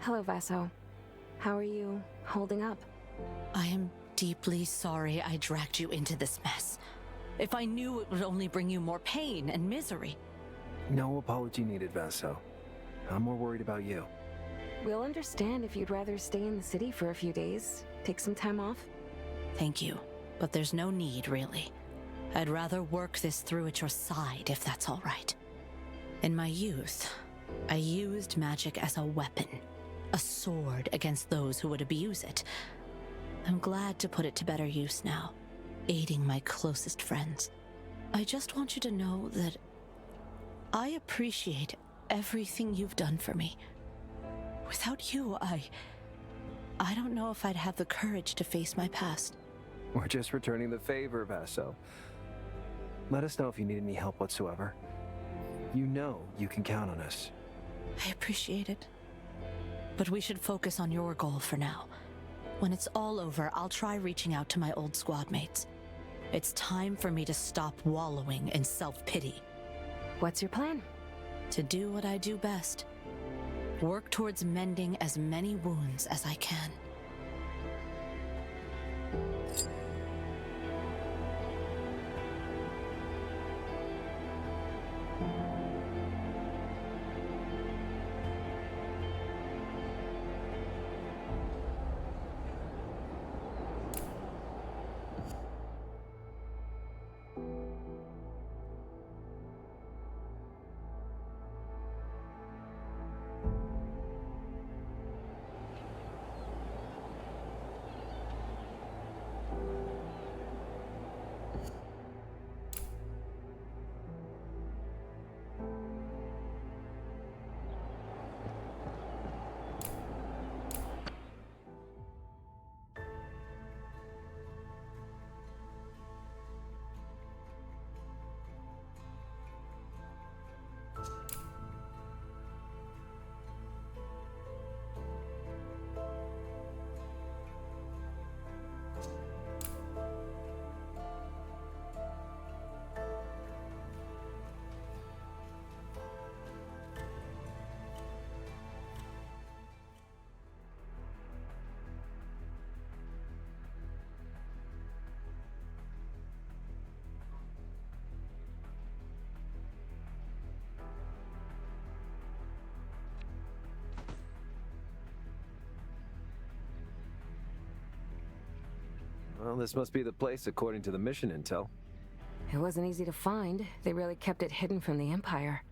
Hello, Vaso. How are you holding up? I am deeply sorry I dragged you into this mess. If I knew it would only bring you more pain and misery. No apology needed, Vaso. I'm more worried about you. We'll understand if you'd rather stay in the city for a few days. Take some time off. Thank you, but there's no need, really. I'd rather work this through at your side, if that's all right. In my youth, I used magic as a weapon, a sword against those who would abuse it. I'm glad to put it to better use now, aiding my closest friends. I just want you to know that I appreciate everything you've done for me. Without you, I don't know if I'd have the courage to face my past. We're just returning the favor, Vaso. Let us know if you need any help whatsoever. You know you can count on us. I appreciate it. But we should focus on your goal for now. When it's all over, I'll try reaching out to my old squad mates. It's time for me to stop wallowing in self-pity. What's your plan? To do what I do best. Work towards mending as many wounds as I can. Well, this must be the place according to the mission intel. It wasn't easy to find. They really kept it hidden from the Empire.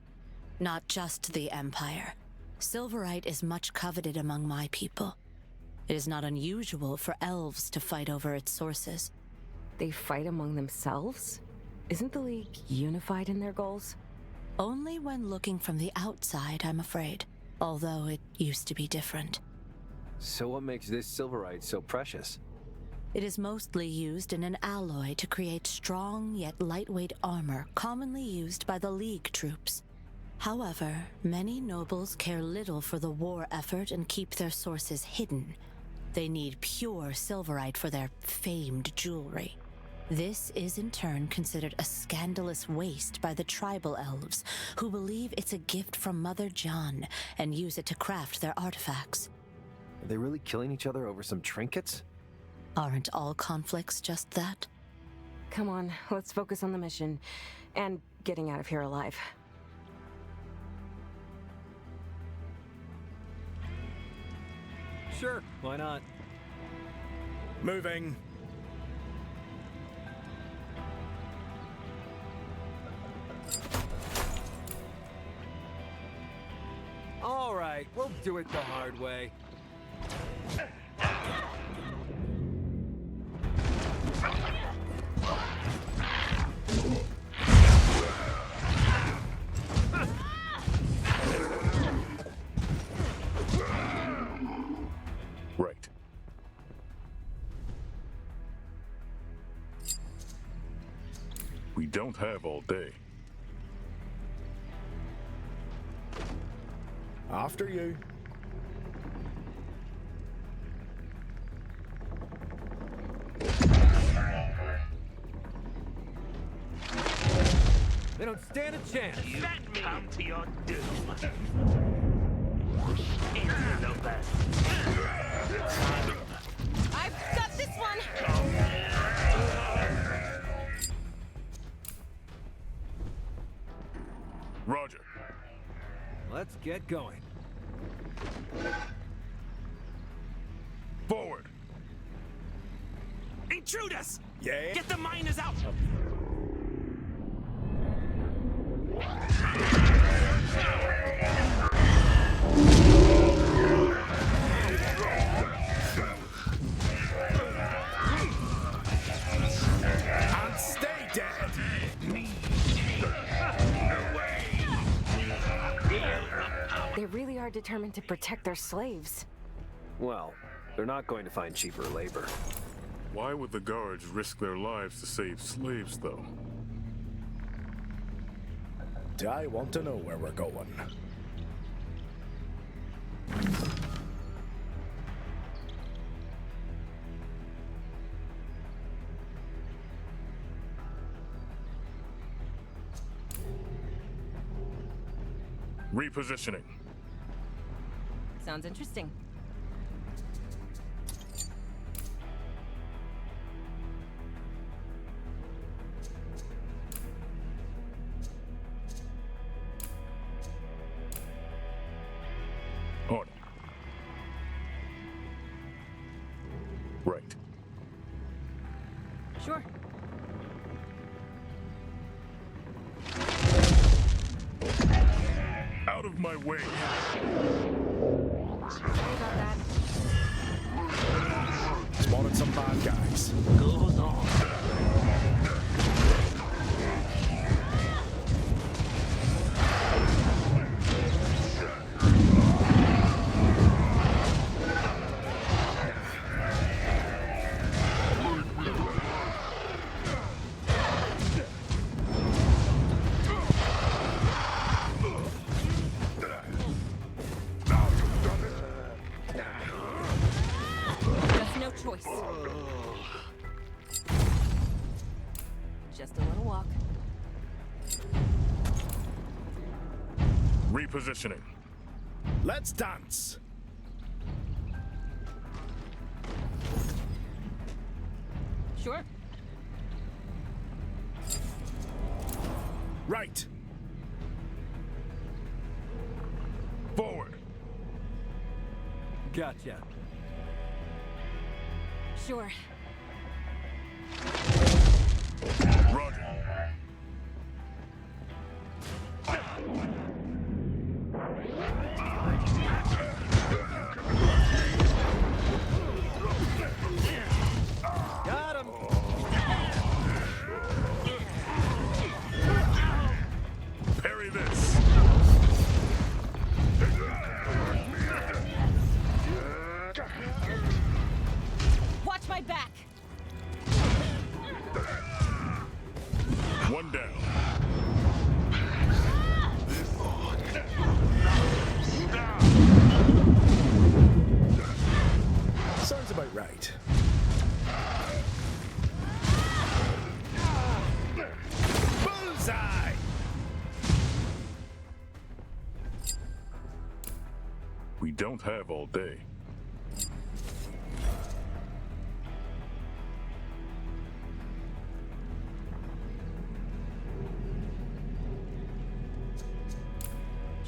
Not just the Empire. Silverite is much coveted among my people. It is not unusual for elves to fight over its sources. They fight among themselves? Isn't the League unified in their goals? Only when looking from the outside, I'm afraid. Although it used to be different. So what makes this Silverite so precious? It is mostly used in an alloy to create strong yet lightweight armor commonly used by the League troops. However, many nobles care little for the war effort and keep their sources hidden. They need pure Silverite for their famed jewelry. This is in turn considered a scandalous waste by the tribal elves, who believe it's a gift from Mother John and use it to craft their artifacts. Are they really killing each other over some trinkets? Aren't all conflicts just that? Come on, let's focus on the mission. And getting out of here alive. Sure, why not? Moving. All right, we'll do it the hard way. Right. We don't have all day. After you. They don't stand a chance. You come to your doom. I've got this one! Roger. Let's get going. Forward. Intruders! Yeah? Get the miners out! And stay dead! They really are determined to protect their slaves. Well, they're not going to find cheaper labor. Why would the guards risk their lives to save slaves, though? I want to know where we're going. Repositioning. Sounds interesting. On it. Right. Sure. Out of my way. Sorry about that. Spotted some bad guys. Goes on. Just no choice. Just a little walk. Repositioning. Let's dance! Sure. Right! Forward. Gotcha. Sure. Roger. Got him! Parry this. Watch my back. One down. Sounds about right. Bullseye! We don't have all day.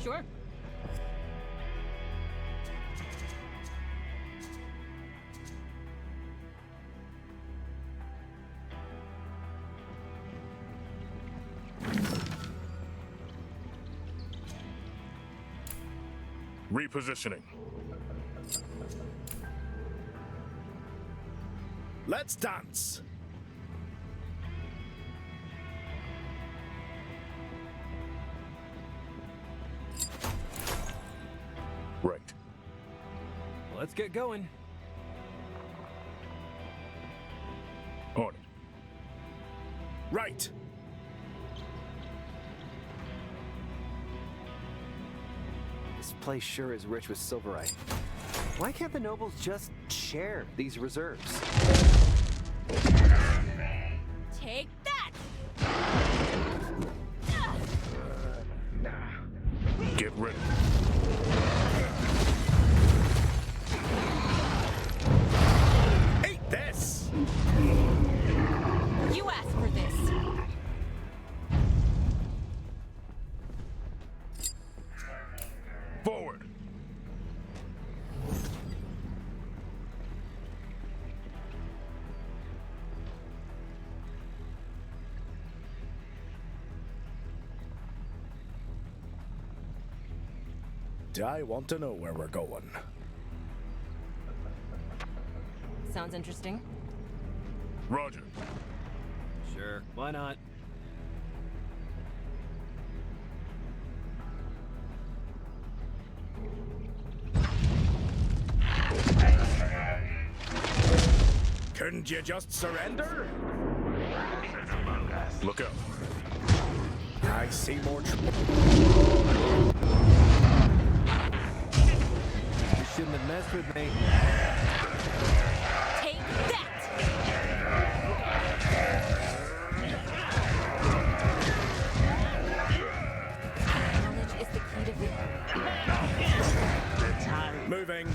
Sure. Repositioning. Let's dance! Right. Let's get going. On it. Right! This place sure is rich with silverite. Why can't the nobles just share these reserves? Take that! Get ready. I want to know where we're going. Sounds interesting. Roger. Sure, why not? Couldn't you just surrender? Look out. I see more trouble. You shouldn't have messed with me. Take that! Knowledge is the key to victory. Moving.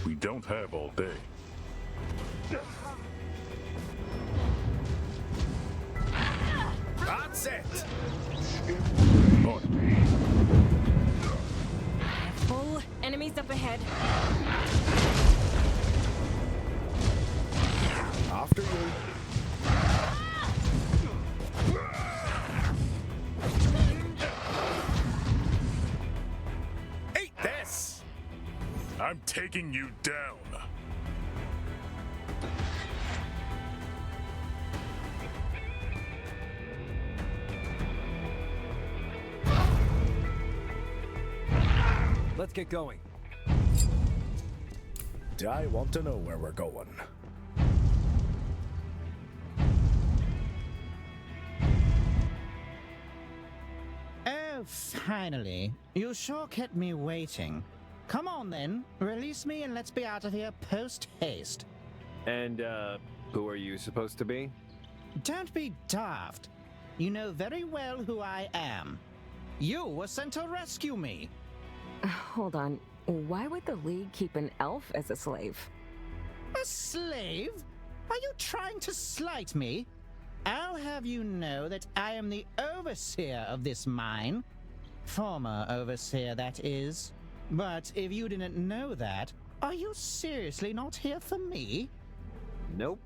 We don't have all day. That's it. On. Full enemies up ahead. After you. Eat this. I'm taking you down. Let's get going. I want to know where we're going. Oh, finally. You sure kept me waiting. Come on then, release me and let's be out of here post-haste. And, who are you supposed to be? Don't be daft. You know very well who I am. You were sent to rescue me. Hold on. Why would the League keep an elf as a slave? A slave? Are you trying to slight me? I'll have you know that I am the overseer of this mine. Former overseer, that is. But if you didn't know that, are you seriously not here for me? Nope.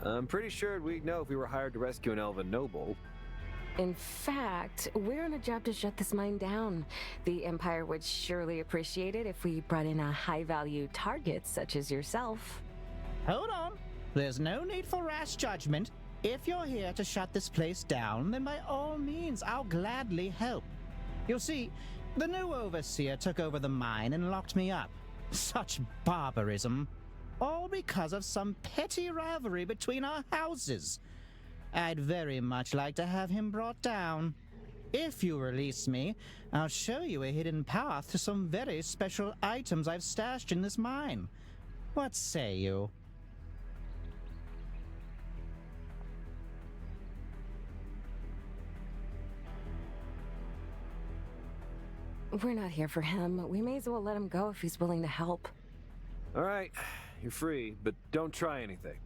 I'm pretty sure we'd know if we were hired to rescue an elven noble. In fact, we're on a job to shut this mine down. The Empire would surely appreciate it if we brought in a high-value target such as yourself. Hold on. There's no need for rash judgment. If you're here to shut this place down, then by all means, I'll gladly help. You'll see, the new overseer took over the mine and locked me up. Such barbarism. All because of some petty rivalry between our houses. I'd very much like to have him brought down. If you release me, I'll show you a hidden path to some very special items I've stashed in this mine. What say you? We're not here for him. We may as well let him go if he's willing to help. All right, you're free, but don't try anything.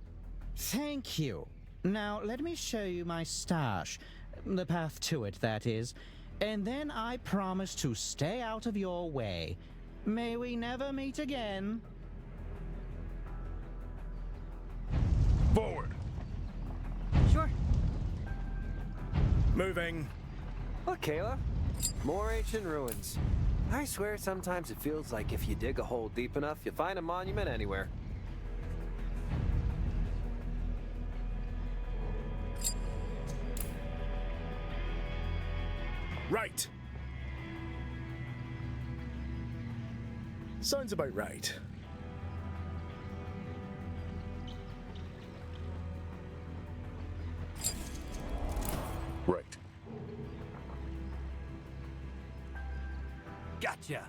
Thank you. Now, let me show you my stash. The path to it, that is. And then I promise to stay out of your way. May we never meet again. Forward. Sure. Moving. Look, Kayla. More ancient ruins. I swear sometimes it feels like if you dig a hole deep enough, you'll find a monument anywhere. Right. Sounds about right. Right. Gotcha.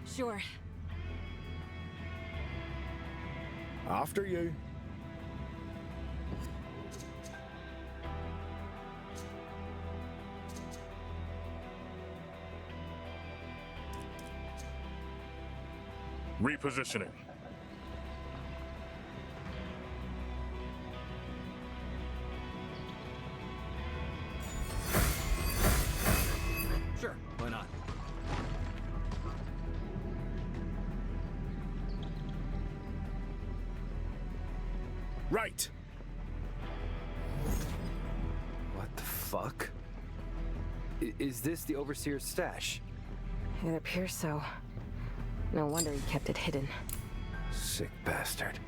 Sure. After you. Repositioning. Sure, why not? Right. fuck? Is this the Overseer's stash? It appears so. No wonder he kept it hidden. Sick bastard.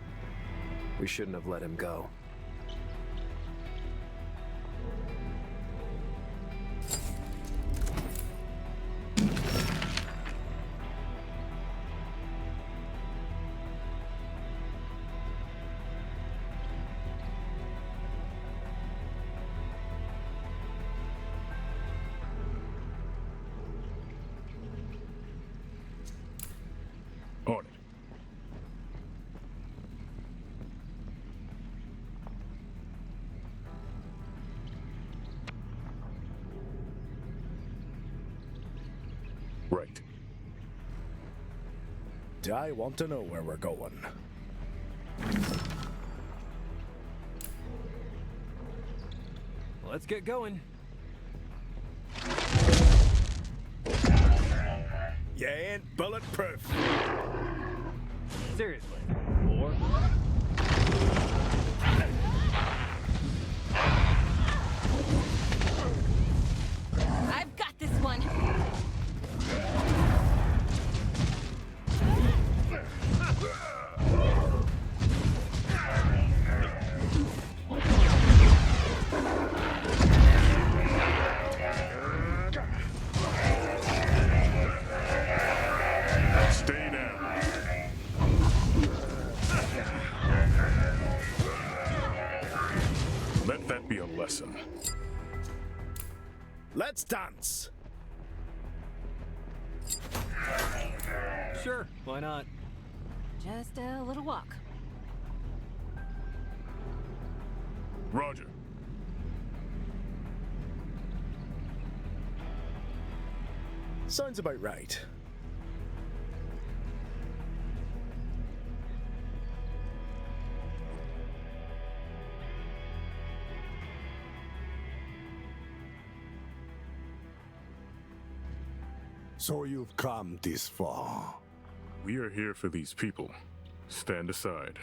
We shouldn't have let him go. On it. Right. I want to know where we're going. Let's get going. You ain't bulletproof. Seriously. Or... I've got this one. Stay down. Let that be a lesson. Let's dance. Sure, why not? Just a little walk. Roger. Sounds about right. So you've come this far. We are here for these people. Stand aside.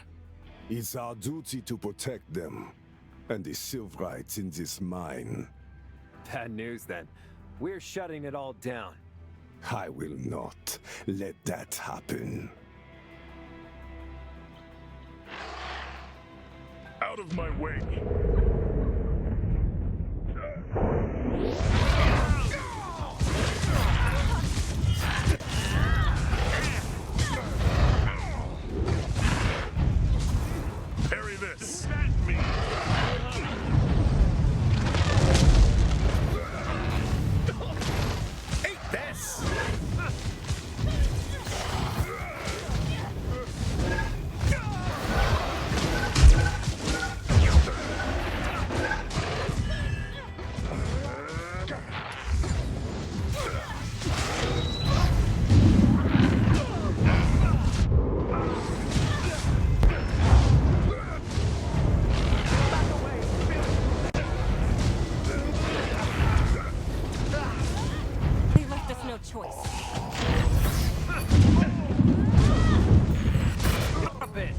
It's our duty to protect them and the Silverites in this mine. Bad news then. We're shutting it all down. I will not let that happen. Out of my way. Parry this. Eat this! They left us no choice. Stop it!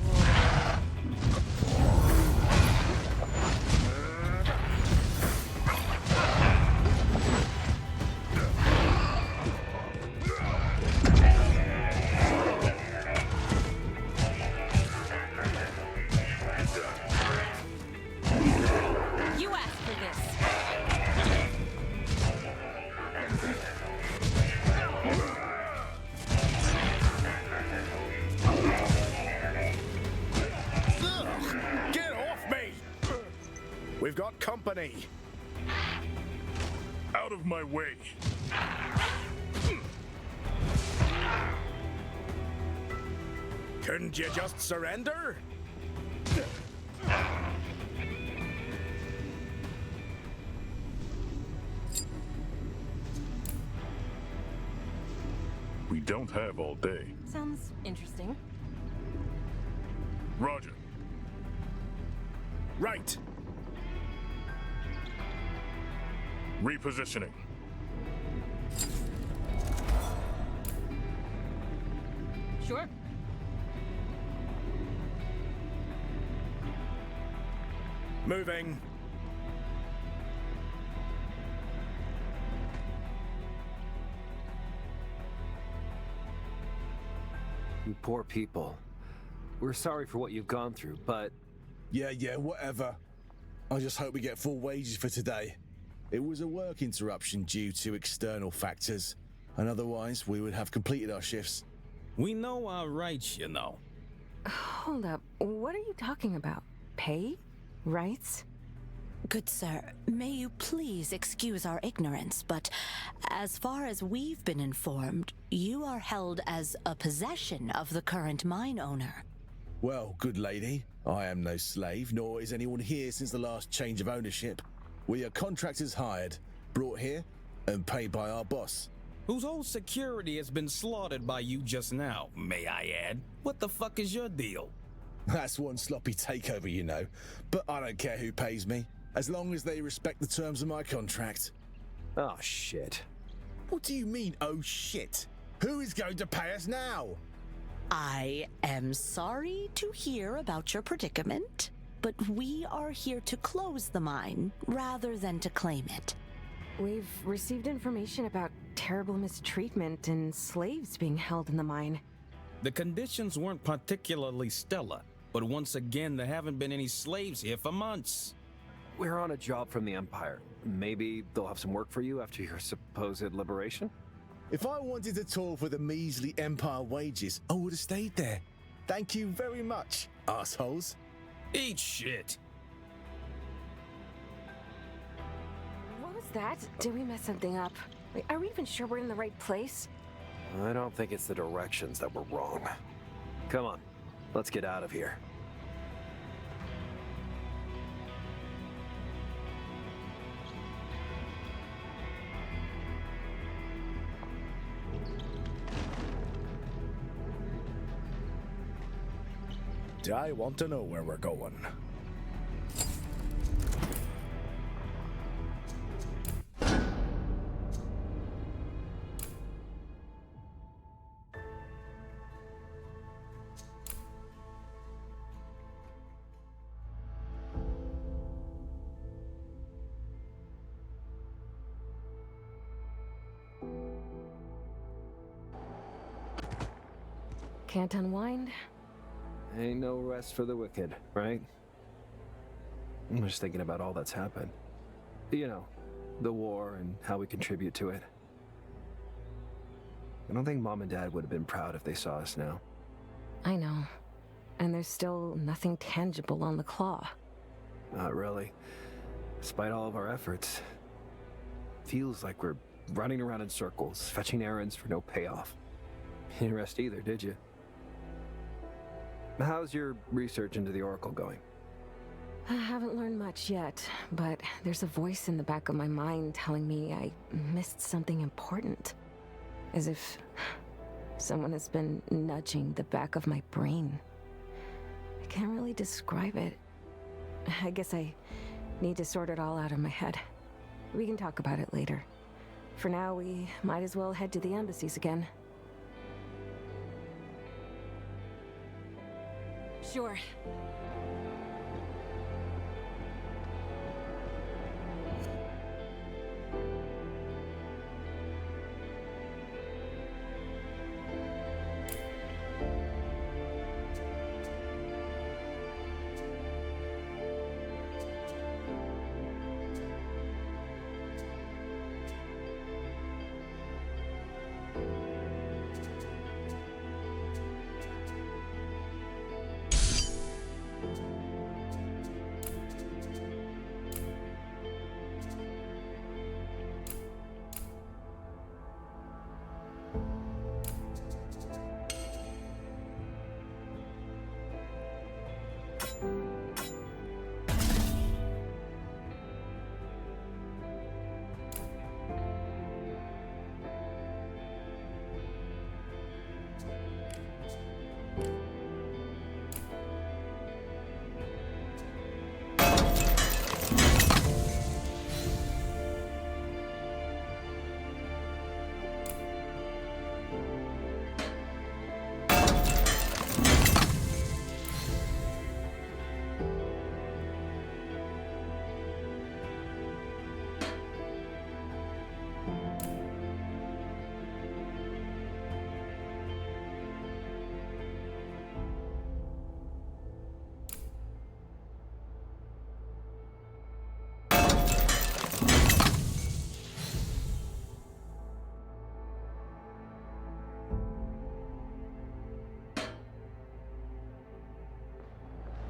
You asked for this. Ugh, get off me! We've got company. Out of my way. Couldn't you just surrender? We don't have all day. Sounds interesting. Roger. Right. Repositioning. Sure. Moving. You poor people. We're sorry for what you've gone through, but... Yeah, whatever. I just hope we get full wages for today. It was a work interruption due to external factors, and otherwise we would have completed our shifts. We know our rights, you know. Hold up. What are you talking about? Pay? Rights? Good sir, may you please excuse our ignorance, but as far as we've been informed, you are held as a possession of the current mine owner. Well, good lady, I am no slave, nor is anyone here since the last change of ownership. We are contractors hired, brought here, and paid by our boss. Whose whole security has been slaughtered by you just now, may I add. What the fuck is your deal? That's one sloppy takeover, you know, but I don't care who pays me, as long as they respect the terms of my contract. Oh, shit. What do you mean, oh shit? Who is going to pay us now? I am sorry to hear about your predicament, but we are here to close the mine rather than to claim it. We've received information about terrible mistreatment and slaves being held in the mine. The conditions weren't particularly stellar, but once again, there haven't been any slaves here for months. We're on a job from the Empire. Maybe they'll have some work for you after your supposed liberation? If I wanted to toil for the measly Empire wages, I would have stayed there. Thank you very much, assholes. Eat shit. What was that? Did we mess something up? Wait, are we even sure we're in the right place? I don't think it's the directions that were wrong. Come on, let's get out of here. I want to know where we're going. Can't unwind? Ain't no rest for the wicked, right? I'm just thinking about all that's happened. You know, the war and how we contribute to it. I don't think Mom and Dad would have been proud if they saw us now. I know. And there's still nothing tangible on the claw. Not really. Despite all of our efforts, feels like we're running around in circles, fetching errands for no payoff. You didn't rest either, did you? How's your research into the Oracle going? I haven't learned much yet, but there's a voice in the back of my mind telling me I missed something important. As if someone has been nudging the back of my brain. I can't really describe it. I guess I need to sort it all out of my head. We can talk about it later. For now, we might as well head to the embassies again. Sure.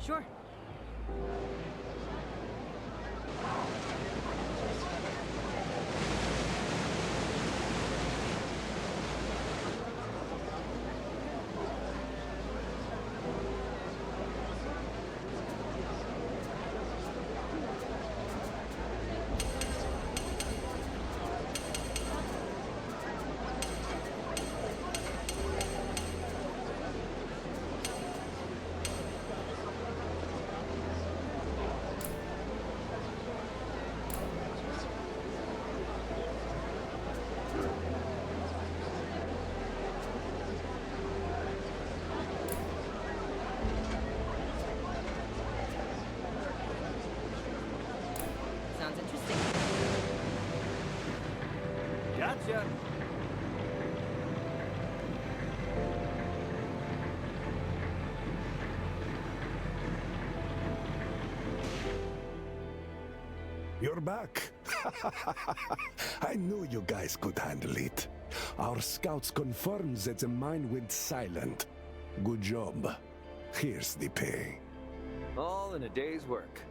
Sure. Sounds interesting. Gotcha. You're back. I knew you guys could handle it. Our scouts confirmed that the mine went silent. Good job. Here's the pay. All in a day's work.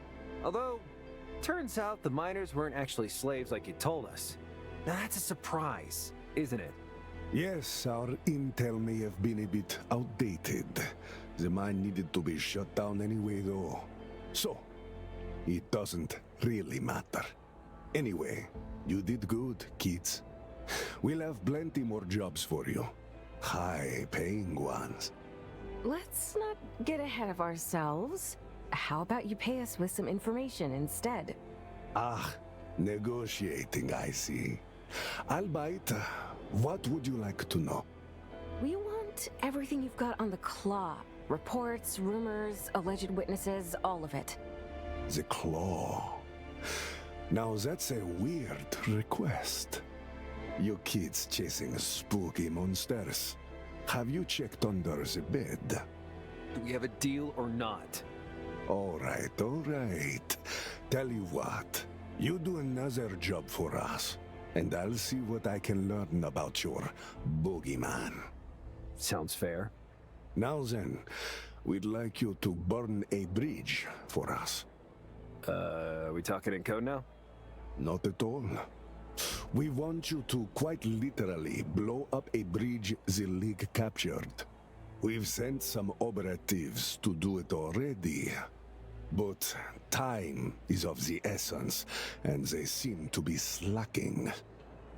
Although, turns out the miners weren't actually slaves like you told us. Now that's a surprise, isn't it? Yes, our intel may have been a bit outdated. The mine needed to be shut down anyway, though. So, it doesn't really matter. Anyway, you did good, kids. We'll have plenty more jobs for you. High-paying ones. Let's not get ahead of ourselves. How about you pay us with some information instead? Ah, negotiating, I see. Albeit, what would you like to know? We want everything you've got on the claw. Reports, rumors, alleged witnesses, all of it. The claw. Now that's a weird request. You kids chasing spooky monsters. Have you checked under the bed? Do we have a deal or not? All right. Tell you what, you do another job for us, and I'll see what I can learn about your boogeyman. Sounds fair. Now then, we'd like you to burn a bridge for us. Are we talking in code now? Not at all. We want you to quite literally blow up a bridge the League captured. We've sent some operatives to do it already. But time is of the essence, and they seem to be slacking.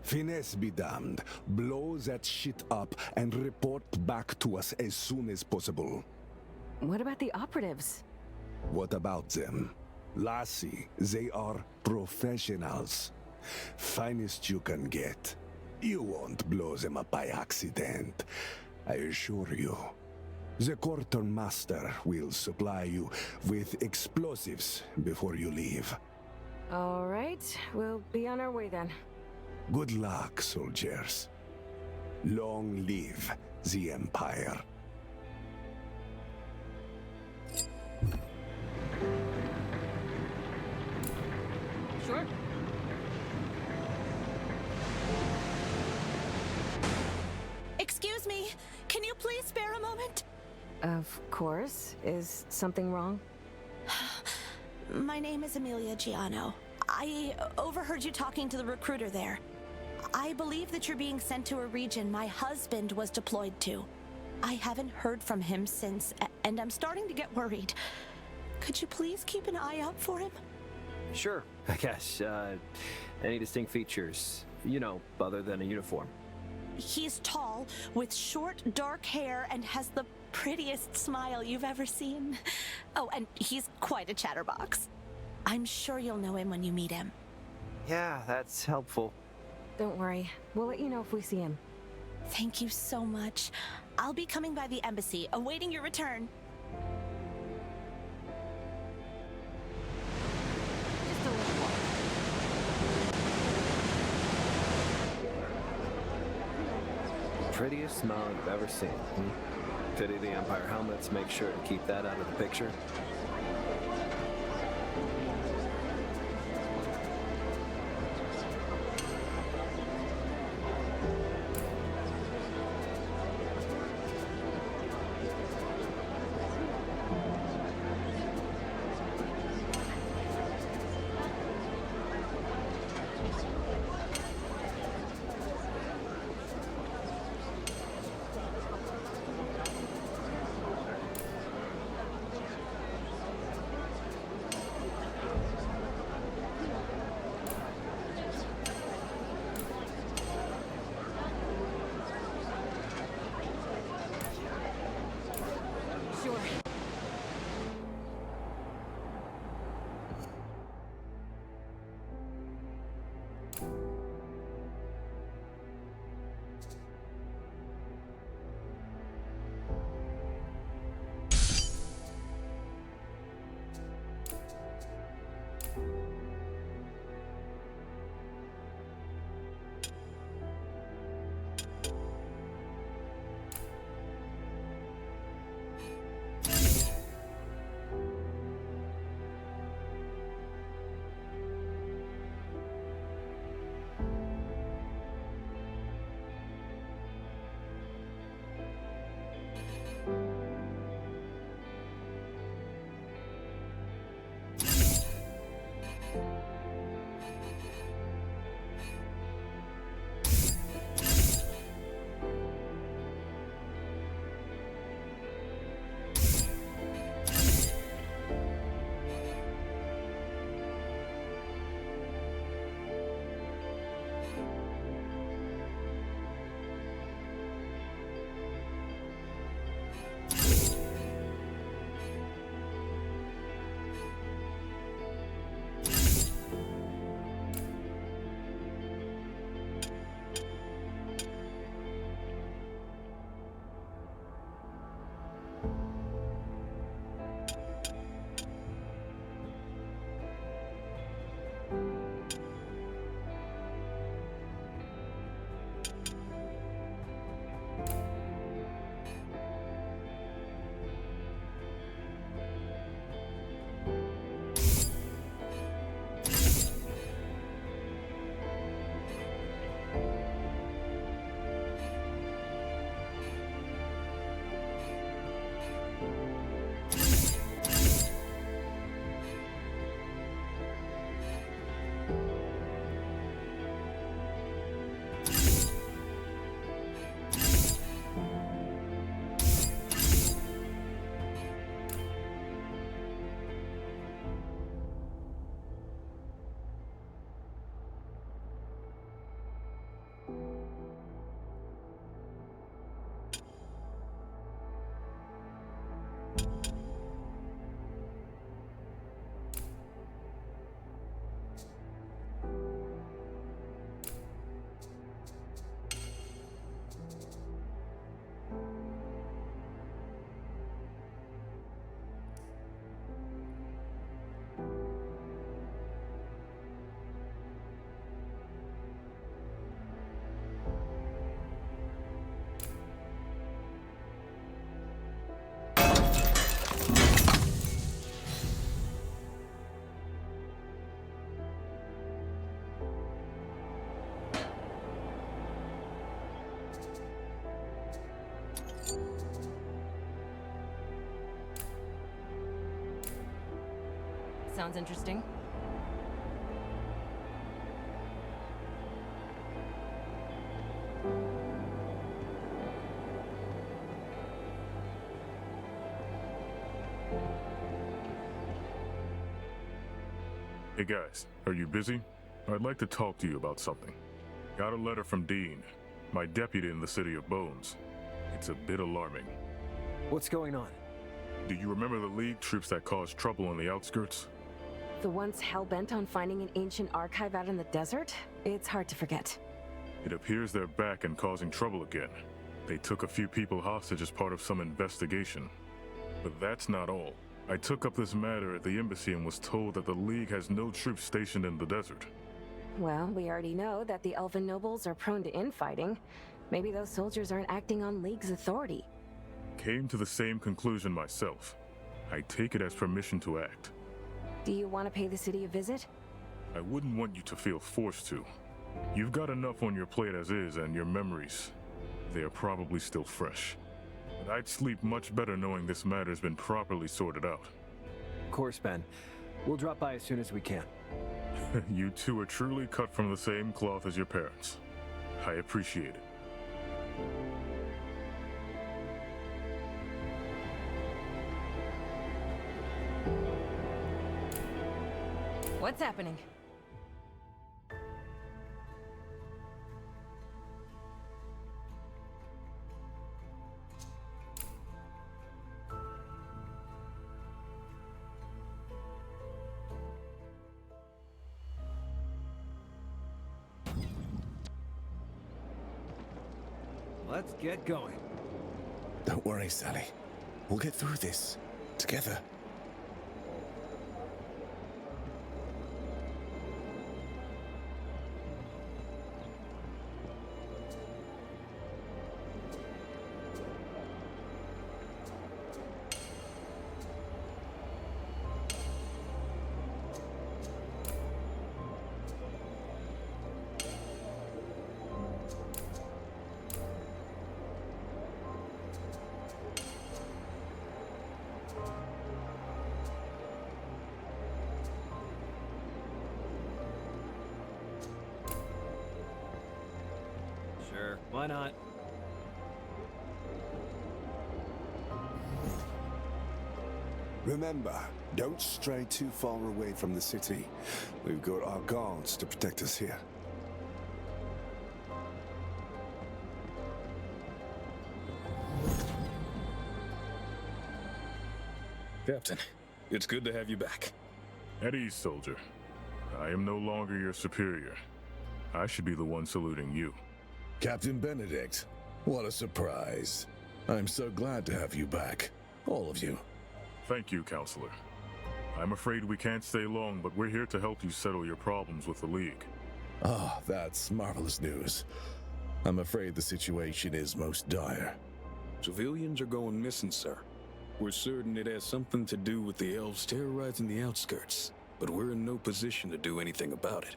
Finesse be damned. Blow that shit up and report back to us as soon as possible. What about the operatives? What about them? Lassie, they are professionals. Finest you can get. You won't blow them up by accident, I assure you. The quartermaster will supply you with explosives before you leave. All right, we'll be on our way then. Good luck, soldiers. Long live the Empire. Sure. Excuse me, can you please spare a moment? Of course. Is something wrong? My name is Amelia Giano. I overheard you talking to the recruiter there. I believe that you're being sent to a region my husband was deployed to. I haven't heard from him since, and I'm starting to get worried. Could you please keep an eye out for him? Sure, I guess. Any distinct features, other than a uniform? He's tall, with short, dark hair, and has the prettiest smile you've ever seen. Oh, and he's quite a chatterbox. I'm sure you'll know him when you meet him. Yeah, that's helpful. Don't worry. We'll let you know if we see him. Thank you so much. I'll be coming by the embassy, awaiting your return. Just a little walk. Prettiest smile I've ever seen. Pity the Empire helmets. Make sure to keep that out of the picture. Sounds interesting. Hey guys, are you busy? I'd like to talk to you about something. Got a letter from Dean, my deputy in the City of Bones. It's a bit alarming. What's going on? Do you remember the League troops that caused trouble on the outskirts? The ones hell-bent on finding an ancient archive out in the desert? It's hard to forget. It appears they're back and causing trouble again. They took a few people hostage as part of some investigation. But that's not all. I took up this matter at the embassy and was told that the League has no troops stationed in the desert. Well, we already know that the Elven nobles are prone to infighting. Maybe those soldiers aren't acting on League's authority. Came to the same conclusion myself. I take it as permission to act. Do you want to pay the city a visit? I wouldn't want you to feel forced to. You've got enough on your plate as is, and your memories, they are probably still fresh. But I'd sleep much better knowing this matter's been properly sorted out. Of course, Ben. We'll drop by as soon as we can. You two are truly cut from the same cloth as your parents. I appreciate it. What's happening? Let's get going. Don't worry, Sally. We'll get through this. Together. Sure, why not? Remember, don't stray too far away from the city. We've got our guards to protect us here. Captain, it's good to have you back. At ease, soldier. I am no longer your superior. I should be the one saluting you. Captain Benedict, what a surprise. I'm so glad to have you back. All of you. Thank you, Counselor. I'm afraid we can't stay long, but we're here to help you settle your problems with the League. Ah, that's marvelous news. I'm afraid the situation is most dire. Civilians are going missing, sir. We're certain it has something to do with the elves terrorizing the outskirts, but we're in no position to do anything about it.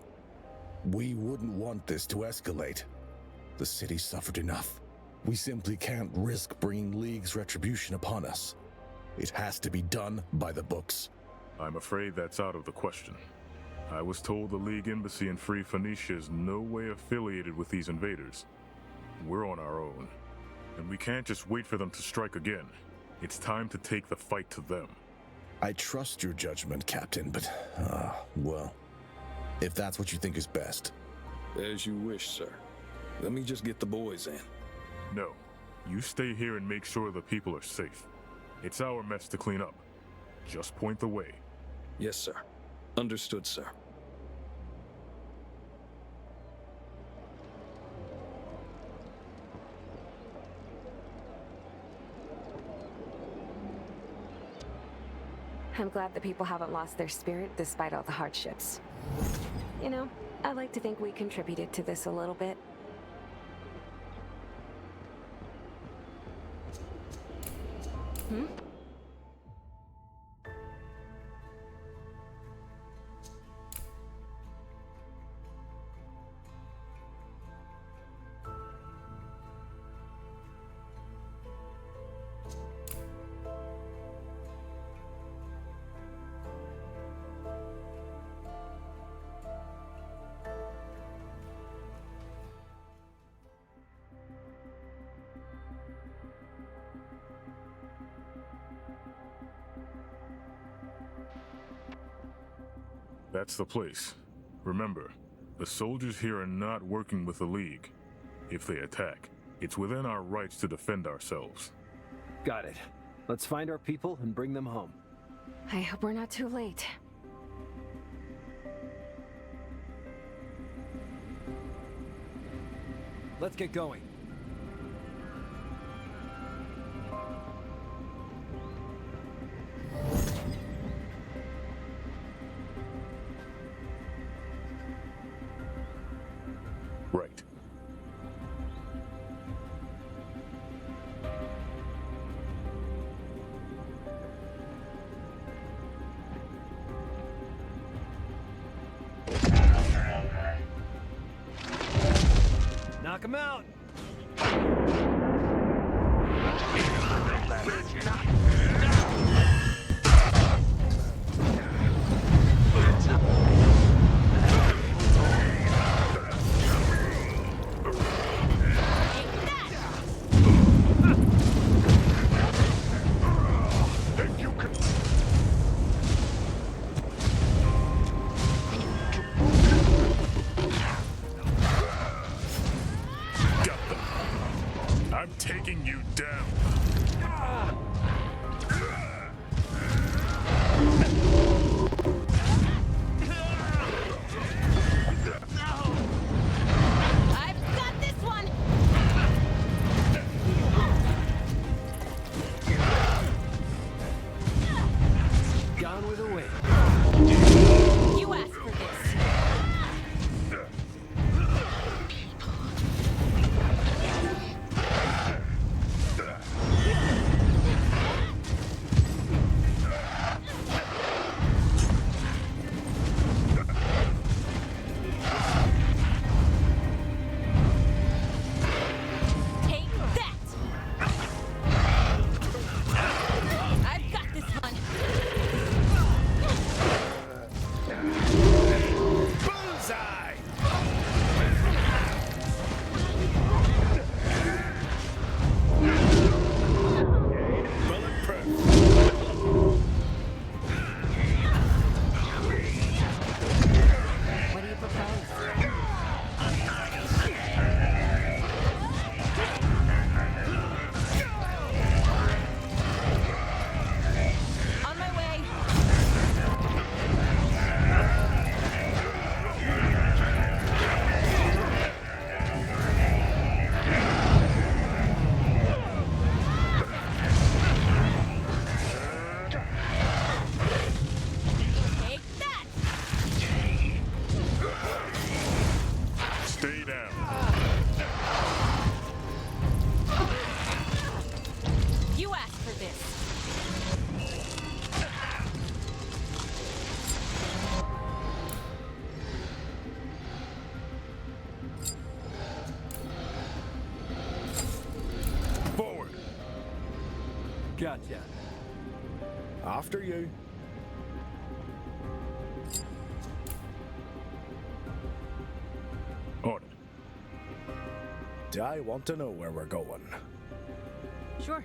We wouldn't want this to escalate. The city suffered enough. We simply can't risk bringing League's retribution upon us. It has to be done by the books. I'm afraid that's out of the question. I was told the League Embassy in Free Phoenicia is no way affiliated with these invaders. We're on our own, and we can't just wait for them to strike again. It's time to take the fight to them. I trust your judgment, Captain, but, well, if that's what you think is best. As you wish, sir. Let me just get the boys in. No, you stay here and make sure the people are safe. It's our mess to clean up. Just point the way. Yes, sir. Understood, sir. I'm glad the people haven't lost their spirit despite all the hardships. You know, I like to think we contributed to this a little bit. Hmm? That's the place. Remember, the soldiers here are not working with the League. If they attack, it's within our rights to defend ourselves. Got it. Let's find our people and bring them home. I hope we're not too late. Let's get going. Right. Knock him out! I'm taking you down. I've got this one! Gone with the wind. You asked for this. Gotcha. After you. On it. I want to know where we're going. Sure.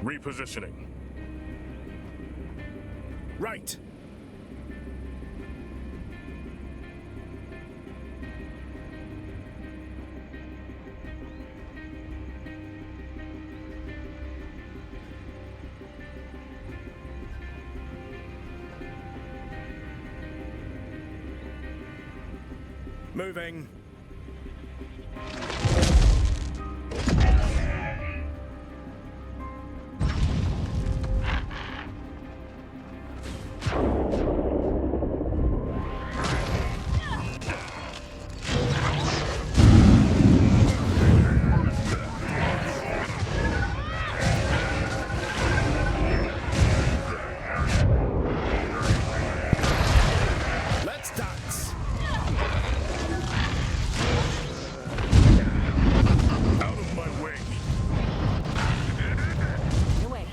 Repositioning. Right. Moving. Let's dance. Out of my way. No way.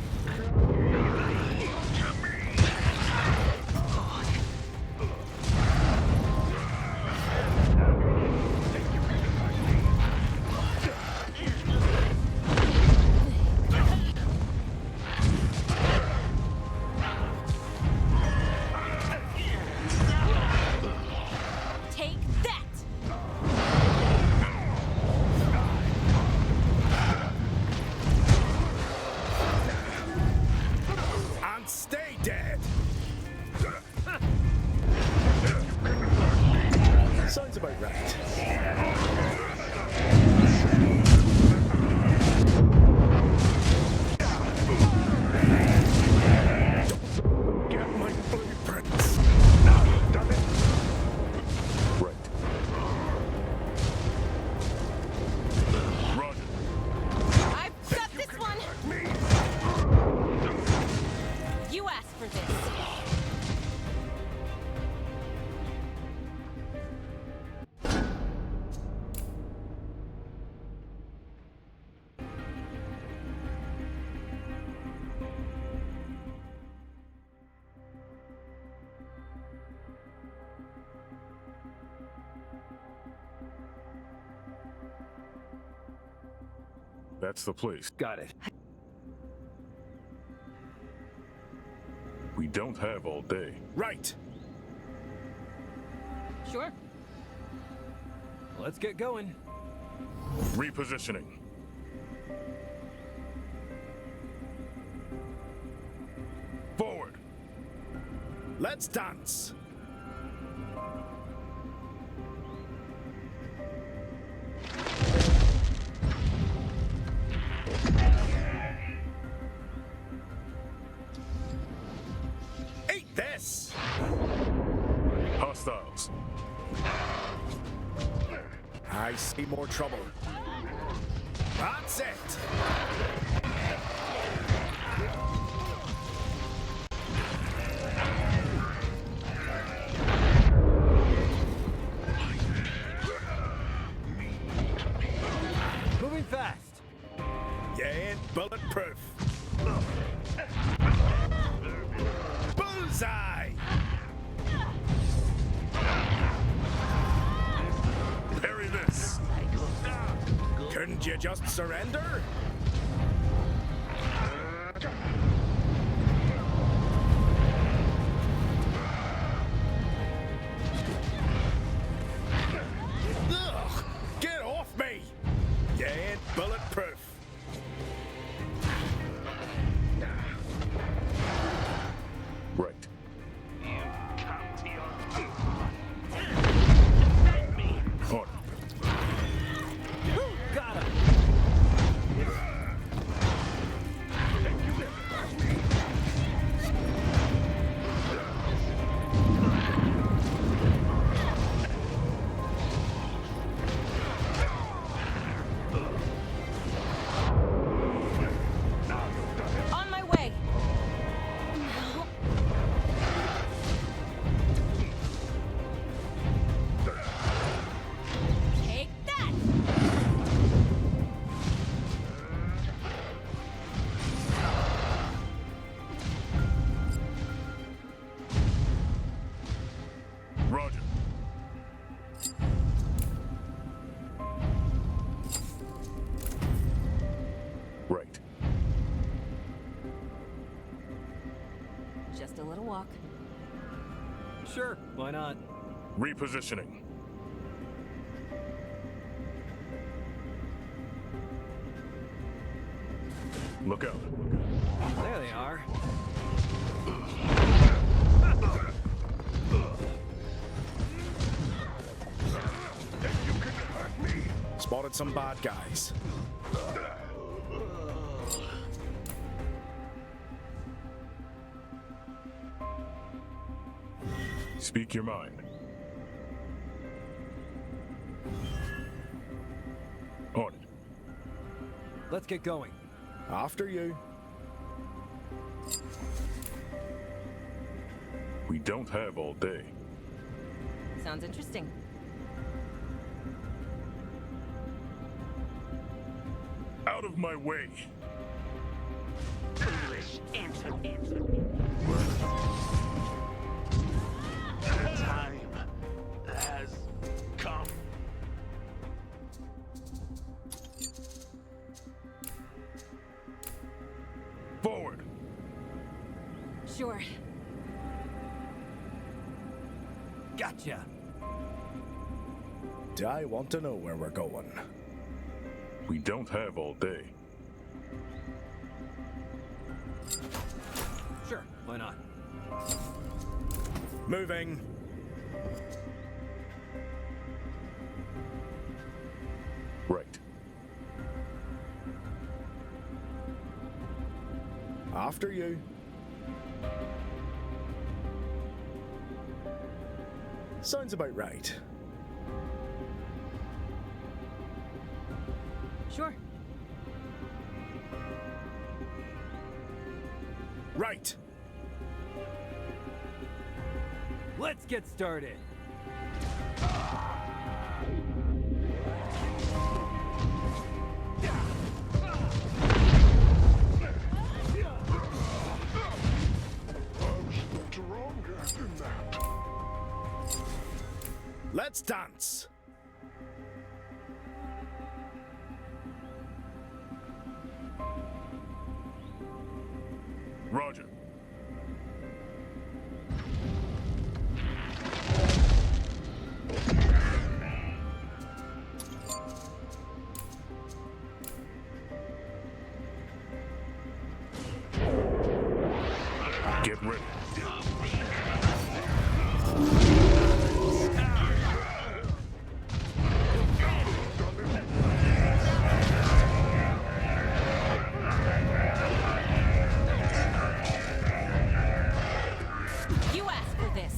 Take that! And stay dead. Sounds about right. Get my blueprints. Right. Roger. I've got this one! You asked for this. That's the place. Got it. We don't have all day. Right. Sure. Let's get going. Repositioning. Forward. Let's dance. Eat this. Hostiles. I see more trouble. That's it. Moving fast. You ain't bulletproof. Bullseye! Parry this. Couldn't you just surrender? Ugh! Get off me! You ain't bulletproof. Right. On it. Got him. Sure, why not? Repositioning. Look out. There they are. Spotted some bad guys. Speak your mind. On it. Let's get going. After you. We don't have all day. Sounds interesting. Out of my way. The time has come. Forward. Sure. Gotcha. I want to know where we're going. We don't have all day. Sure, why not? Moving. Right. After you. Sounds about right. Sure. Right. Let's get started. Let's dance. Roger. Get ready. You asked for this.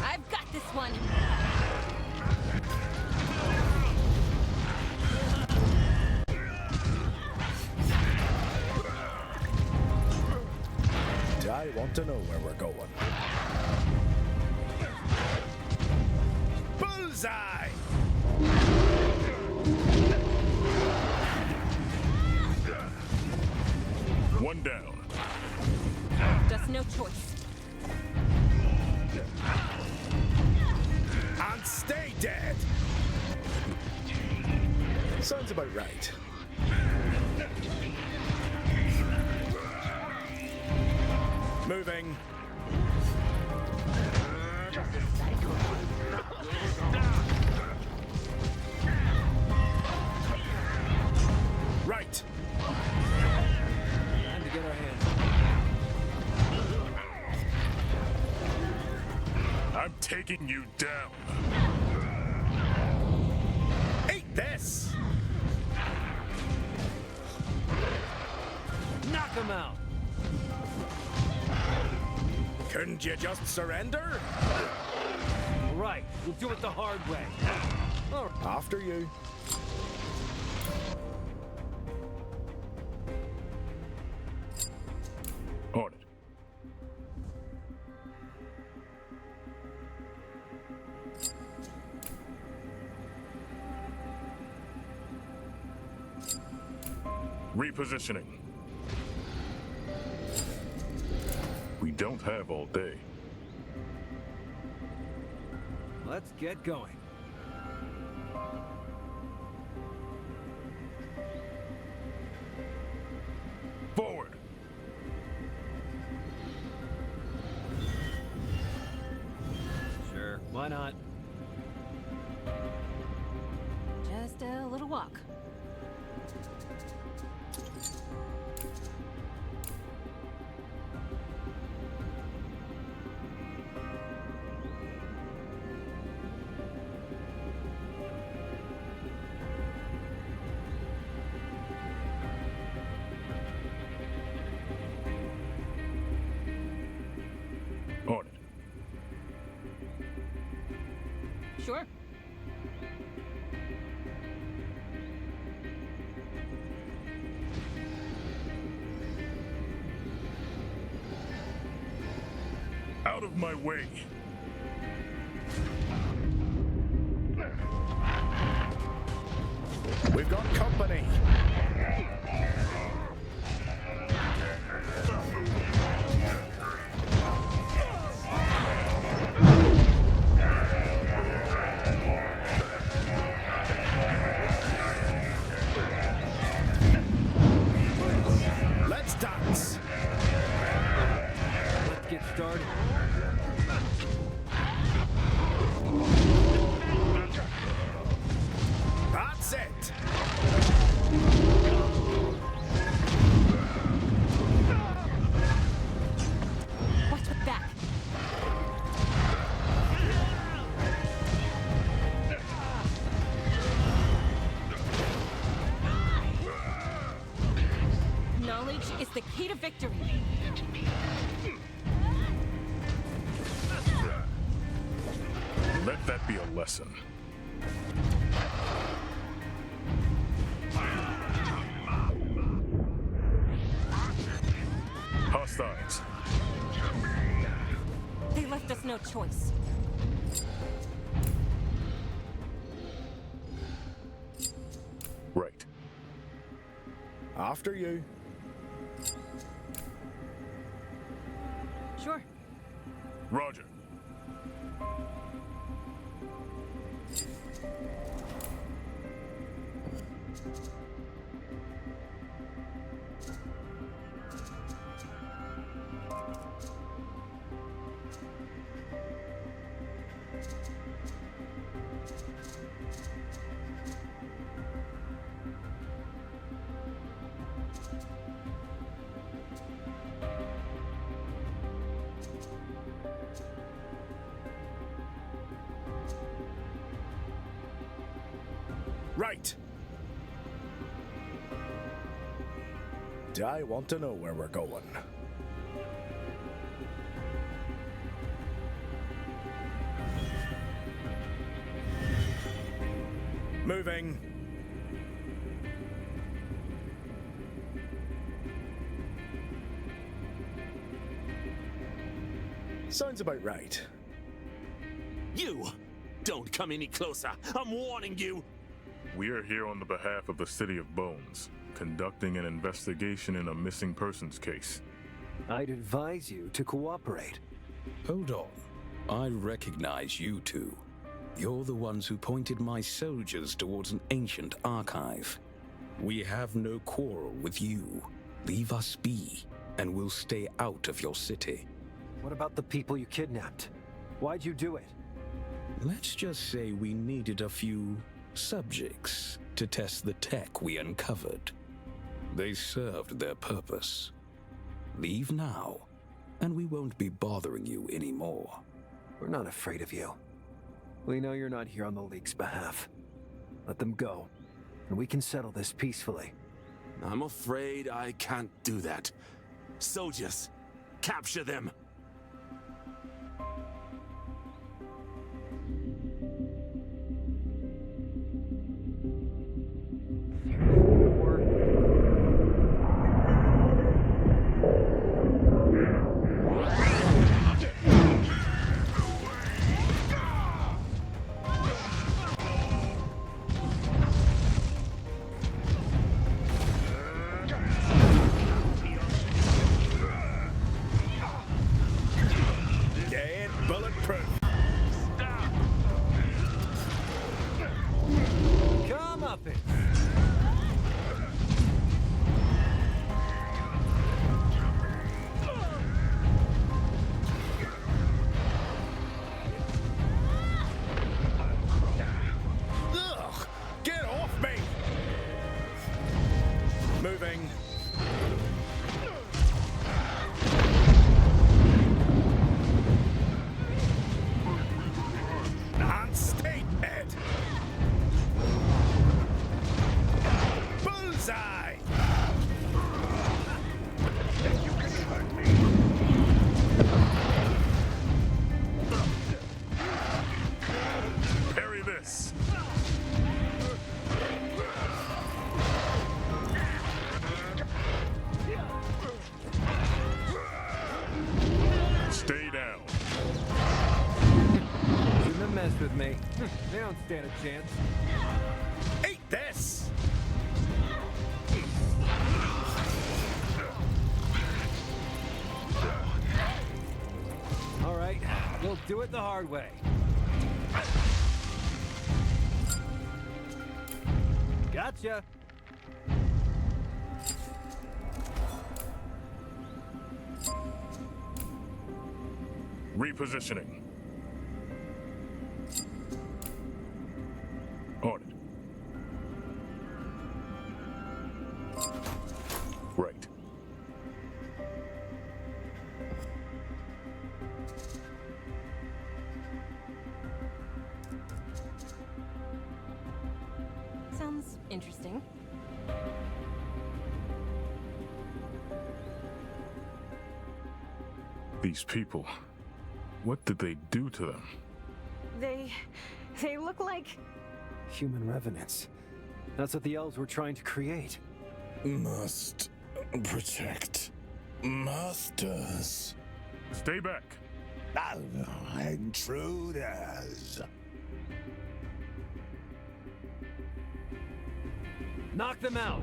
I've got this one. I want to know where we're going. Bullseye! One down. Just no choice. And stay dead! Sounds about right. Moving. Right. Time to get our hands. I'm taking you down. Eat this! Knock him out. Couldn't you just surrender? Right, we'll do it the hard way. All right. After you. On it. Repositioning. We don't have all day. let's get going. Forward! Sure, why not? Just a little walk. On it. Sure. Out of my way! We've got company! Let's dance! Let's get started. That's it! Watch my back. Knowledge is the key to victory. Let that be a lesson. Hostiles. They left us no choice. Right. After you. Sure. Roger. Right. I want to know where we're going. Moving. Sounds about right. You! Don't come any closer. I'm warning you. We are here on the behalf of the City of Bones, conducting an investigation in a missing persons case. I'd advise you to cooperate. Hold on. I recognize you two. You're the ones who pointed my soldiers towards an ancient archive. We have no quarrel with you. Leave us be, and we'll stay out of your city. What about the people you kidnapped? Why'd you do it? Let's just say we needed a few subjects to test the tech we uncovered. They served their purpose. Leave now, and we won't be bothering you anymore. We're not afraid of you. We know you're not here on the League's behalf. Let them go, and we can settle this peacefully. I'm afraid I can't do that. Soldiers, capture them! nothing. Ugh! Get off me! Moving. And stay dead! Bullseye! Parry this. Stay down. Shouldn't have messed with me. They don't stand a chance. Eat this! All right, we'll do it the hard way. Gotcha. Repositioning. On it. Right. Sounds interesting. These people. What did they do to them? They look like... Human revenants. That's what the elves were trying to create. Must protect masters. Stay back. Intruders. Knock them out.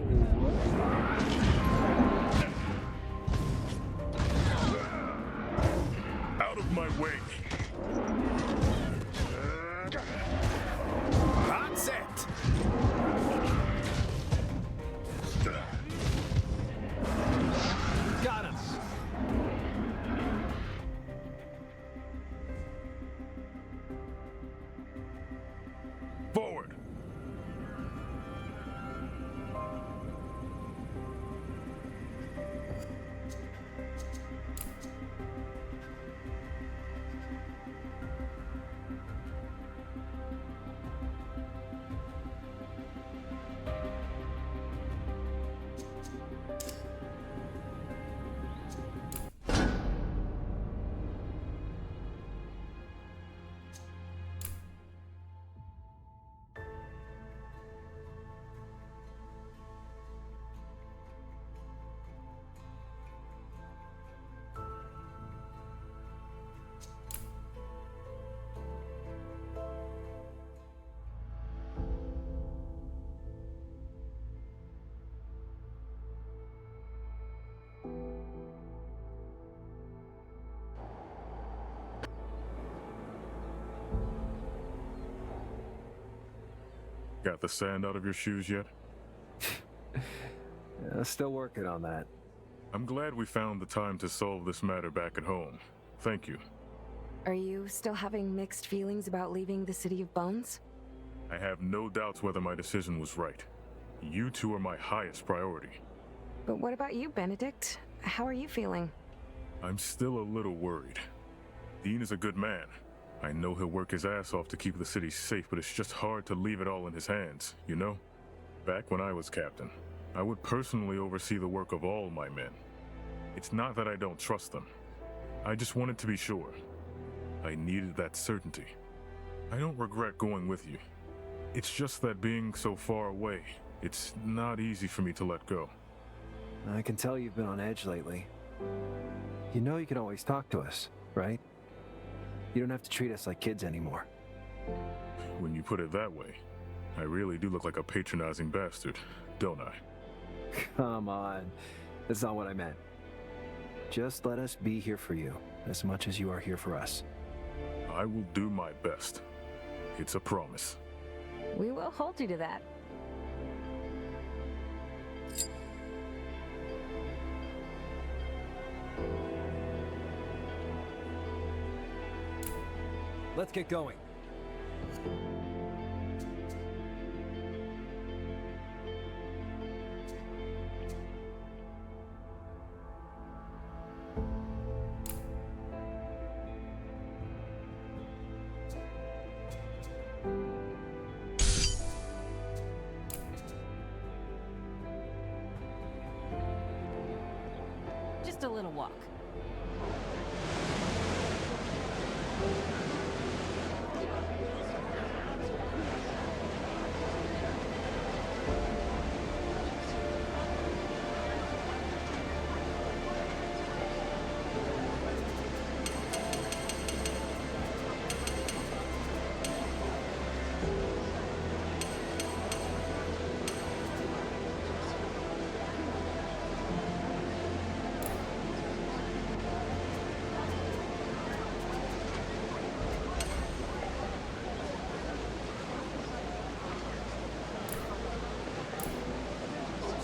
Out of my way. That's it. Got him. Forward. Got the sand out of your shoes yet? Still working on that. I'm glad we found the time to solve this matter back at home. Thank you. Are you still having mixed feelings about leaving the City of Bones? I have no doubts whether my decision was right. You two are my highest priority. But what about you, Benedict? How are you feeling? I'm still a little worried. Dean is a good man. I know he'll work his ass off to keep the city safe, but it's just hard to leave it all in his hands, you know? Back when I was captain, I would personally oversee the work of all my men. It's not that I don't trust them. I just wanted to be sure. I needed that certainty. I don't regret going with you. It's just that being so far away, it's not easy for me to let go. I can tell you've been on edge lately. You know you can always talk to us, right? You don't have to treat us like kids anymore. When you put it that way, I really do look like a patronizing bastard, don't I? Come on. That's not what I meant. Just let us be here for you, as much as you are here for us. I will do my best. It's a promise. We will hold you to that. let's get going. Just a little walk.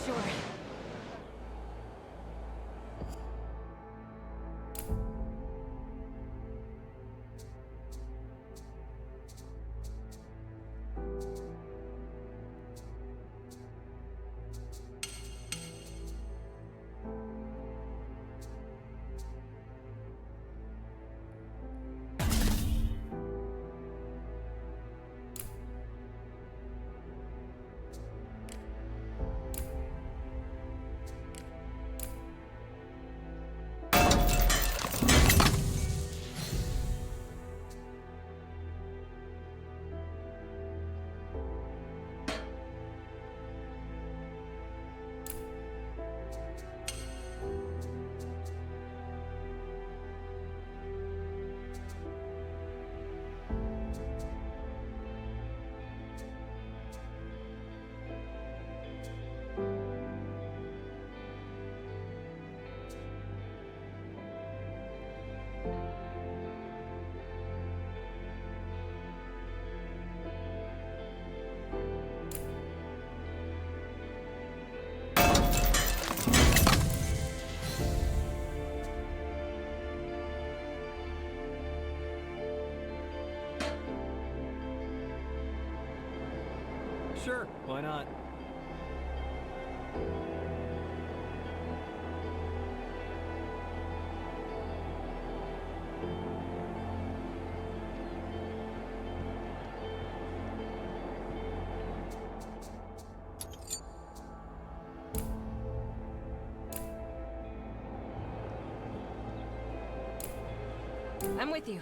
Sure. Sure, why not? I'm with you.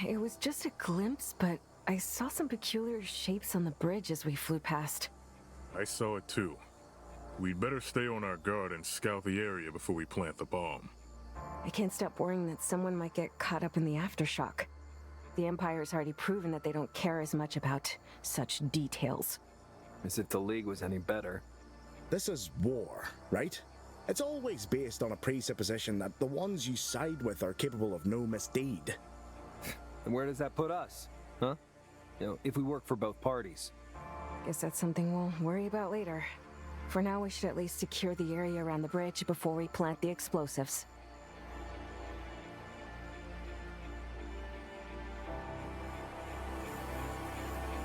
It was just a glimpse, but I saw some peculiar shapes on the bridge as we flew past. I saw it too. We'd better stay on our guard and scout the area before we plant the bomb. I can't stop worrying that someone might get caught up in the aftershock. The Empire's already proven that they don't care as much about such details. As if the League was any better. This is war, right? It's always based on a presupposition that the ones you side with are capable of no misdeed. And where does that put us? Huh? You know, if we work for both parties. Guess that's something we'll worry about later. For now, we should at least secure the area around the bridge before we plant the explosives.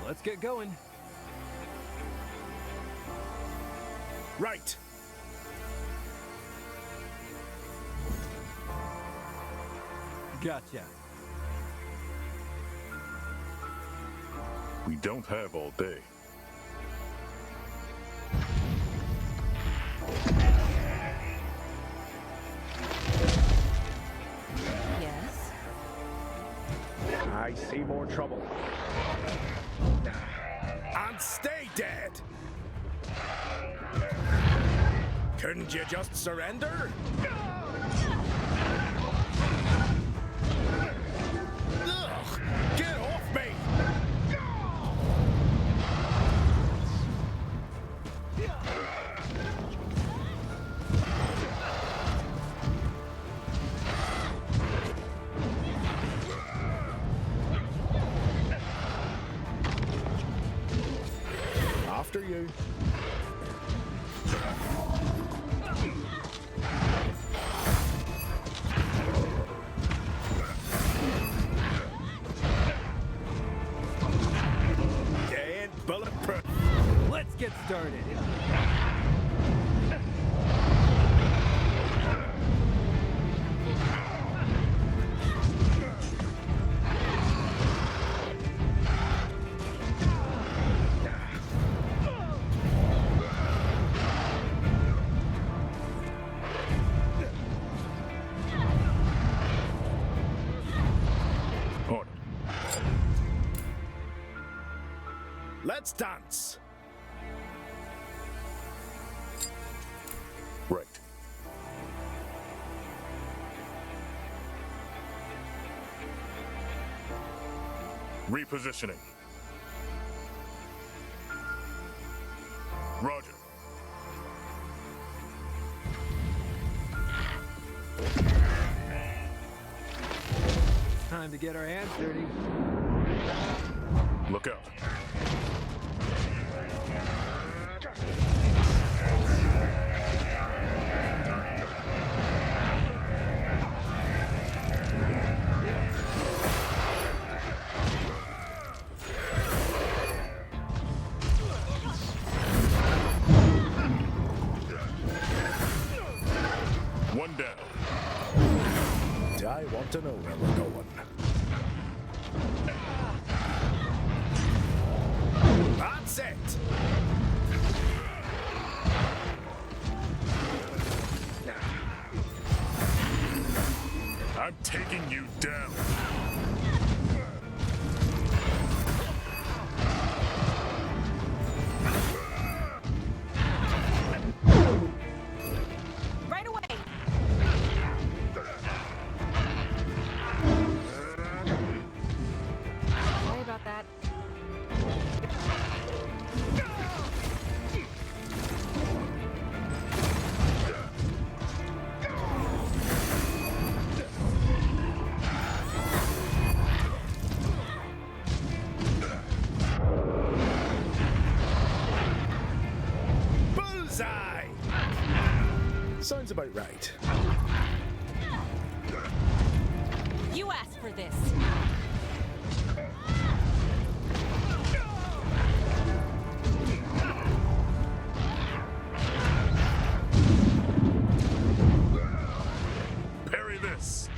Let's get going. Right! Gotcha. We don't have all day. I see more trouble. And stay dead! Couldn't you just surrender? Ugh! Get off me! After you. Dead bulletproof. Let's get started. Order. Let's dance. Right. Repositioning. Roger. Time to get our hands dirty. Look out. One down. I want to know where we're going. That's it. I'm taking you down. Right away. Sorry about that. Bullseye. Sounds about right. You asked for this. Parry this.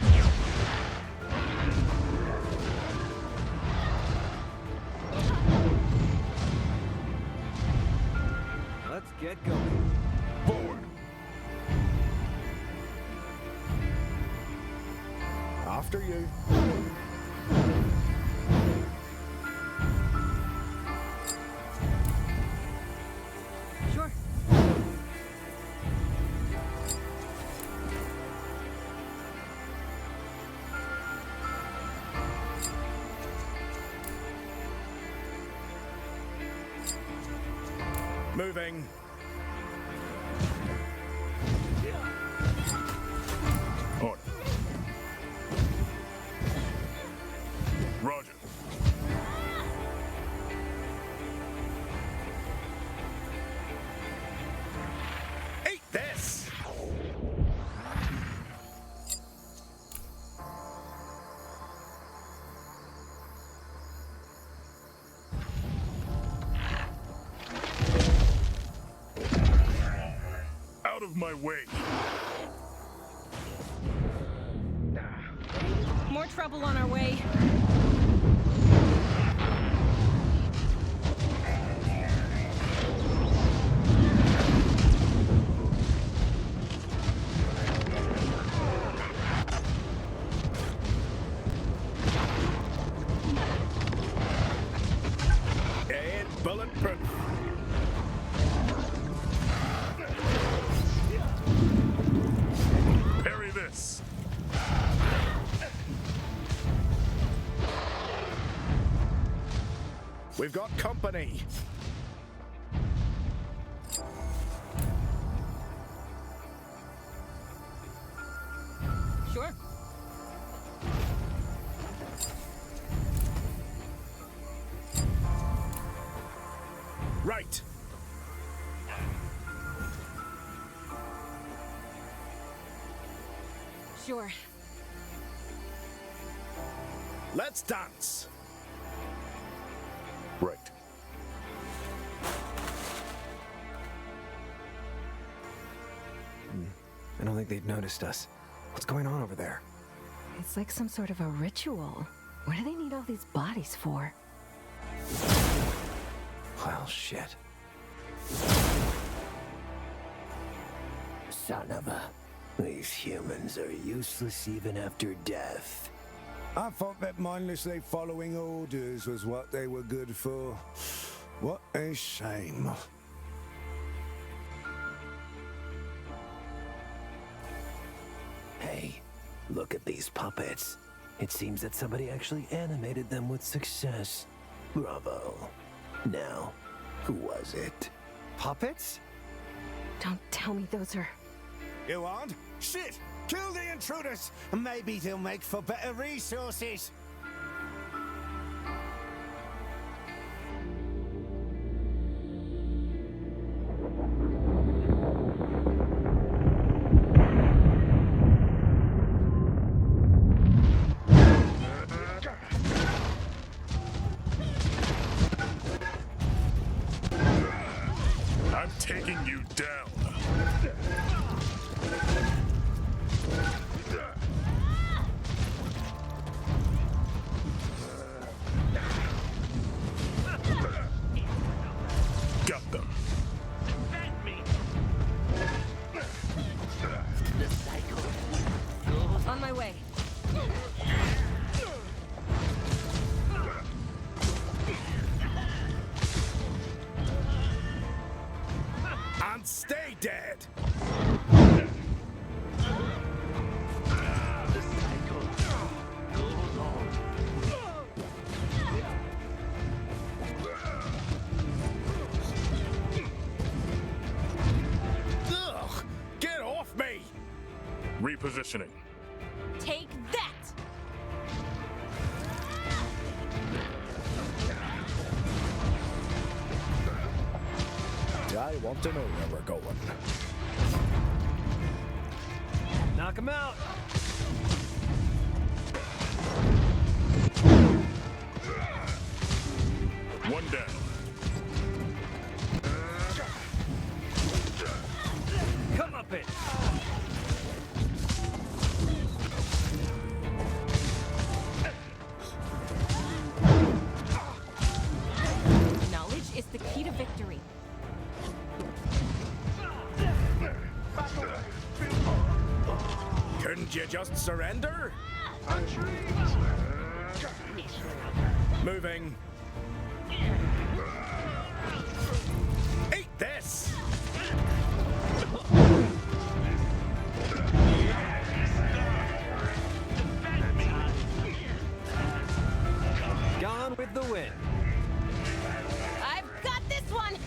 Let's get going. Forward. After you. Sure. Moving. Order. Roger. Eat this. Out of my way. More trouble on our way. We've got company. Sure. Right. Sure. Let's dance. Right. I don't think they've noticed us. What's going on over there? It's like some sort of a ritual. What do they need all these bodies for? Well, shit. Son of a... These humans are useless even after death. I thought that mindlessly following orders was what they were good for. What a shame. Hey, look at these puppets. It seems that somebody actually animated them with success. Bravo. Now, who was it? Puppets? Don't tell me those are... You want? Shit! Kill the intruders! Maybe they'll make for better resources! I'm taking you down. Got them. On my way. And stay dead. Ugh! Get off me! Repositioning. Take that! I want to know where we're going. Knock him out! One down. Come up it! Knowledge is the key to victory. Couldn't you just surrender? Moving. Eat this! Gone with the wind. I've got this one!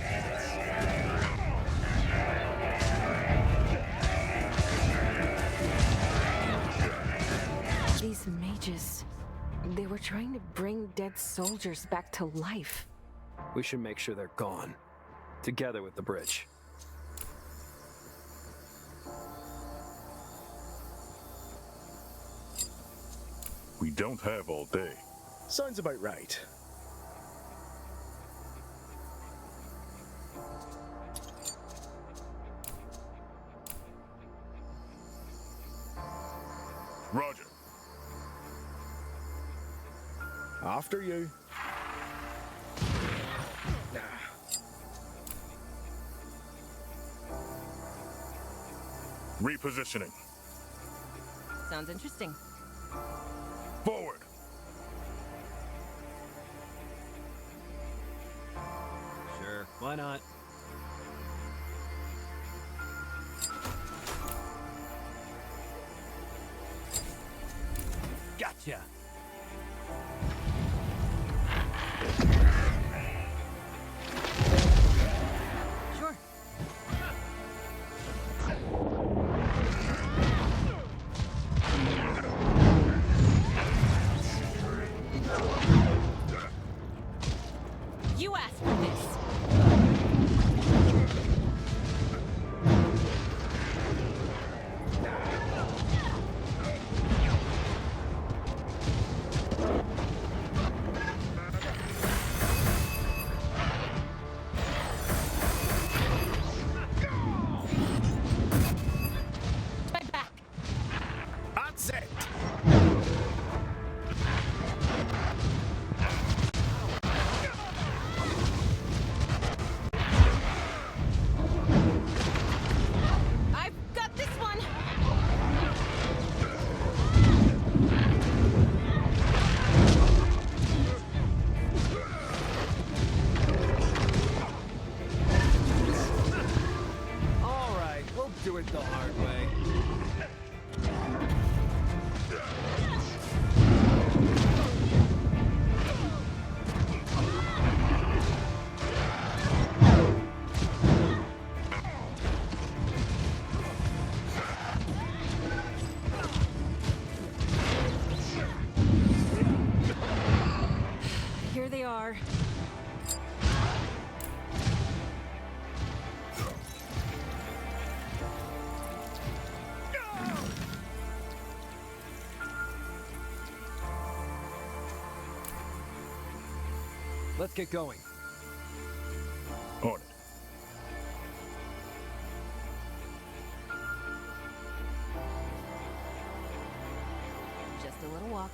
These mages... They were trying to bring dead soldiers back to life. We should make sure they're gone. Together with the bridge. We don't have all day. Sounds about right. Roger. After you. Repositioning. Sounds interesting. Forward. Sure, why not? Gotcha! it the hard way. Here they are. Let's get going. On it. Just a little walk.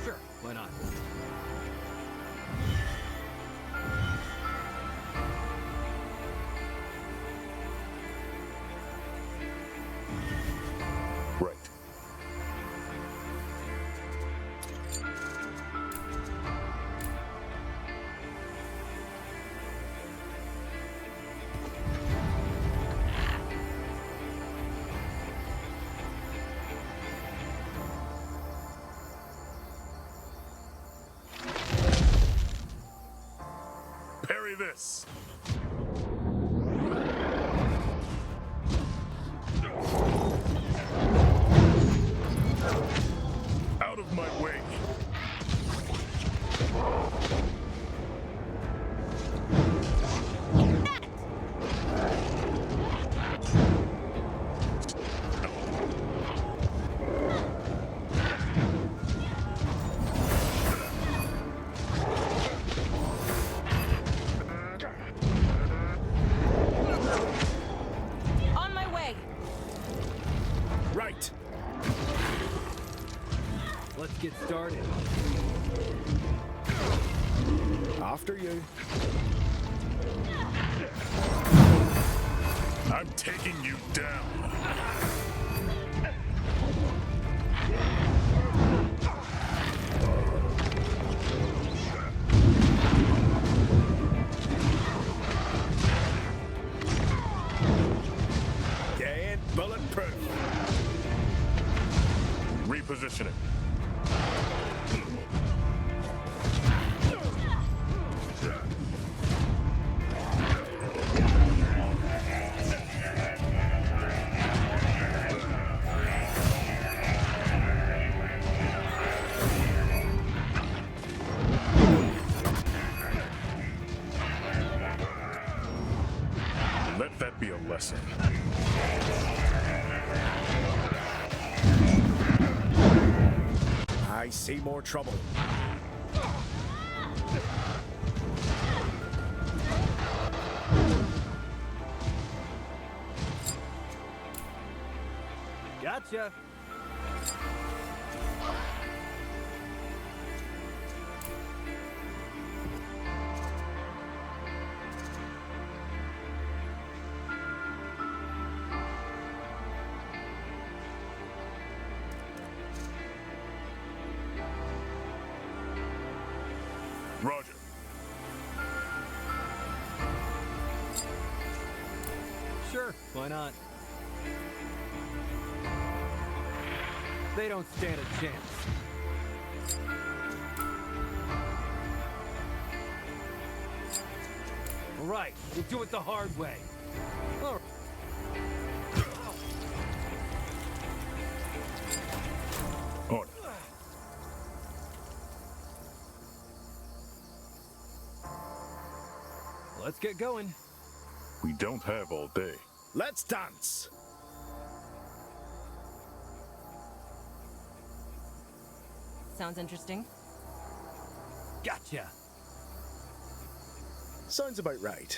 Sure, why not? Right. Parry this. Out of my way. On my way. Right. Let's get started. After you. I'm taking you down. You ain't bulletproof. Repositioning. Let that be a lesson. I see more trouble. Gotcha. Roger. Sure, why not? They don't stand a chance. All right, we'll do it the hard way. All right. On it. Let's get going. We don't have all day. Let's dance. Sounds interesting. Gotcha. Sounds about right.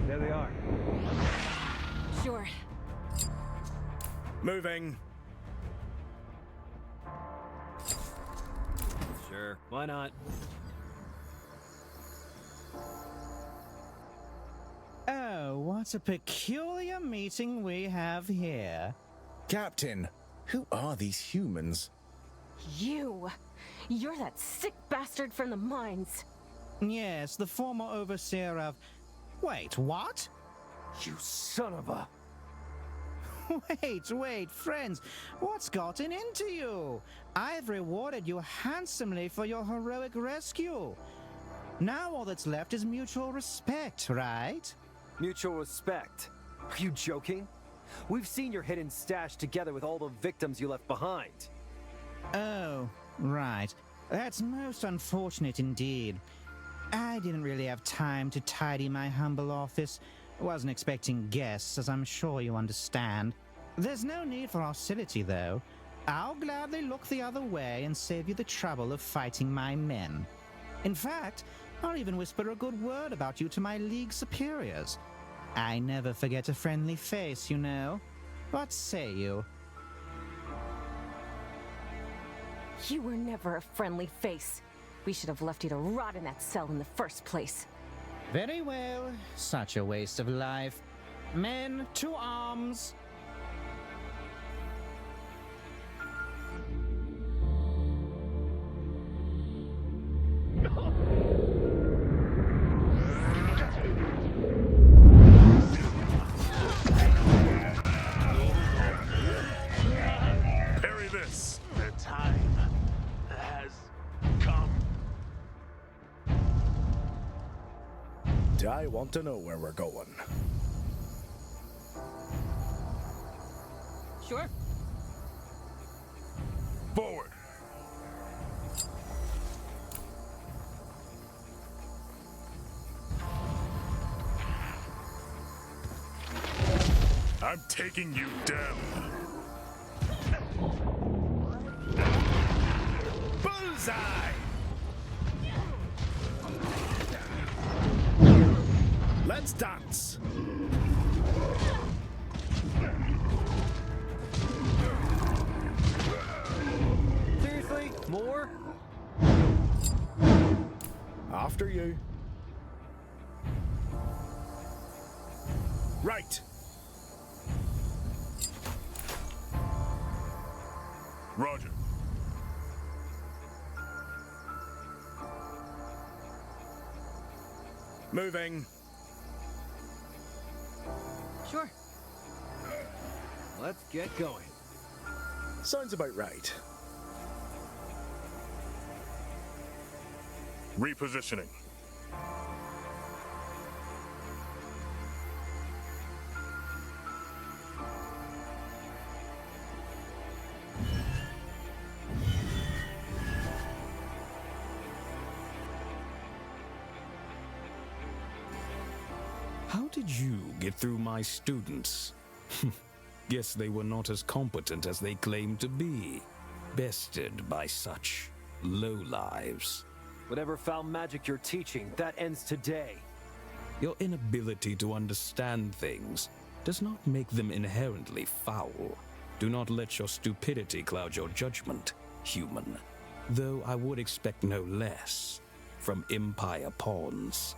There they are. Sure. Moving. Sure, why not? What a peculiar meeting we have here. Captain, who are these humans? You're that sick bastard from the mines. Yes, the former overseer of... Wait, what? You son of a... Wait, friends. What's gotten into you? I've rewarded you handsomely for your heroic rescue. Now all that's left is mutual respect, right? Mutual respect? Are you joking? We've seen your hidden stash together with all the victims you left behind. Oh, right. That's most unfortunate indeed. I didn't really have time to tidy my humble office. Wasn't expecting guests, as I'm sure you understand. There's no need for hostility, though. I'll gladly look the other way and save you the trouble of fighting my men. In fact, I'll even whisper a good word about you to my League superiors. I never forget a friendly face, you know. What say you? You were never a friendly face. We should have left you to rot in that cell in the first place. Very well. Such a waste of life. Men, to arms! Parry this! The time has come. I want to know where we're going. Sure. Forward! I'm taking you down. Bullseye! Let's dance! Seriously? More? After you. Right. Roger. Moving. Sure. Let's get going. Sounds about right. Repositioning. How did you get through my students? Guess they were not as competent as they claimed to be. Bested by such lowlives. Whatever foul magic you're teaching, that ends today. Your inability to understand things does not make them inherently foul. Do not let your stupidity cloud your judgment, human. Though I would expect no less from Empire pawns.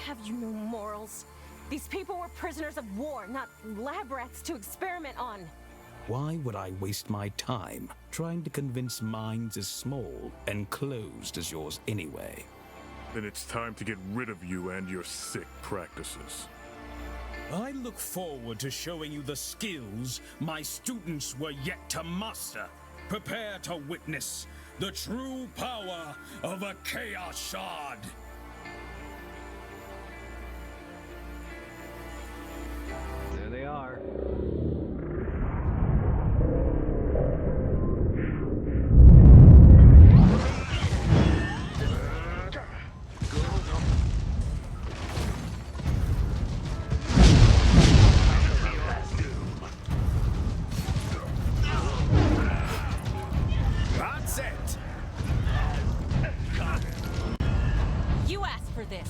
Have you no morals? These people were prisoners of war, not lab rats to experiment on. Why would I waste my time trying to convince minds as small and closed as yours anyway? Then it's time to get rid of you and your sick practices. I look forward to showing you the skills my students were yet to master. Prepare to witness the true power of a Chaos Shard. There they are. That's it! You asked for this.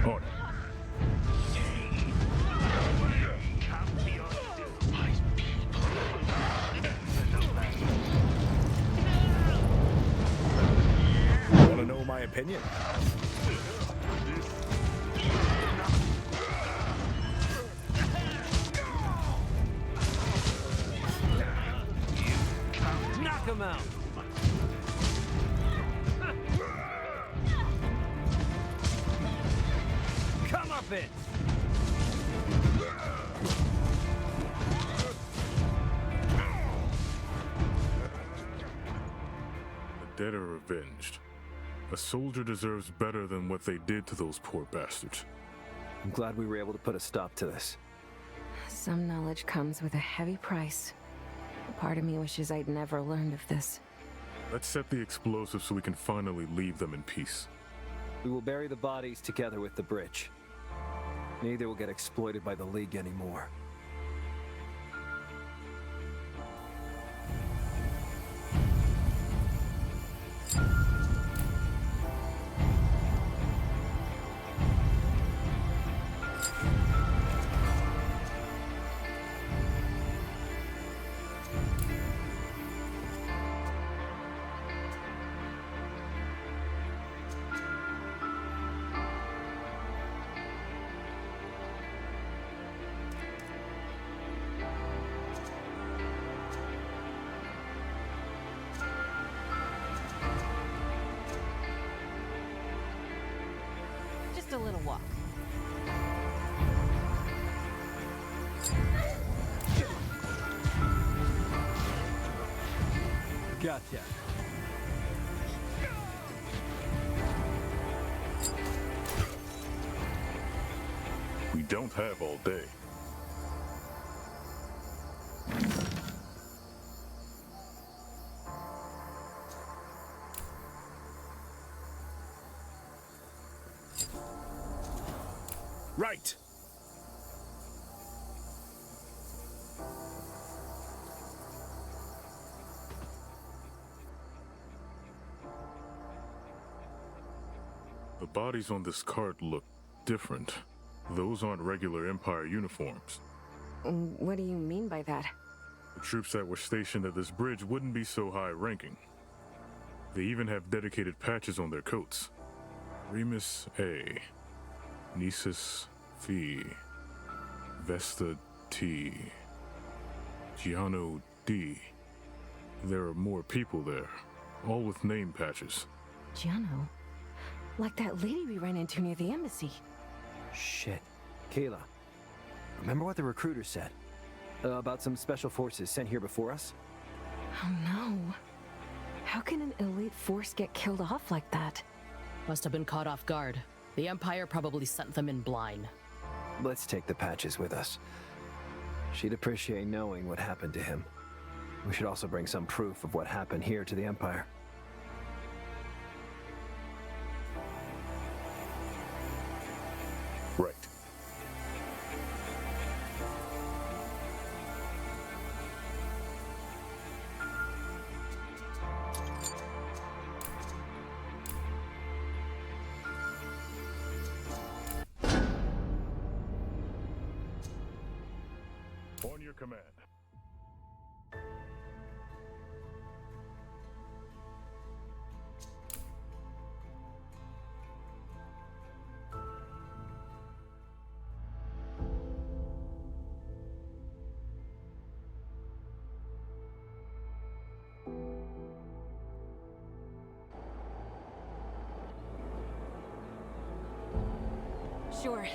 On it. opinion. Knock him out! Come up it! The dead are avenged. A soldier deserves better than what they did to those poor bastards. I'm glad we were able to put a stop to this. Some knowledge comes with a heavy price. A part of me wishes I'd never learned of this. Let's set the explosives so we can finally leave them in peace. We will bury the bodies together with the bridge. Neither will get exploited by the League anymore. Just a little walk. Gotcha. We don't have all day. Right. The bodies on this cart look different. Those aren't regular Empire uniforms. What do you mean by that? The troops that were stationed at this bridge wouldn't be so high-ranking. They even have dedicated patches on their coats. Remus A. Nisus Phi. Vesta T. Giano D. There are more people there, all with name patches. Giano? Like that lady we ran into near the embassy. Shit. Kayla, remember what the recruiter said? About some special forces sent here before us? Oh no. How can an elite force get killed off like that? Must have been caught off guard. The Empire probably sent them in blind. Let's take the patches with us. She'd appreciate knowing what happened to him. We should also bring some proof of what happened here to the Empire. Right. On your command. Sure.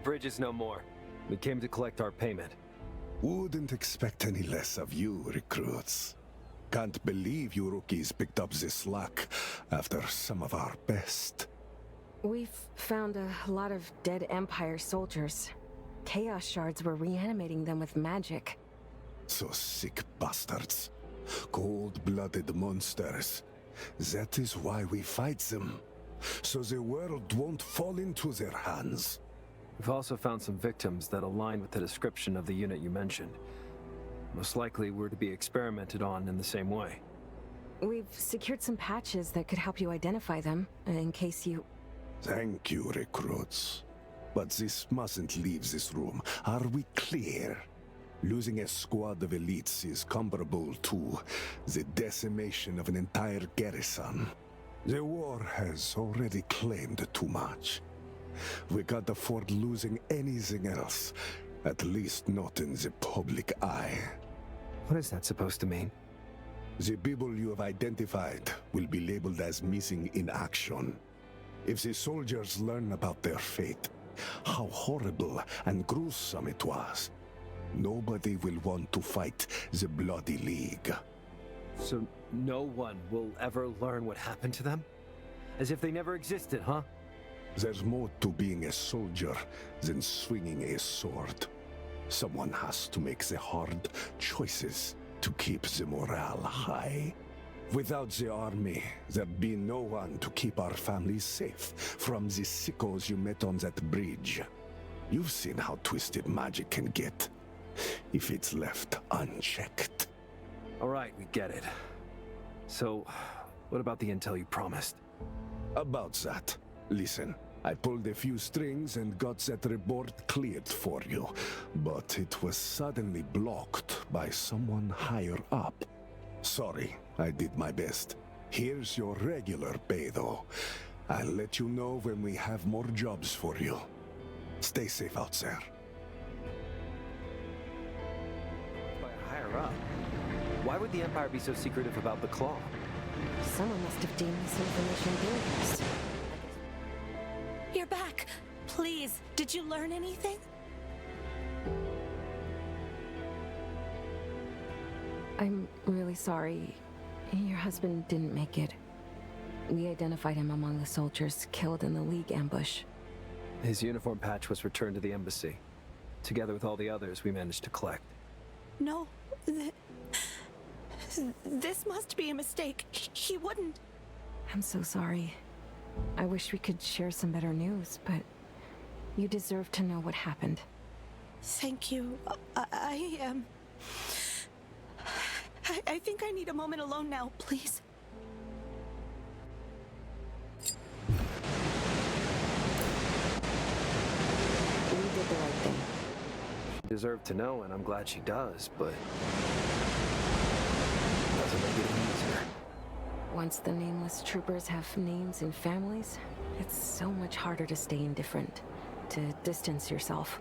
bridge is no more. We came to collect our payment. Wouldn't expect any less of you, recruits. Can't believe you rookies picked up this slack after some of our best. We've found a lot of dead Empire soldiers. Chaos shards were reanimating them with magic. So sick bastards. Cold-blooded monsters. That is why we fight them. So the world won't fall into their hands. We've also found some victims that align with the description of the unit you mentioned. Most likely we're to be experimented on in the same way. We've secured some patches that could help you identify them, in case you... Thank you, recruits. But this mustn't leave this room. Are we clear? Losing a squad of elites is comparable to the decimation of an entire garrison. The war has already claimed too much. We can't afford losing anything else, at least not in the public eye. What is that supposed to mean? The people you have identified will be labeled as missing in action. If the soldiers learn about their fate, how horrible and gruesome it was, nobody will want to fight the Bloody League. So no one will ever learn what happened to them? As if they never existed, huh? There's more to being a soldier than swinging a sword. Someone has to make the hard choices to keep the morale high. Without the army, there'd be no one to keep our families safe from the sickos you met on that bridge. You've seen how twisted magic can get if it's left unchecked. All right, we get it. So, what about the intel you promised? About that. Listen, I pulled a few strings and got that report cleared for you, but it was suddenly blocked by someone higher up. Sorry, I did my best. Here's your regular pay, though. I'll let you know when we have more jobs for you. Stay safe out there. By higher up? Why would the Empire be so secretive about the Claw? Someone must have deemed this information dangerous. You're back! Please, did you learn anything? I'm really sorry. Your husband didn't make it. We identified him among the soldiers killed in the League ambush. His uniform patch was returned to the embassy, together with all the others we managed to collect. No, this must be a mistake. He wouldn't. I'm so sorry. I wish we could share some better news, but you deserve to know what happened. Thank you. I think I need a moment alone now, please. We did the right thing. She deserved to know, and I'm glad she does, but... doesn't make it any easier. Once the nameless troopers have names and families, it's so much harder to stay indifferent, to distance yourself.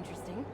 interesting.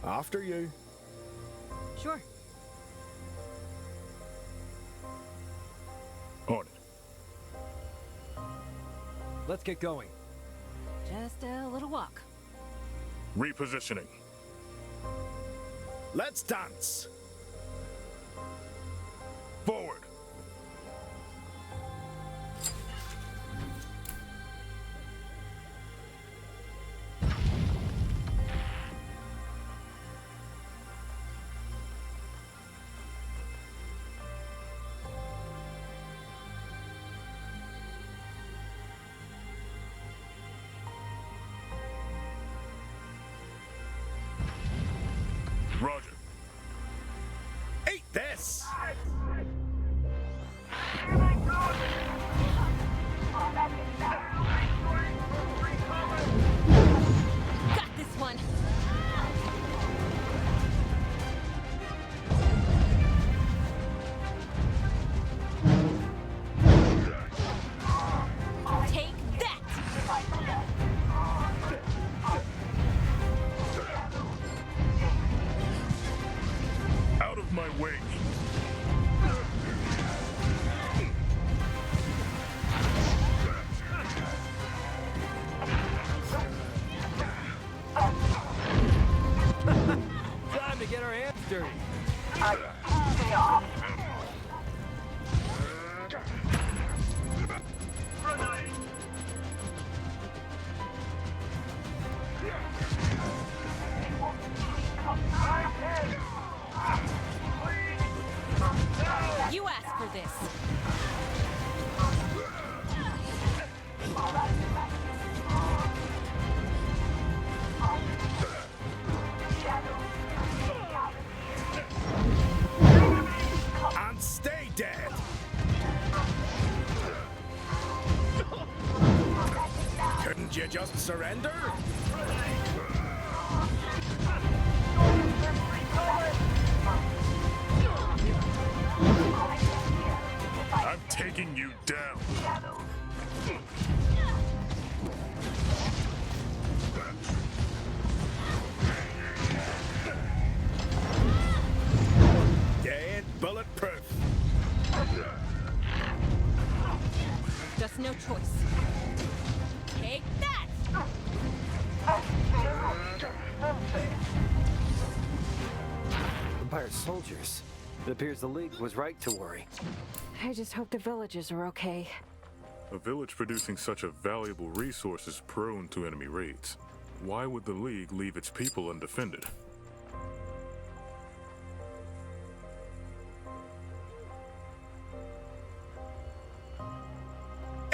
After you. Sure. On it. Let's get going. Just a little walk. Repositioning. Let's dance. Forward. Roger. Eat this! Got this one. Take that! Out of my way. Time to get our hands dirty. You asked for this. And stay dead! Couldn't you just surrender? I'm taking you down. You ain't bulletproof. Just no choice. Take that! Empire soldiers. It appears the League was right to worry. I just hope the villagers are okay. A village producing such a valuable resource is prone to enemy raids. Why would the League leave its people undefended?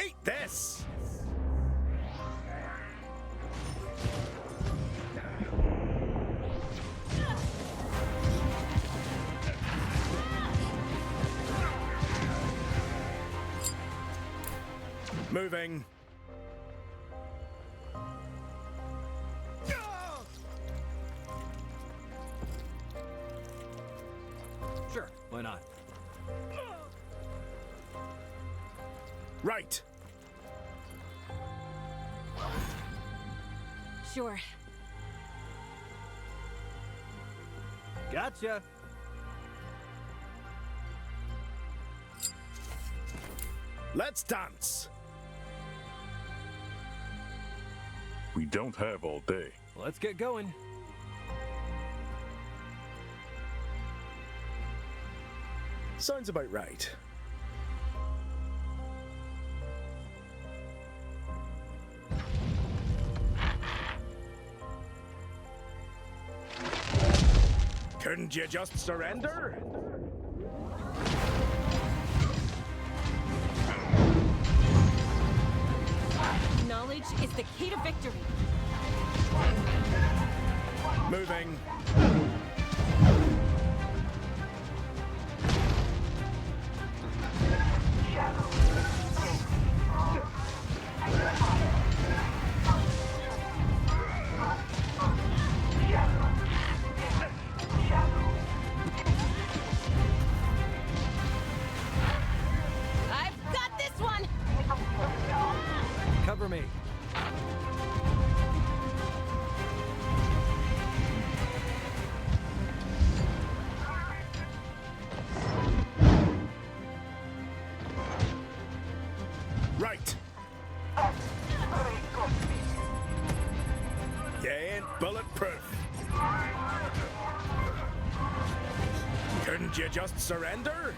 Eat this! Moving. Sure, why not? Right. Sure. Gotcha. Let's dance. We don't have all day. Let's get going. Sounds about right. Couldn't you just surrender? Knowledge is the key to victory. Moving. I've got this one! Cover me. Right. You ain't bulletproof. Couldn't you just surrender?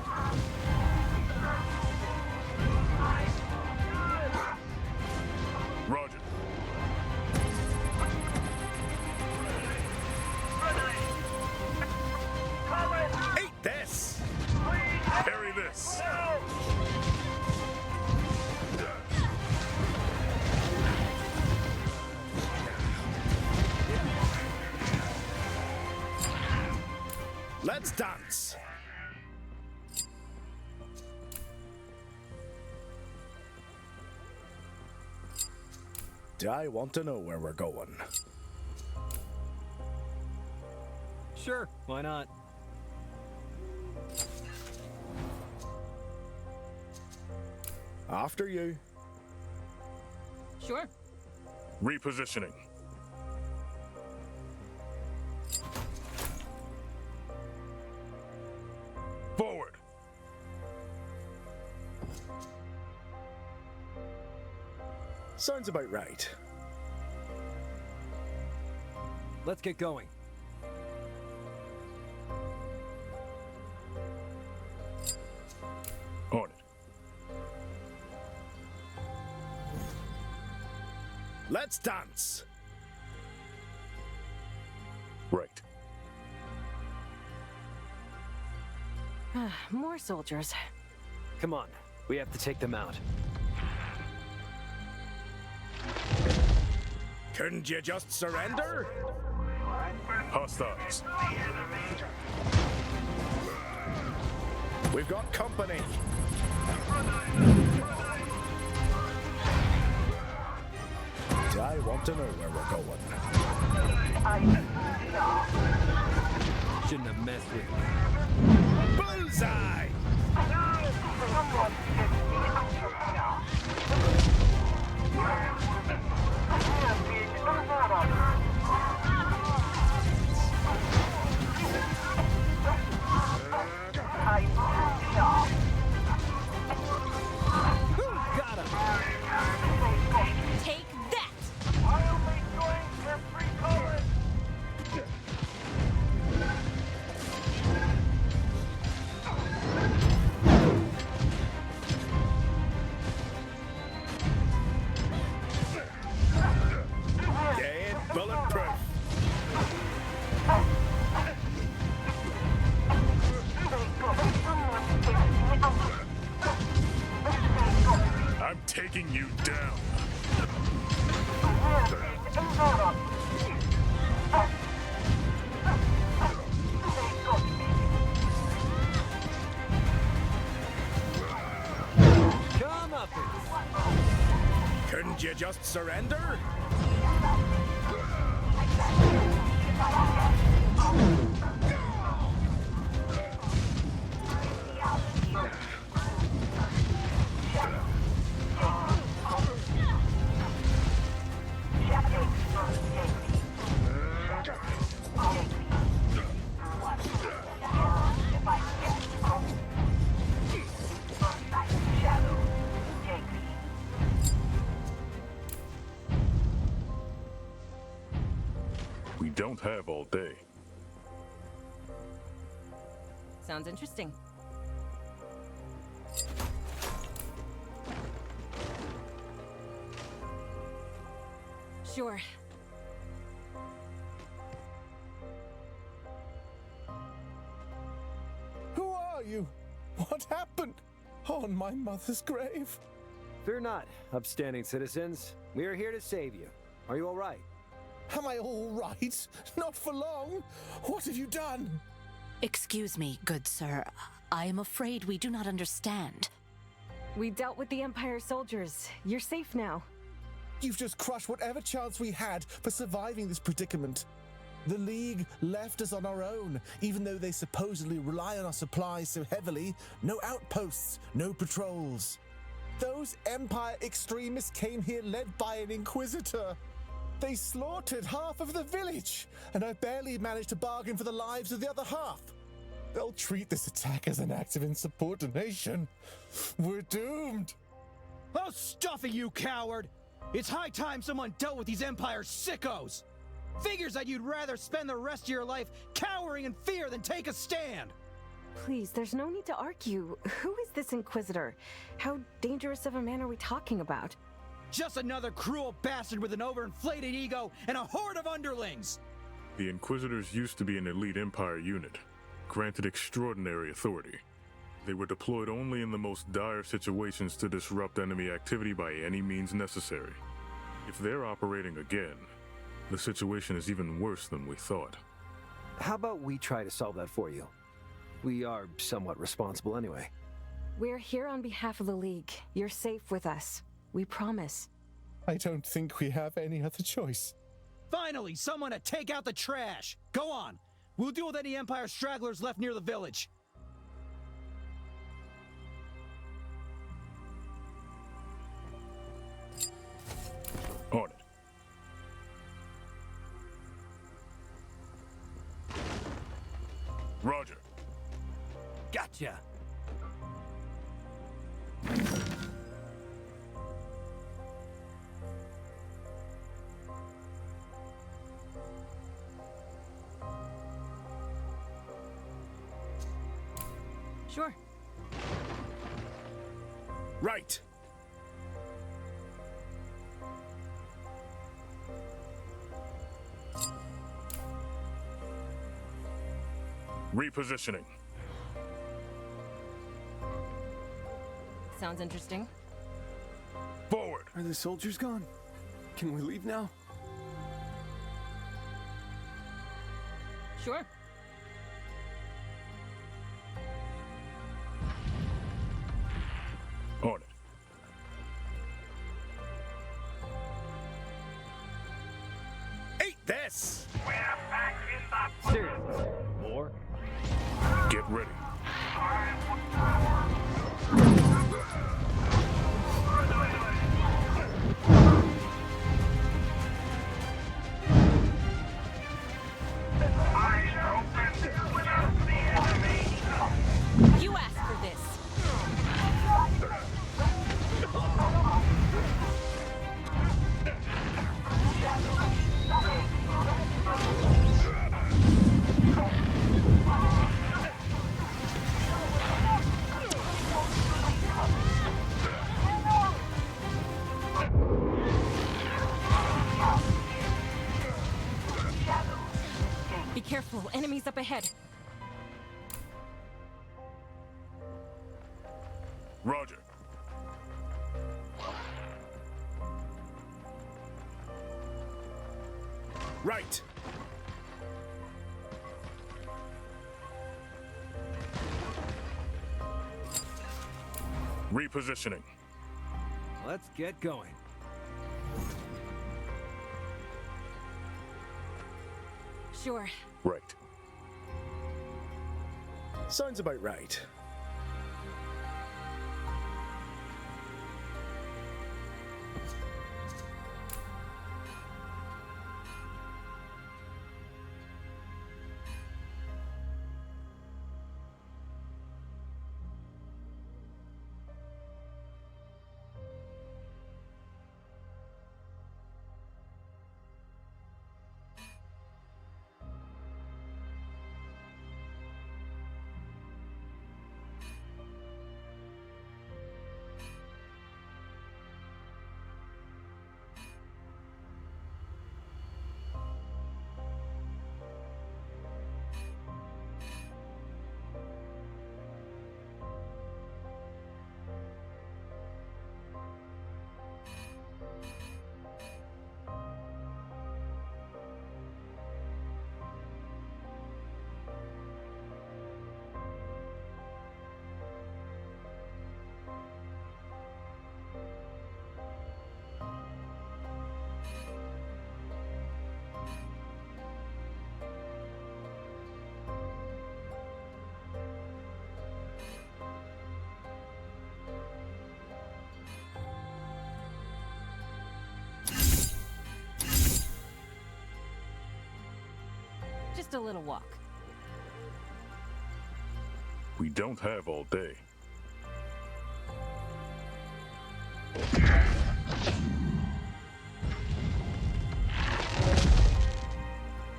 Roger. Eat this! Carry this. Let's dance. Do I want to know where we're going? Sure, why not? After you. Sure. Repositioning. Forward. Sounds about right. Let's get going. On it. Let's dance. Right. More soldiers. Come on, we have to take them out. Couldn't you just surrender? Hostiles. We've got company. Do I want to know where we're going? Shouldn't have messed with me. Bullseye! Got him! Take that! You ain't bulletproof. I'm taking you down. Come up! Couldn't you just surrender? don't have all day. Sounds interesting. Sure. Who are you? What happened? On my mother's grave? Fear not, upstanding citizens. We are here to save you. Are you all right? Am I all right? Not for long. What have you done? Excuse me, good sir. I am afraid we do not understand. We dealt with the Empire soldiers. You're safe now. You've just crushed whatever chance we had for surviving this predicament. The League left us on our own, even though they supposedly rely on our supplies so heavily. No outposts, no patrols. Those Empire extremists came here led by an Inquisitor. They slaughtered half of the village, and I barely managed to bargain for the lives of the other half. They'll treat this attack as an act of insubordination. We're doomed. Oh, stuff it, you coward! It's high time someone dealt with these Empire sickos! Figures that you'd rather spend the rest of your life cowering in fear than take a stand! Please, there's no need to argue. Who is this Inquisitor? How dangerous of a man are we talking about? Just another cruel bastard with an overinflated ego and a horde of underlings! The Inquisitors used to be an elite Empire unit, granted extraordinary authority. They were deployed only in the most dire situations to disrupt enemy activity by any means necessary. If they're operating again, the situation is even worse than we thought. How about we try to solve that for you? We are somewhat responsible anyway. We're here on behalf of the League. You're safe with us. We promise. I don't think we have any other choice. Finally, someone to take out the trash! Go on! We'll deal with any Empire stragglers left near the village. On it. Roger. Gotcha. Sure. Right. Repositioning. Sounds interesting. Forward. Are the soldiers gone? Can we leave now? Sure. On it. Eat this! We're back in the... Seriously? More? Get ready. You asked for this. Be careful, enemies up ahead. Roger. Right. Repositioning. Let's get going. Sure. Right. Sounds about right. Just a little walk. We don't have all day.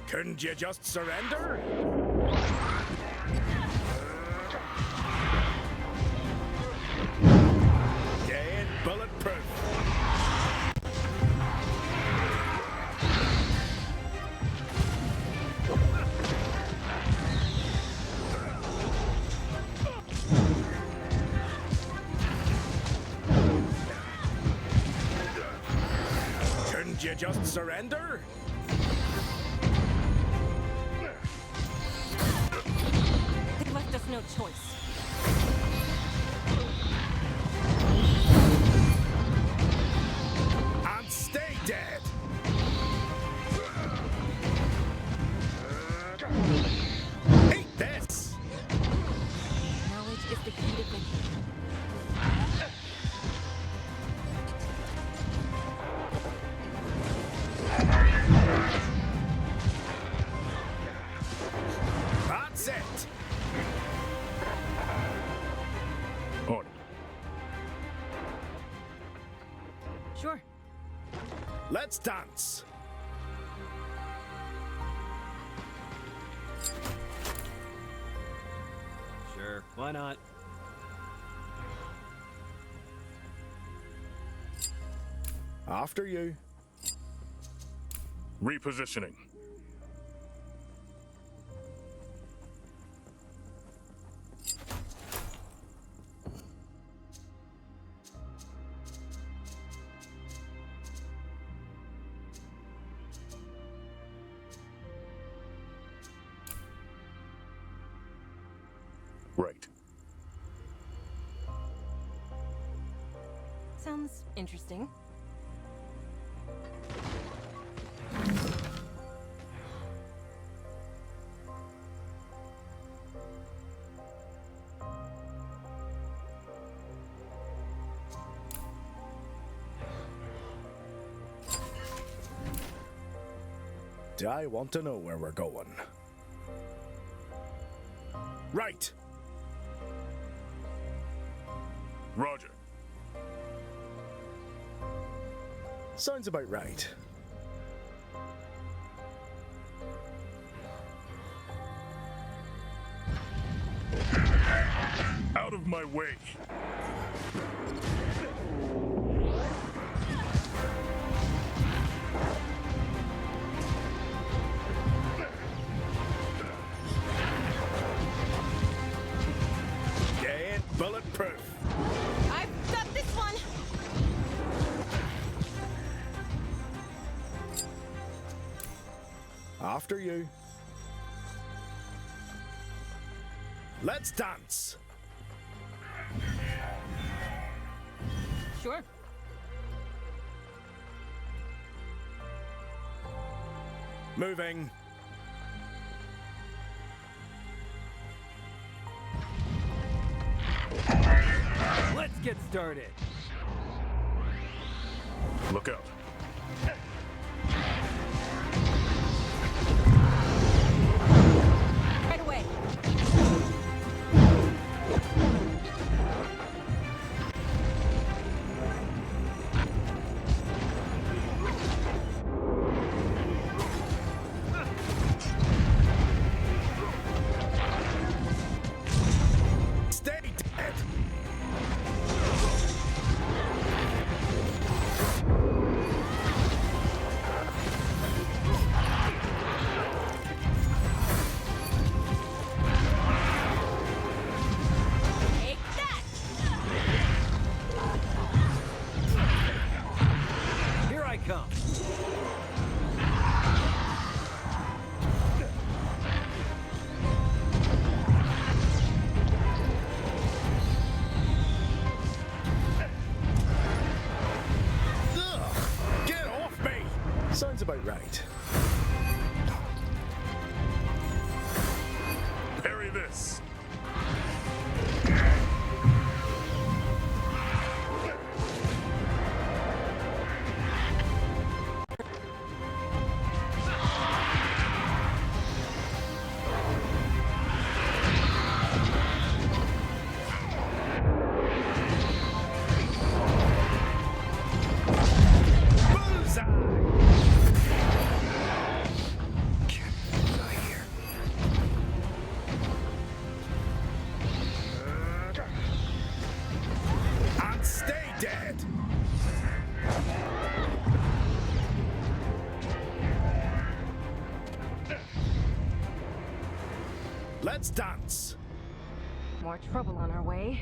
Couldn't you just surrender? You ain't bulletproof. Couldn't you just surrender? They left us no choice. And stay dead! Eat this! Knowledge is the key to victory. That's it! On it. Sure. Let's dance! Sure, why not? After you. Repositioning. Right. Sounds interesting. Do I want to know where we're going? Right! Roger. Sounds about right. Out of my way. You ain't bulletproof. I've got this one! After you. Let's dance! Sure. Moving. Let's get started. Look out. Right away. Stay dead! Take that! Here I come. Ugh! Get off me! Sounds about right. Parry this. More trouble on our way.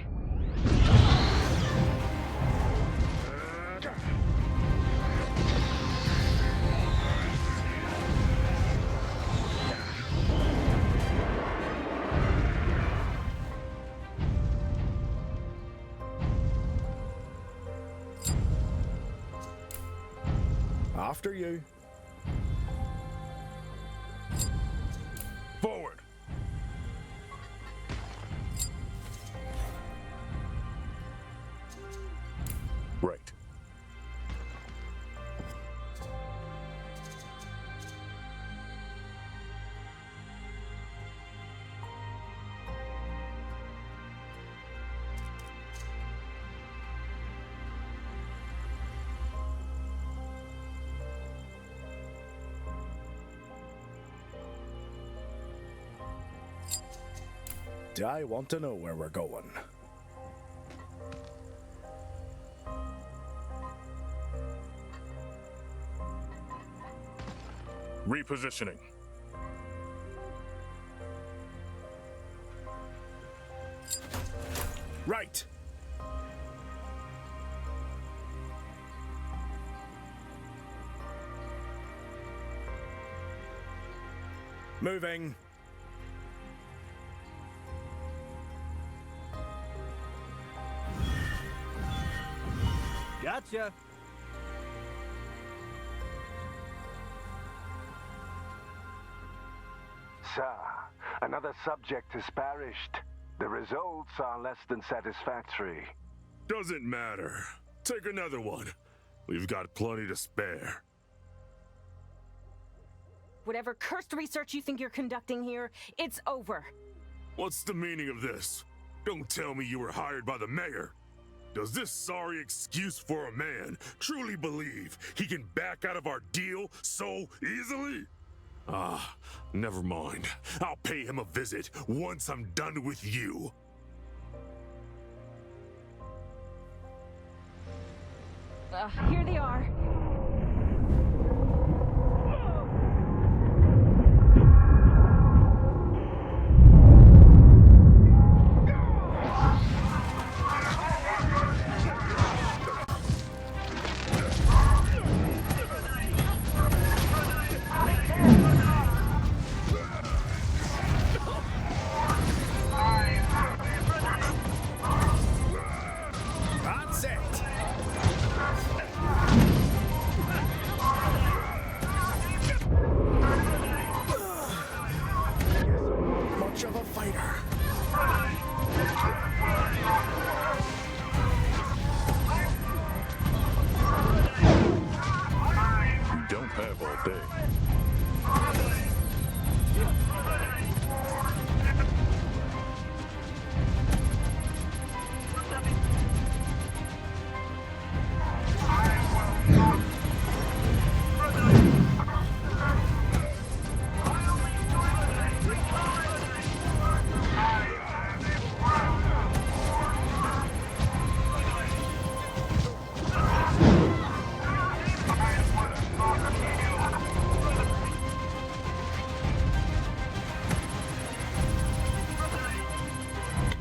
After you. Forward! Right. Do I want to know where we're going? Repositioning. Right. Moving. Gotcha. Sir, another subject has perished. The results are less than satisfactory. Doesn't matter. Take another one. We've got plenty to spare. Whatever cursed research you think you're conducting here, it's over. What's the meaning of this? Don't tell me you were hired by the mayor. Does this sorry excuse for a man truly believe he can back out of our deal so easily? Ah, never mind. I'll pay him a visit once I'm done with you. Here they are. That's it. Much of a fighter. We don't have all day.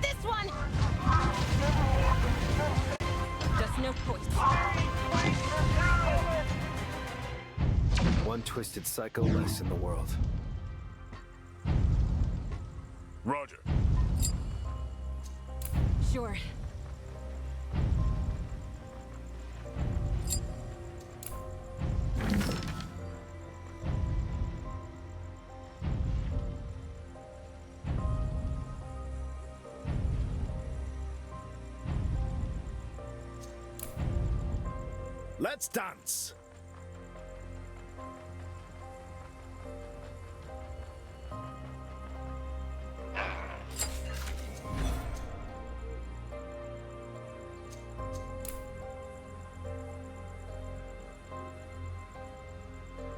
This one! Just no choice. One twisted psycho less in the world. Roger. Sure. Let's dance.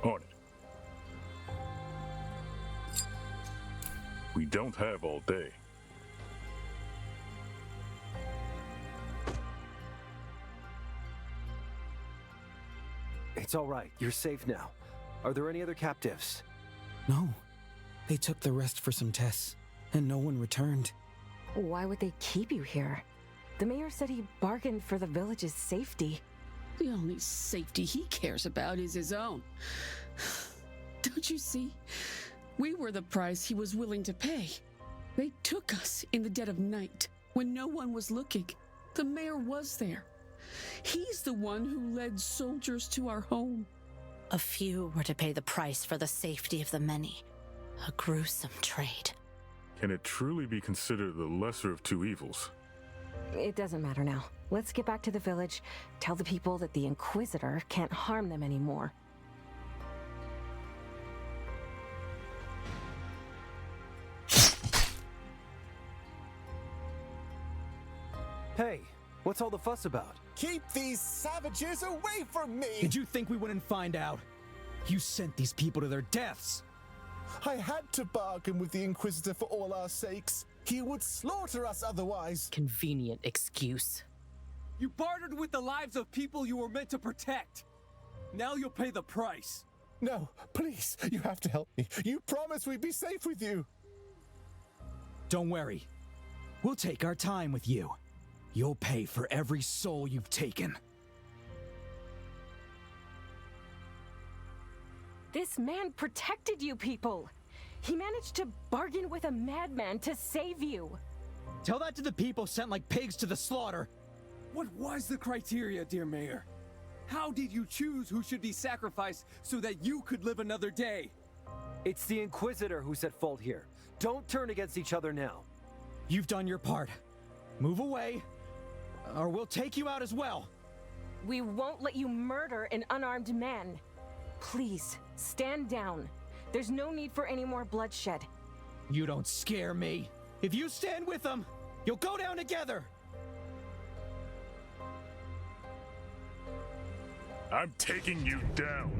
On it. We don't have all day. It's all right. You're safe now. Are there any other captives? No. They took the rest for some tests, and no one returned. Why would they keep you here? The mayor said he bargained for the village's safety. The only safety he cares about is his own. Don't you see? We were the price he was willing to pay. They took us in the dead of night, when no one was looking. The mayor was there. He's the one who led soldiers to our home. A few were to pay the price for the safety of the many. A gruesome trade. Can it truly be considered the lesser of two evils? It doesn't matter now. Let's get back to the village, tell the people that the Inquisitor can't harm them anymore. Hey, what's all the fuss about? Keep these savages away from me! Did you think we wouldn't find out? You sent these people to their deaths! I had to bargain with the Inquisitor for all our sakes. He would slaughter us otherwise. Convenient excuse. You bartered with the lives of people you were meant to protect. Now you'll pay the price. No, please, you have to help me. You promised we'd be safe with you. Don't worry. We'll take our time with you. You'll pay for every soul you've taken. This man protected you people. He managed to bargain with a madman to save you. Tell that to the people sent like pigs to the slaughter. What was the criteria, dear Mayor? How did you choose who should be sacrificed so that you could live another day? It's the Inquisitor who's at fault here. Don't turn against each other now. You've done your part. Move away, or we'll take you out as well. We won't let you murder an unarmed man. Please, stand down. There's no need for any more bloodshed. You don't scare me. If you stand with them, you'll go down together. I'm taking you down.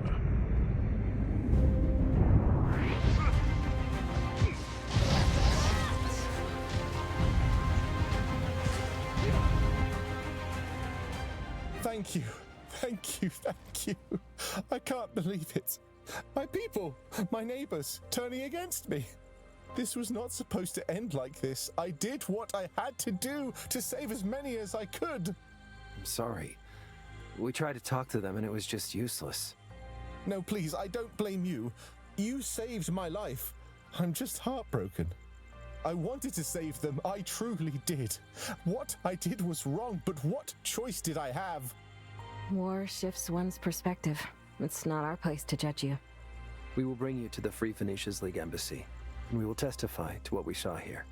Thank you. Thank you. Thank you. I can't believe it. My people, my neighbors, turning against me. This was not supposed to end like this. I did what I had to do to save as many as I could. I'm sorry. We tried to talk to them and it was just useless. No, please, I don't blame you. You saved my life. I'm just heartbroken. I wanted to save them. I truly did. What I did was wrong, but what choice did I have? War shifts one's perspective. It's not our place to judge you. We will bring you to the Free Phoenicians League embassy, and we will testify to what we saw here.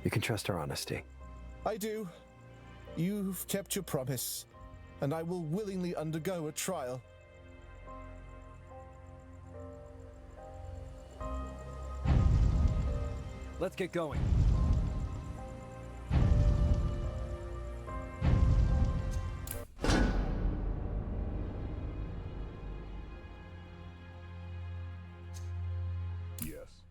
You can trust our honesty. I do. You've kept your promise, and I will willingly undergo a trial. Let's get going. Yes.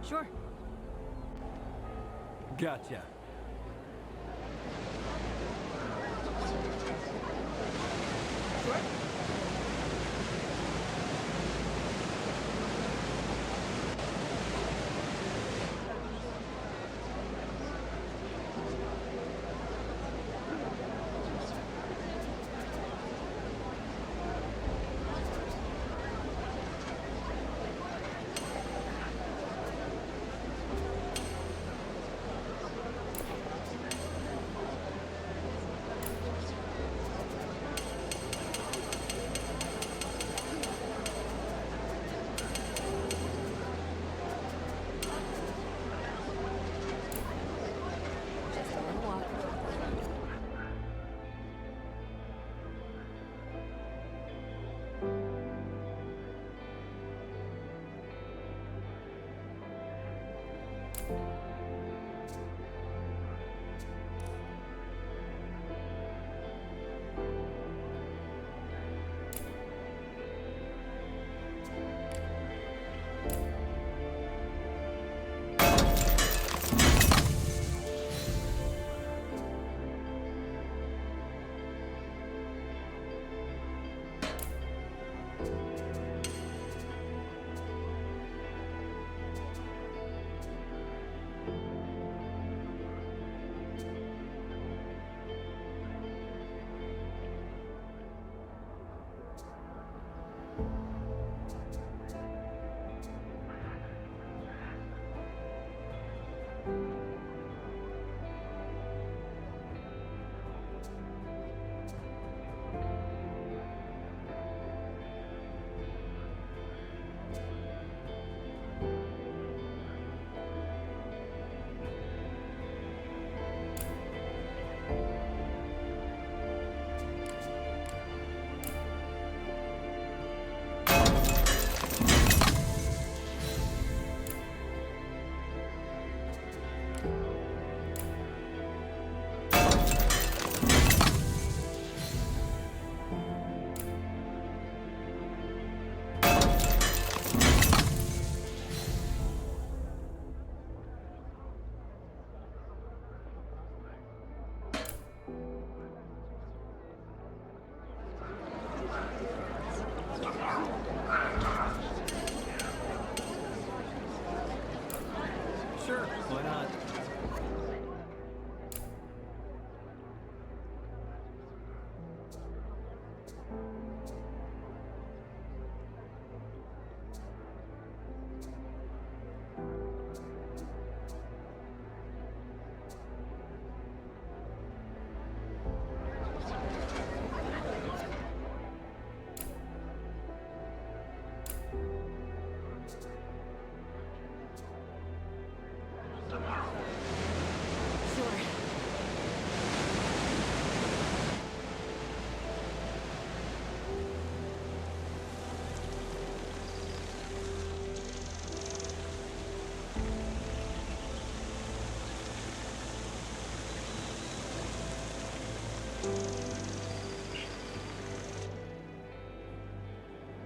Sure. Gotcha.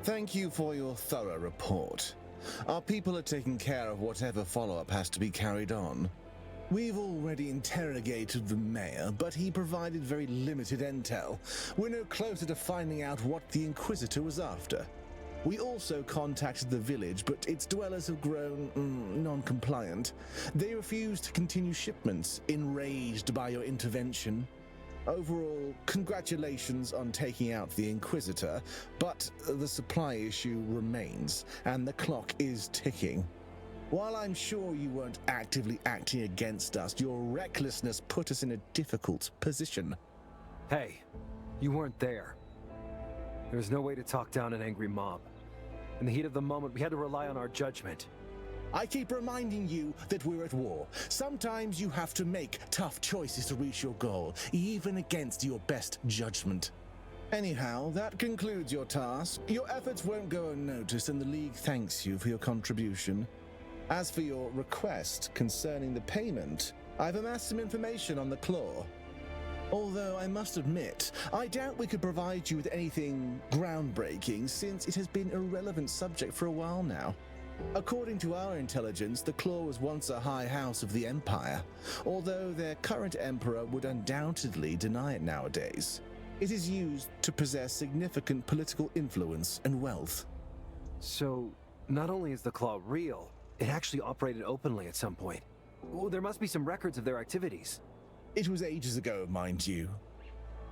Thank you for your thorough report. Our people are taking care of whatever follow-up has to be carried on. We've already interrogated the mayor, but he provided very limited intel. We're no closer to finding out what the Inquisitor was after. We also contacted the village, but its dwellers have grown non-compliant. They refuse to continue shipments, enraged by your intervention. Overall, congratulations on taking out the Inquisitor, but the supply issue remains, and the clock is ticking. While I'm sure you weren't actively acting against us, your recklessness put us in a difficult position. Hey, you weren't there. There was no way to talk down an angry mob. In the heat of the moment, we had to rely on our judgment. I keep reminding you that we're at war. Sometimes you have to make tough choices to reach your goal, even against your best judgment. Anyhow, that concludes your task. Your efforts won't go unnoticed, and the League thanks you for your contribution. As for your request concerning the payment, I've amassed some information on the Claw. Although I must admit, I doubt we could provide you with anything groundbreaking, since it has been a relevant subject for a while now. According to our intelligence, the Claw was once a high house of the Empire, although their current emperor would undoubtedly deny it nowadays. It is used to possess significant political influence and wealth. So, not only is the Claw real, it actually operated openly at some point. Well, there must be some records of their activities. It was ages ago, mind you.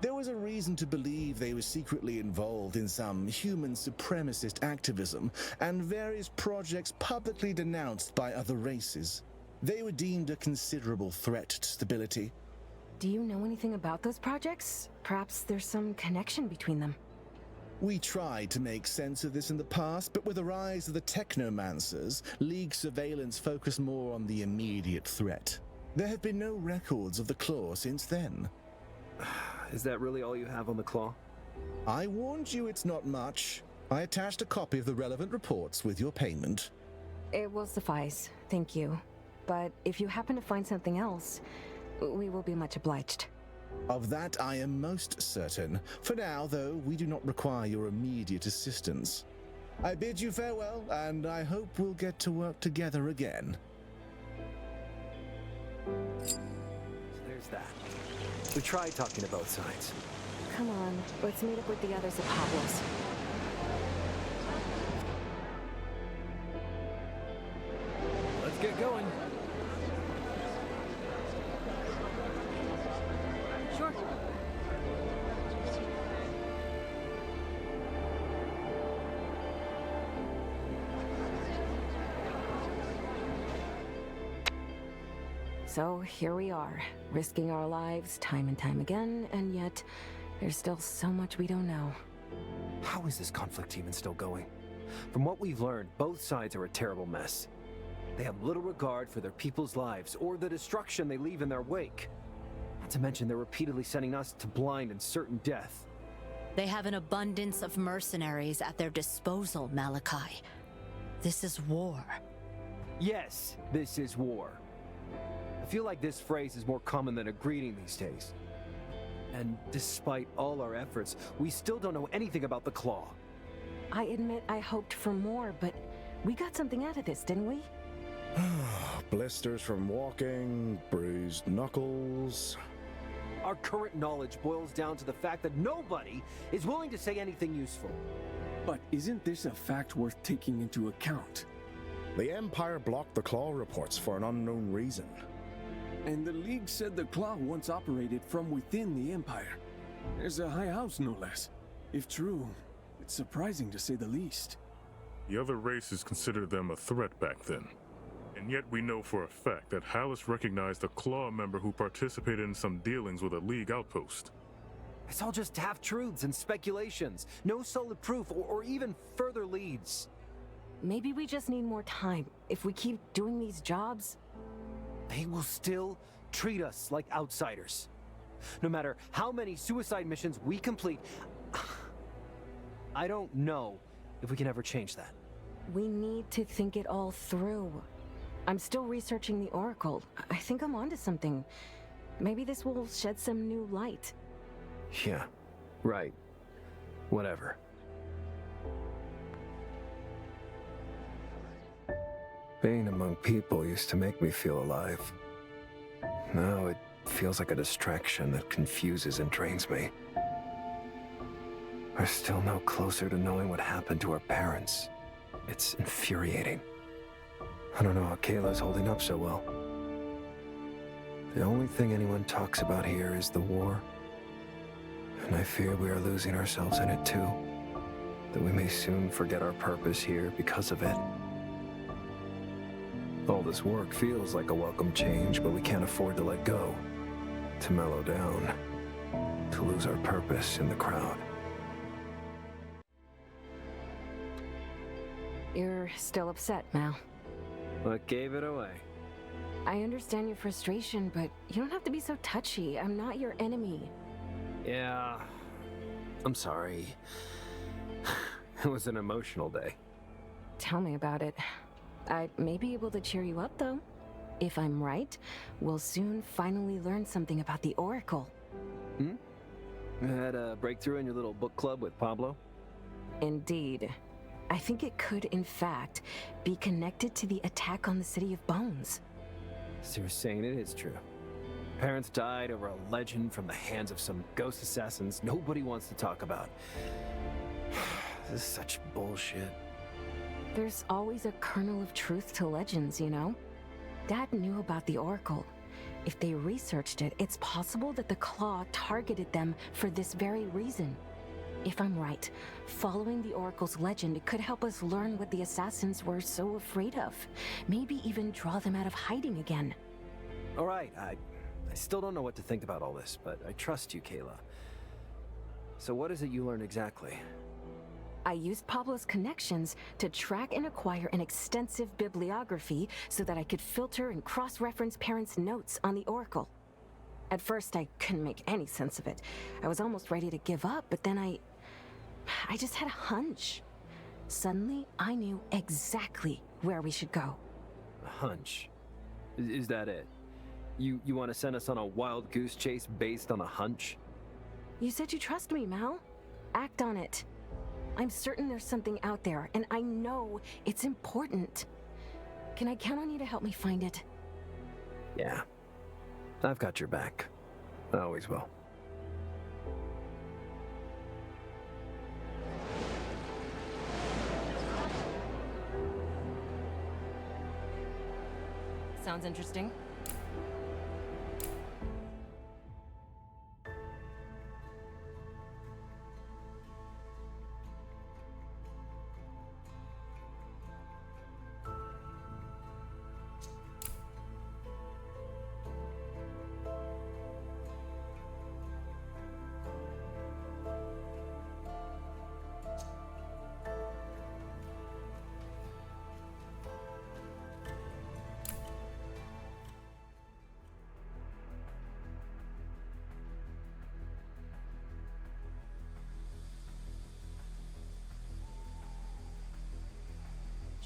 There was a reason to believe they were secretly involved in some human supremacist activism, and various projects publicly denounced by other races. They were deemed a considerable threat to stability. Do you know anything about those projects? Perhaps there's some connection between them. We tried to make sense of this in the past, but with the rise of the Technomancers, League surveillance focused more on the immediate threat. There have been no records of the Claw since then. Is that really all you have on the Claw? I warned you it's not much. I attached a copy of the relevant reports with your payment. It will suffice, thank you. But if you happen to find something else, we will be much obliged. Of that I am most certain. For now, though, we do not require your immediate assistance. I bid you farewell, and I hope we'll get to work together again. There's that. We tried talking to both sides. Come on, let's meet up with the others at Pablo's. Let's get going. Sure. So here we are, risking our lives time and time again, and yet there's still so much we don't know. How is this conflict even still going? From what we've learned, both sides are a terrible mess. They have little regard for their people's lives or the destruction they leave in their wake. Not to mention they're repeatedly sending us to blind and certain death. They have an abundance of mercenaries at their disposal, Malachi. This is war. Yes, this is war. I feel like this phrase is more common than a greeting these days. And despite all our efforts, we still don't know anything about the Claw. I admit I hoped for more, but we got something out of this, didn't we? Blisters from walking, bruised knuckles. Our current knowledge boils down to the fact that nobody is willing to say anything useful. But isn't this a fact worth taking into account? The Empire blocked the Claw reports for an unknown reason. And the League said the Claw once operated from within the Empire. There's a high house, no less. If true, it's surprising to say the least. The other races considered them a threat back then. And yet we know for a fact that Hallis recognized a Claw member who participated in some dealings with a League outpost. It's all just half-truths and speculations. No solid proof or even further leads. Maybe we just need more time. If we keep doing these jobs... They will still treat us like outsiders. No matter how many suicide missions we complete, I don't know if we can ever change that. We need to think it all through. I'm still researching the Oracle. I think I'm onto something. Maybe this will shed some new light. Yeah, right. Whatever. Being among people used to make me feel alive. Now it feels like a distraction that confuses and drains me. We're still no closer to knowing what happened to our parents. It's infuriating. I don't know how Kayla's holding up so well. The only thing anyone talks about here is the war. And I fear we are losing ourselves in it too. That we may soon forget our purpose here because of it. All this work feels like a welcome change, but we can't afford to let go. To mellow down. To lose our purpose in the crowd. You're still upset, Mal. What gave it away? I understand your frustration, but you don't have to be so touchy. I'm not your enemy. Yeah. I'm sorry. It was an emotional day. Tell me about it. I may be able to cheer you up, though. If I'm right, we'll soon finally learn something about the Oracle. You had a breakthrough in your little book club with Pablo? Indeed. I think it could, in fact, be connected to the attack on the City of Bones. So you're saying it is true. Parents died over a legend from the hands of some ghost assassins nobody wants to talk about. This is such bullshit. There's always a kernel of truth to legends, you know? Dad knew about the Oracle. If they researched it, it's possible that the Claw targeted them for this very reason. If I'm right, following the Oracle's legend could help us learn what the assassins were so afraid of. Maybe even draw them out of hiding again. All right, I still don't know what to think about all this, but I trust you, Kayla. So what is it you learned exactly? I used Pablo's connections to track and acquire an extensive bibliography so that I could filter and cross-reference parents' notes on the Oracle. At first, I couldn't make any sense of it. I was almost ready to give up, but then I just had a hunch. Suddenly, I knew exactly where we should go. A hunch? Is that it? You want to send us on a wild goose chase based on a hunch? You said you trust me, Mal. Act on it. I'm certain there's something out there, and I know it's important. Can I count on you to help me find it? Yeah. I've got your back. I always will. Sounds interesting.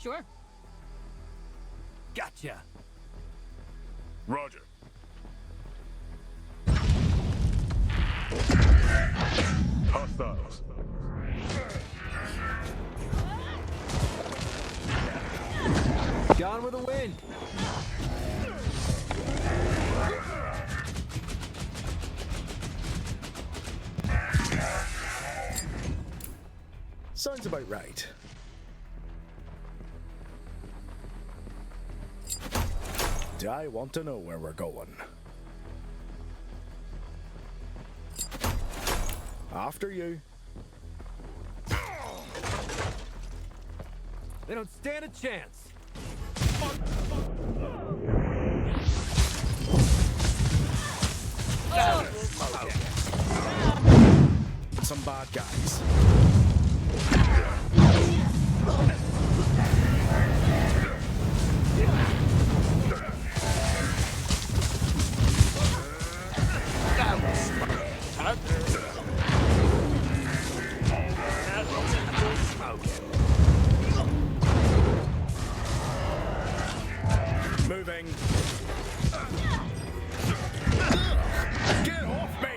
Sure. Gotcha. Roger. Hostiles. Gone with the wind. Sounds about right. Do I want to know where we're going? After you. They don't stand a chance. Some bad guys. Moving. Get off me!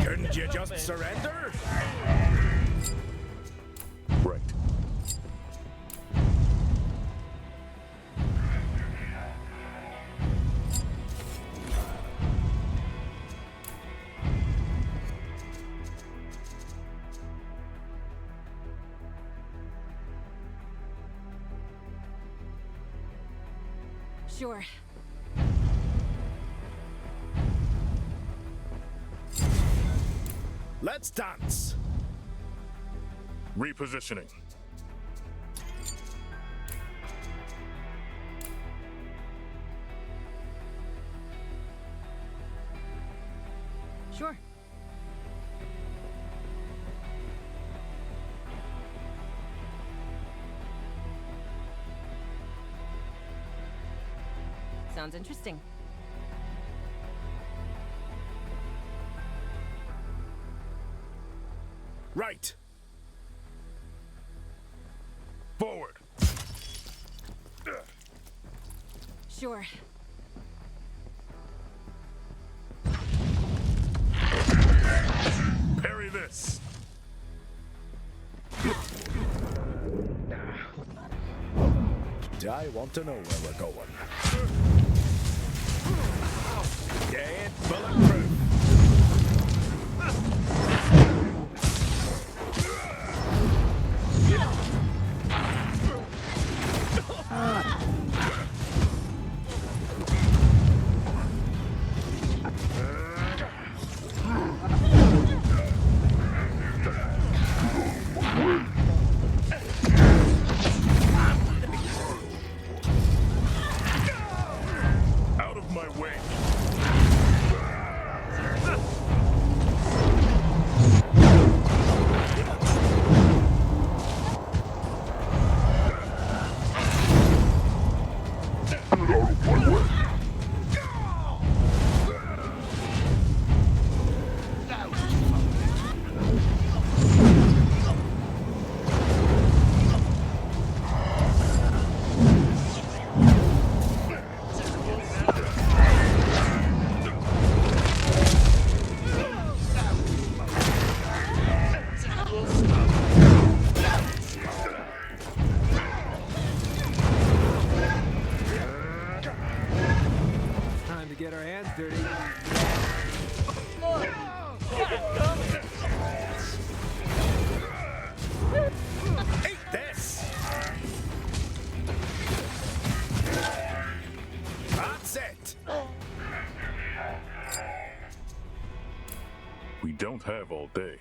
Couldn't you just surrender? Right. Sure. Let's dance. Repositioning. Sure. Sounds interesting. Right. Forward. Sure. Parry this. I want to know where we're going. Dead bulletproof. Out of my way. Time to get our hands dirty. Eat this. That's it. We don't have all day.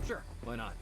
Sure, why not?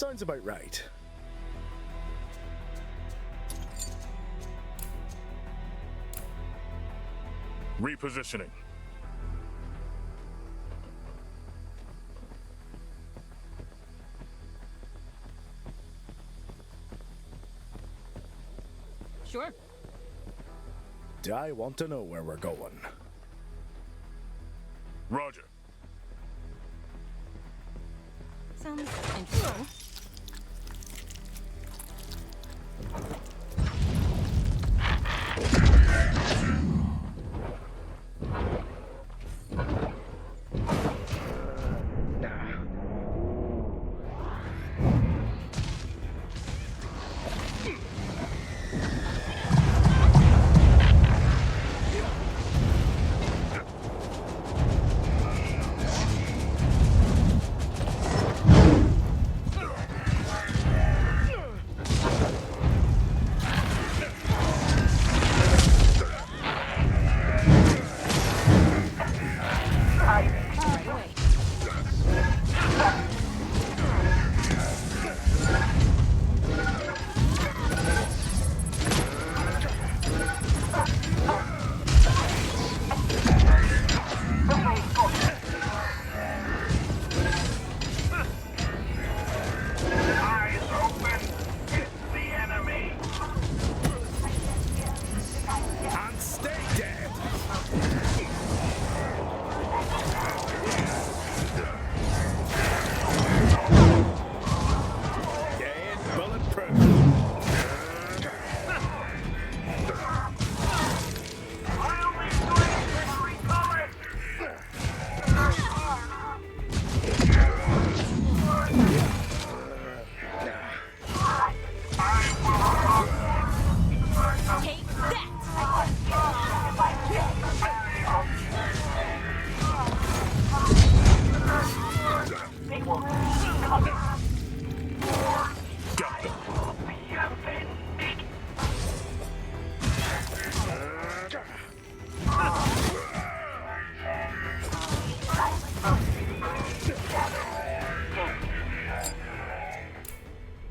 Sounds about right. Repositioning. Sure. Do I want to know where we're going? Roger. Sounds interesting.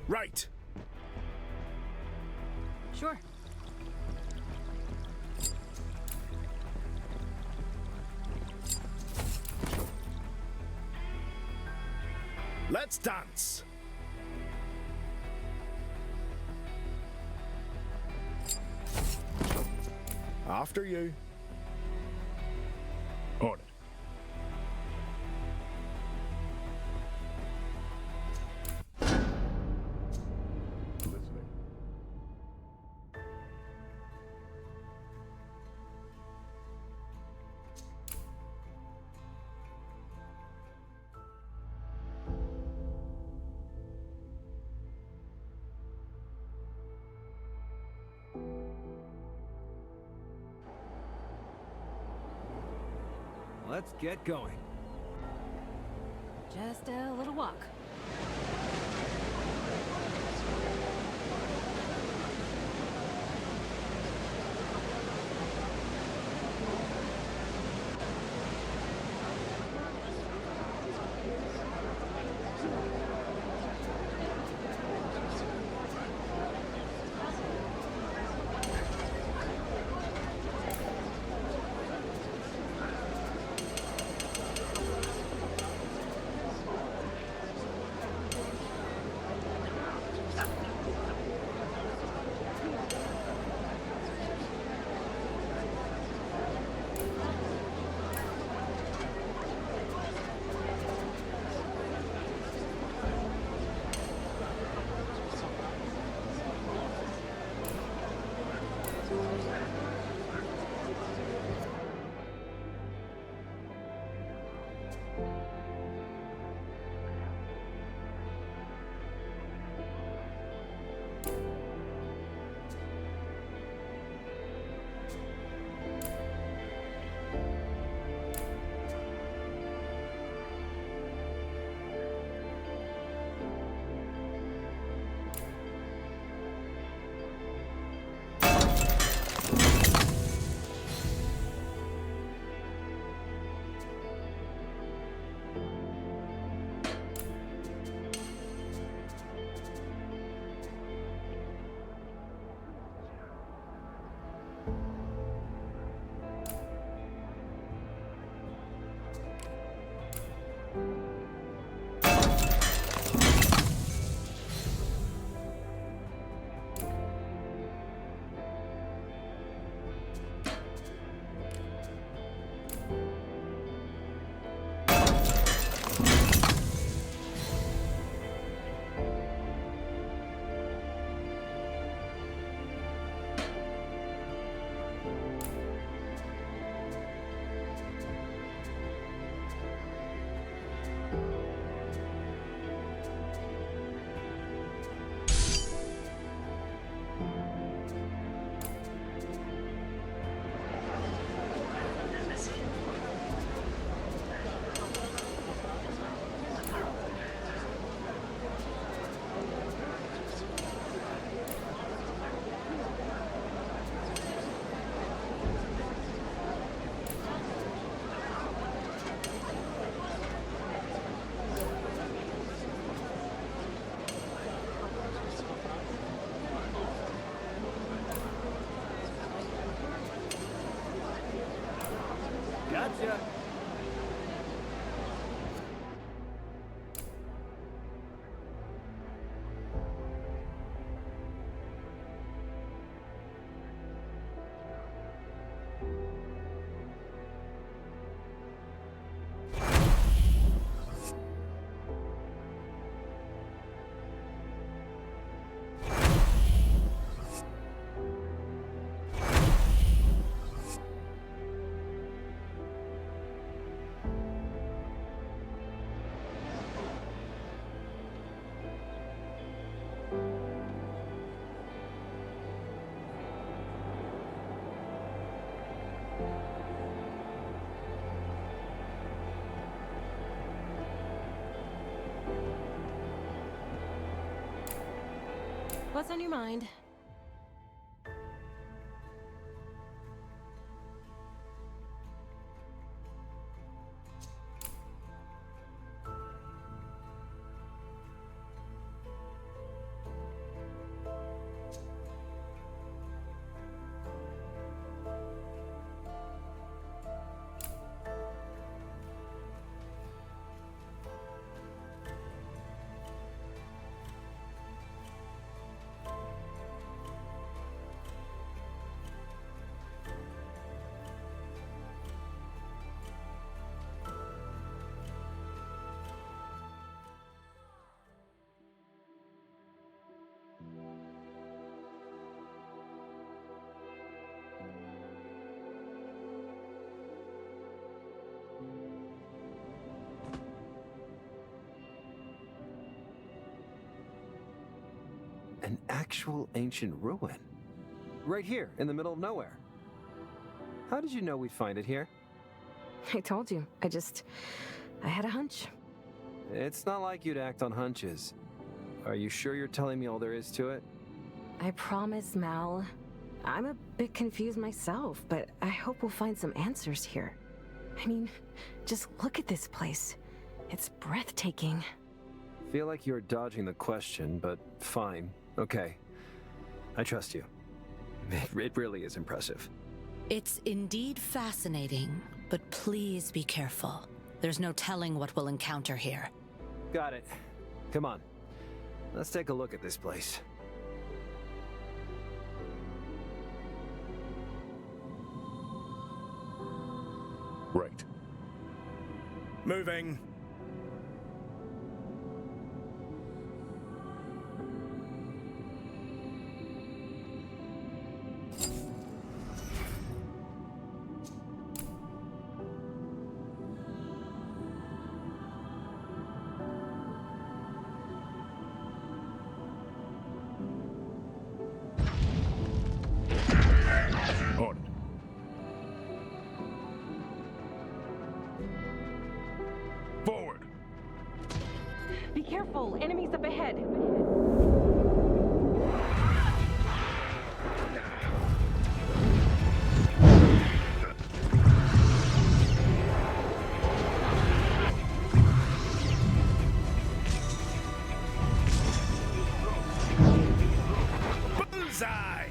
Right. Sure. Let's dance. After you. On it. Listening. Let's get going. Just a little walk. ya. What's on your mind? An actual ancient ruin. Right here, in the middle of nowhere. How did you know we'd find it here? I told you. I had a hunch. It's not like you'd act on hunches. Are you sure you're telling me all there is to it? I promise, Mal. I'm a bit confused myself, but I hope we'll find some answers here. I mean, just look at this place. It's breathtaking. Feel like you're dodging the question, but fine. Okay. I trust you. It really is impressive. It's indeed fascinating, but please be careful. There's no telling what we'll encounter here. Got it. Come on. Let's take a look at this place. Right. Moving. On it. Forward! Be careful, enemies up ahead. Bullseye!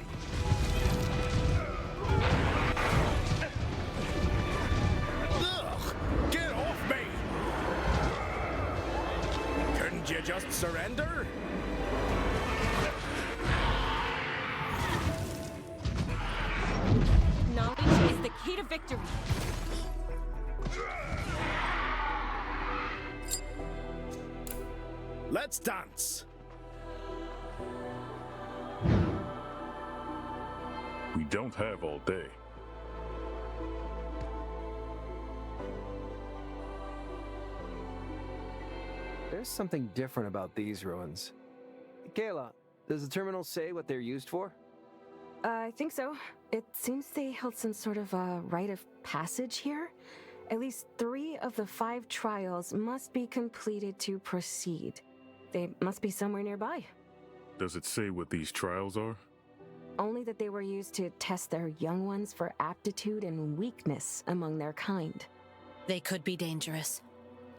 Ugh! Get off me! Couldn't you just surrender? Knowledge is the key to victory. Let's dance! We don't have all day. There's something different about these ruins. Kayla, does the terminal say what they're used for? I think so. It seems they held some sort of a rite of passage here. At least 3 of the 5 trials must be completed to proceed. They must be somewhere nearby. Does it say what these trials are? Only that they were used to test their young ones for aptitude and weakness among their kind. They could be dangerous.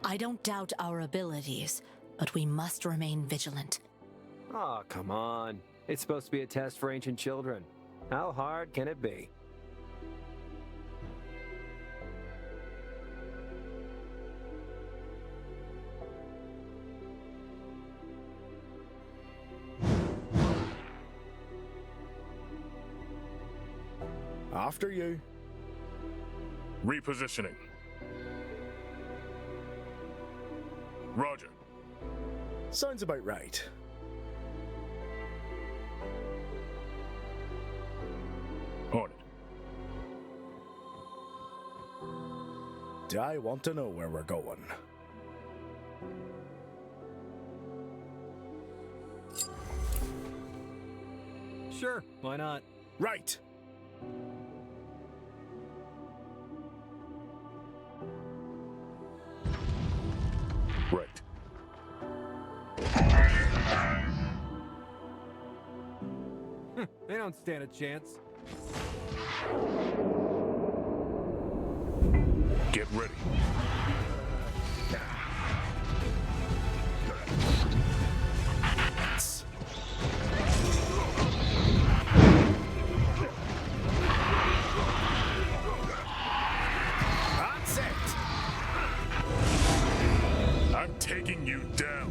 I don't doubt our abilities, but we must remain vigilant. Oh, come on. It's supposed to be a test for ancient children. How hard can it be? After you. Repositioning. Roger. Sounds about right. On it. Do I want to know where we're going? Sure, why not? Right! Right. They don't stand a chance. Get ready. That's it! I'm taking you down.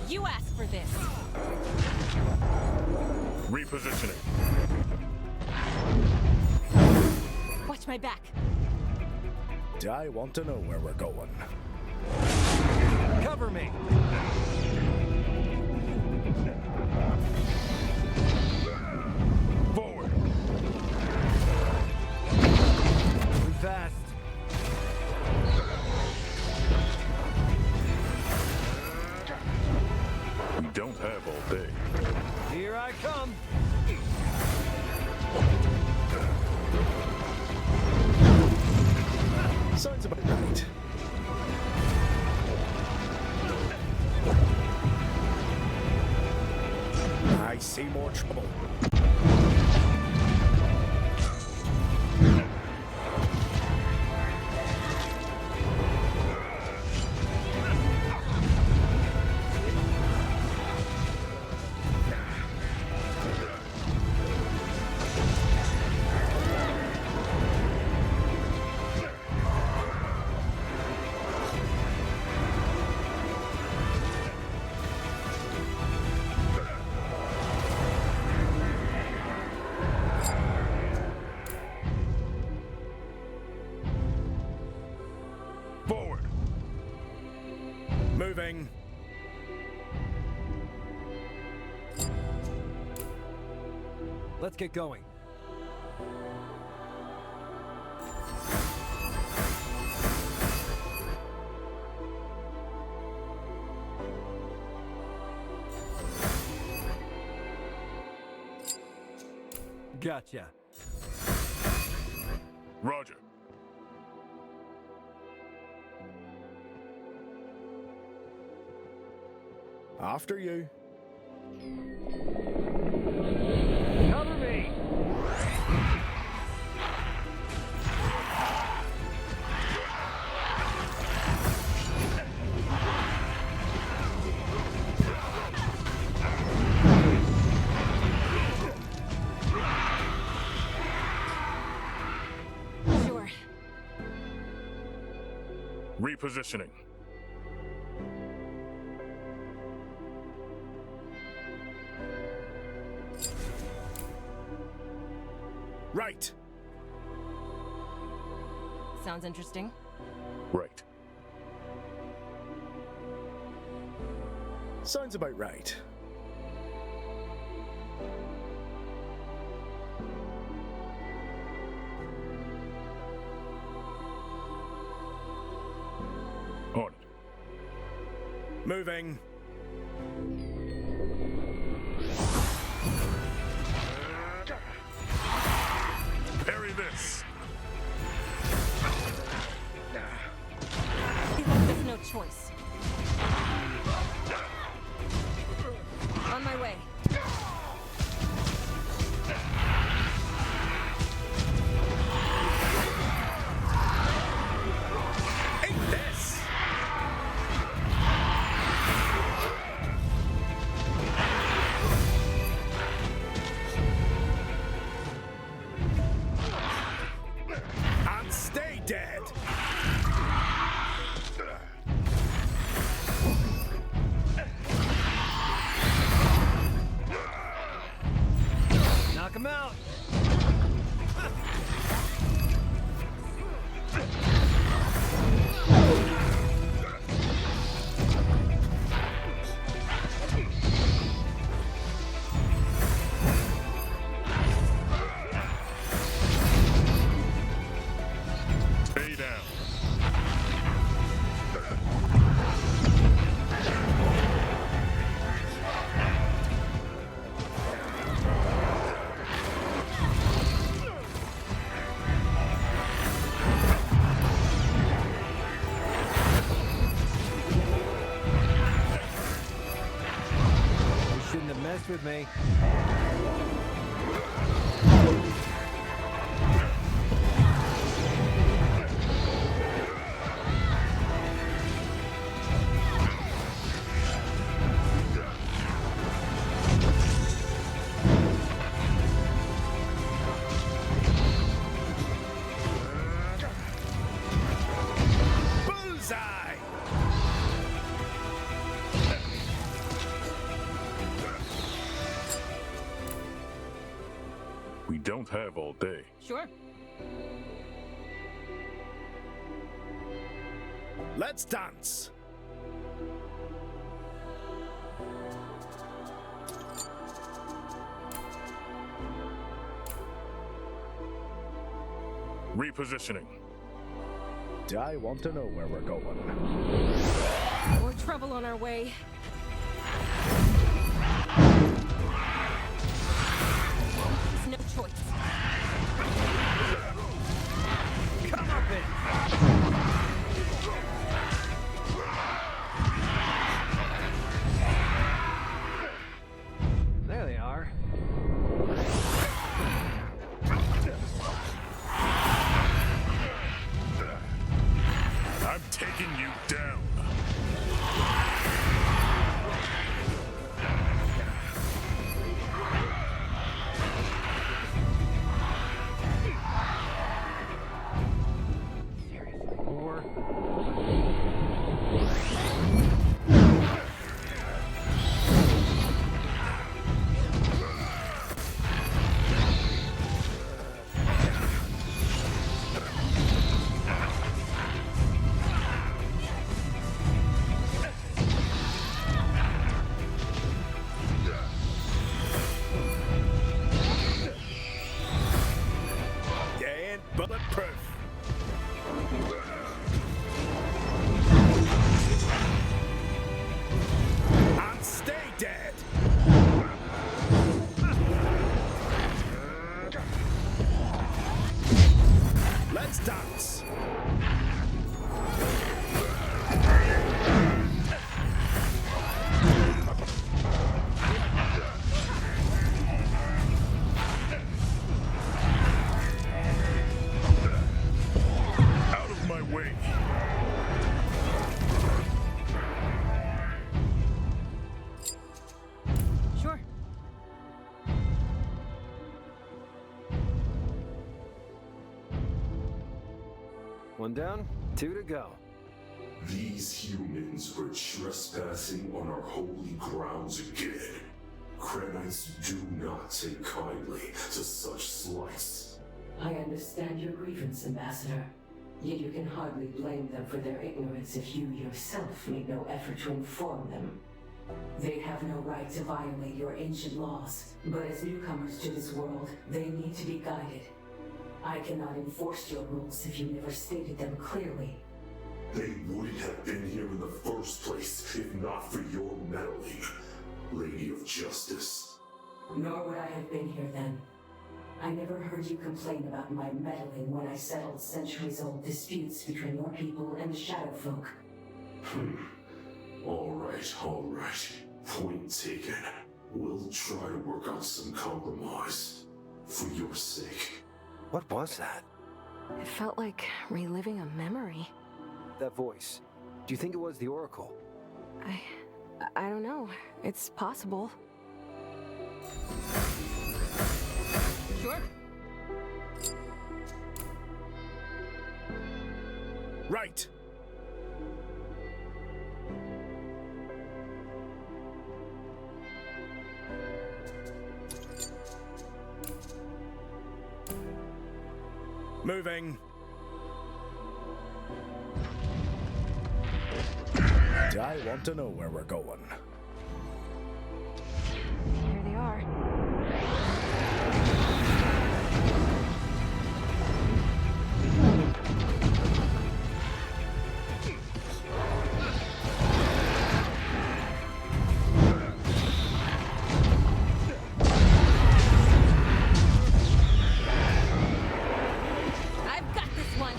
You asked for this. Repositioning. Watch my back. Do I want to know where we're going? Cover me! Forward. Move fast. We don't have all day. Here I come! Sounds about right. I see more trouble. Forward. Moving. Let's get going. Gotcha. Roger. After you. Cover me! Sure. Repositioning. Right. Sounds interesting. Right. Sounds about right. On it. Moving. Parry this. There's no choice. On my way. Ain't this? with me. Bullseye! We don't have all day. Sure. Let's dance! Repositioning. Do I want to know where we're going? More trouble on our way. It's no choice. Come up in! There they are. I'm taking you down. Or... You ain't bulletproof. And stay dead. Let's dance. Out of my way. Sure. One down, two to go. These humans were trespassing on our holy grounds again. Krenites do not take kindly to such slights. I understand your grievance, Ambassador. Yet you can hardly blame them for their ignorance if you yourself made no effort to inform them. They have no right to violate your ancient laws, but as newcomers to this world, they need to be guided. I cannot enforce your rules if you never stated them clearly. They wouldn't have been here in the first place if not for your meddling, Lady of Justice. Nor would I have been here then. I never heard you complain about my meddling when I settled centuries-old disputes between your people and the Shadow Folk. All right. Point taken. We'll try to work out some compromise. For your sake. What was that? It felt like reliving a memory. That voice. Do you think it was the Oracle? I don't know. It's possible. Sure. Right. Moving. Do I want to know where we're going? Here they are. I've got this one.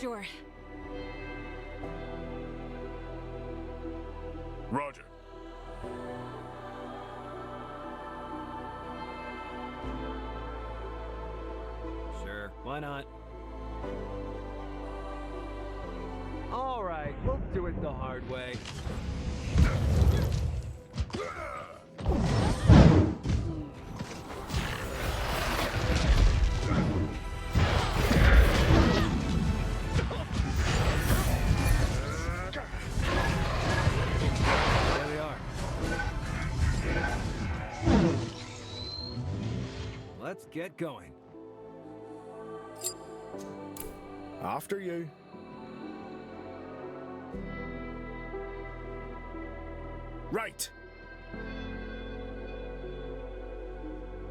Sure. Roger. Sure, why not? All right, we'll do it the hard way. There they are. Let's get going. After you. Right.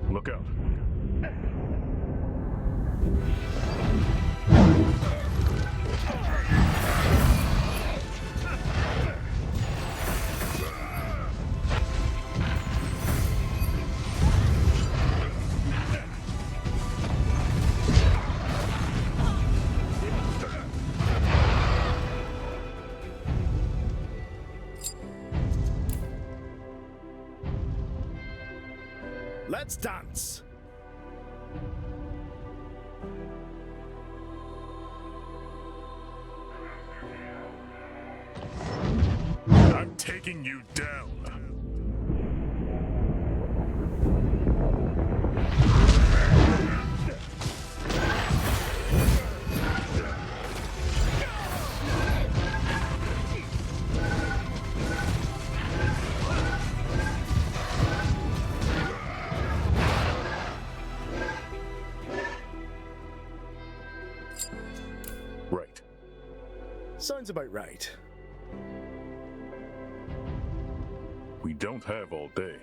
Look out. Let's dance. I'm taking you down. Right. Sounds about right. We don't have all day.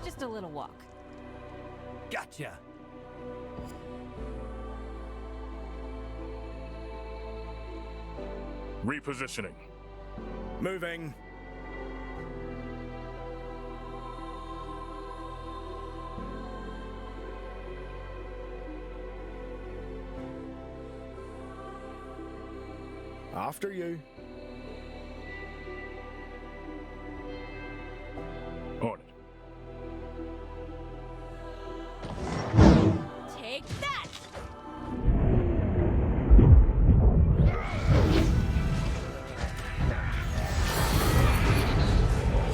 Just a little walk. Gotcha. Repositioning. Moving. After you. On it. Take that!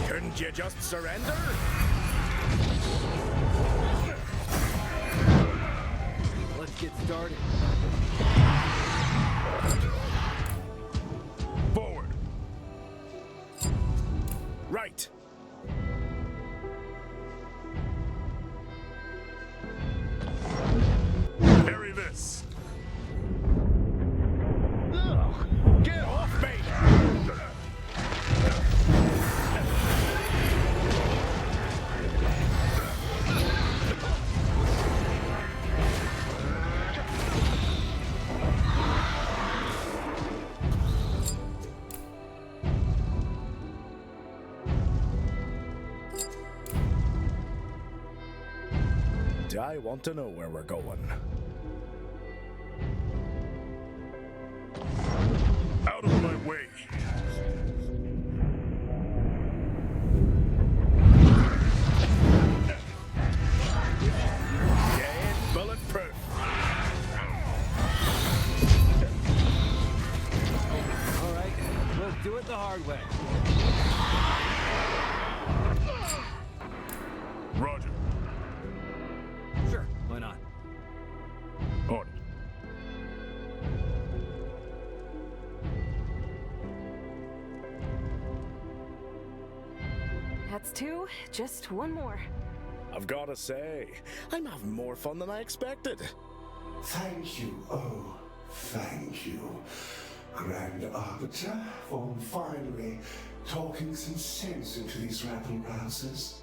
Couldn't you just surrender? Let's get started. Forward. Right. Parry this. Get off me! I want to know where we're going. Out of my way. Dead bulletproof. All right, we'll do it the hard way. Roger. Sure, why not? On it. That's two, just one more. I've got to say, I'm having more fun than I expected. Thank you, oh, thank you, Grand Arbiter, for finally talking some sense into these rabble-rousers.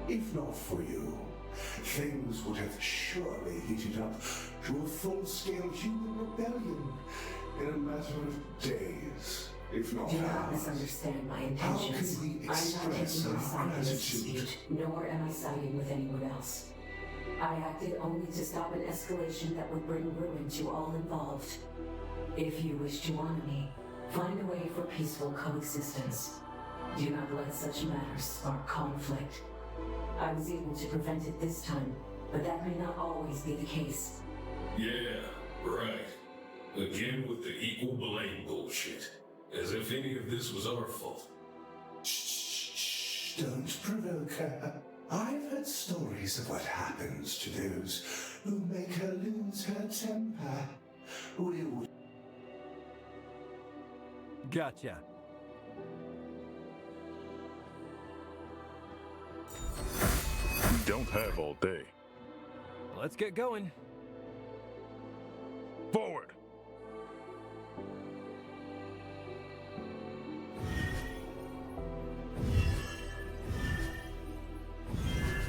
If not for you, things would have surely heated up to a full-scale human rebellion in a matter of days. If not Do not ours, misunderstand my how intentions. can we I'm not express taking my our side in this gratitude? dispute, nor am I siding with anyone else. I acted only to stop an escalation that would bring ruin to all involved. If you wish to honor me, find a way for peaceful coexistence. Do not let such matters spark conflict. I was able to prevent it this time, but that may not always be the case. Yeah, right. Again with the equal blame bullshit. As if any of this was our fault. Shh, don't provoke her. I've heard stories of what happens to those who make her lose her temper. We would. Gotcha. We don't have all day. Let's get going. Forward!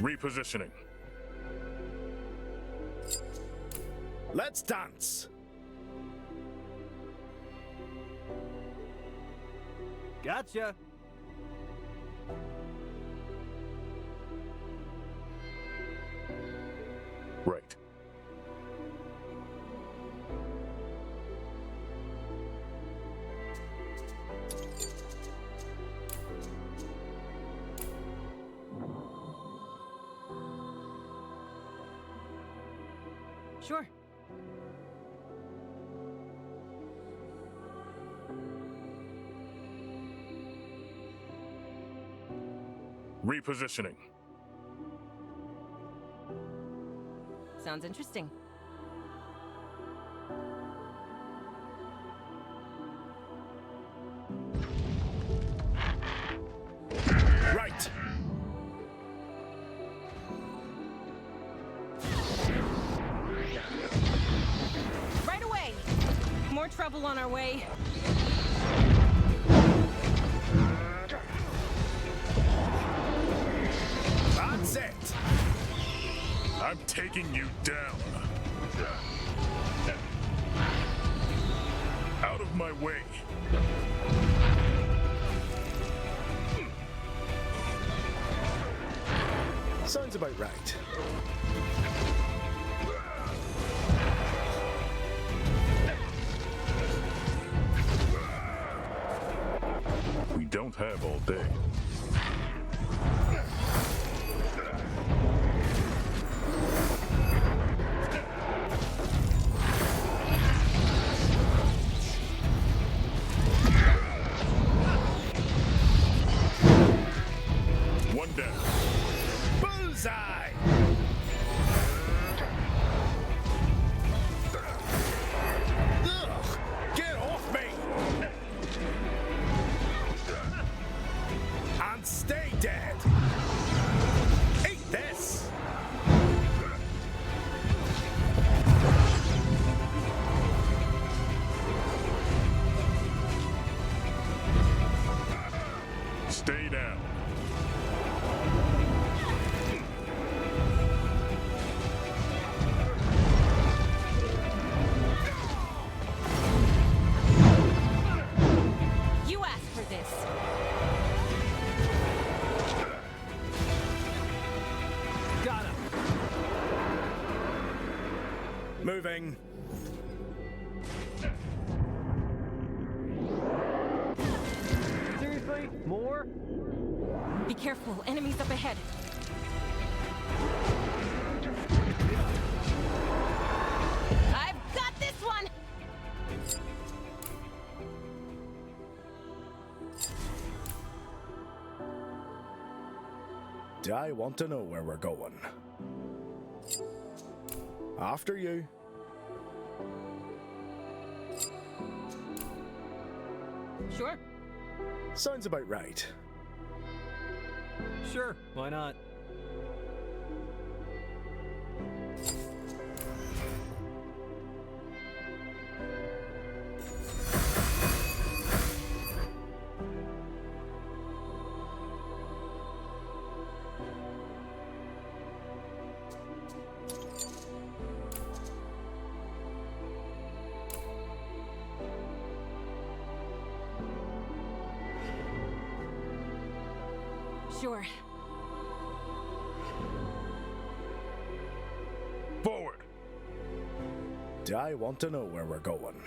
Repositioning. Let's dance! Gotcha. Right. Sure. Repositioning. Sounds interesting. Right! Right away! More trouble on our way. That's it! I'm taking you down. Out of my way. Sounds about right. We don't have all day. One down. Bullseye! Ugh! Get off me! And stay dead! Eat this! Stay down. You asked for this. Got him. Moving. Seriously? More? Be careful, enemies up ahead. I've got this one! Do I want to know where we're going? After you. Sure. Sounds about right. Sure, why not? Sure. Forward! Do I want to know where we're going?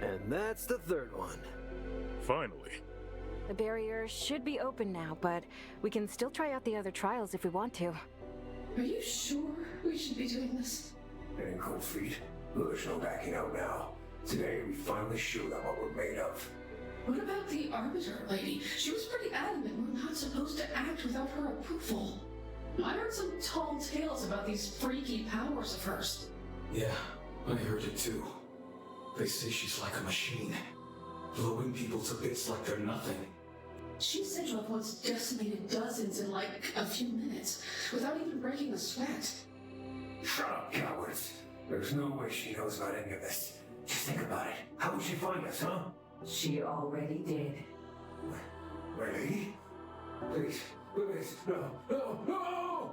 And that's the third one. Finally. The barrier should be open now, but we can still try out the other trials if we want to. Are you sure we should be doing this? And cold feet. There's no backing out now. Today we finally showed them what we're made of. What about the Arbiter lady? She was pretty adamant we're not supposed to act without her approval. I heard some tall tales about these freaky powers of hers. Yeah, I heard it too. They say she's like a machine, blowing people to bits like they're nothing. She said to have once decimated dozens in like a few minutes, without even breaking a sweat. Shut up, cowards. There's no way she knows about any of this. Just think about it. How would she find us, huh? She already did. Really? Please, please, no, no, no!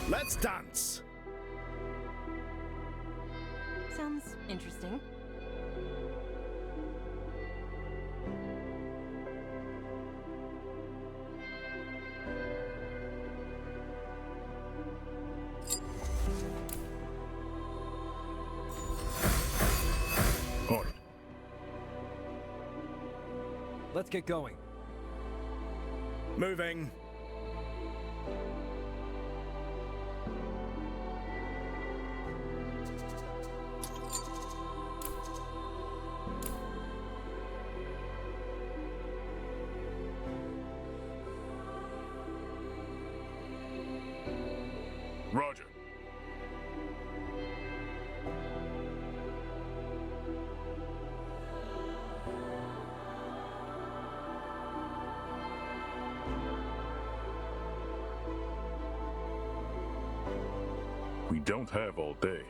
Let's dance! Sounds interesting. On it. Let's get going. Moving. Roger. We don't have all day.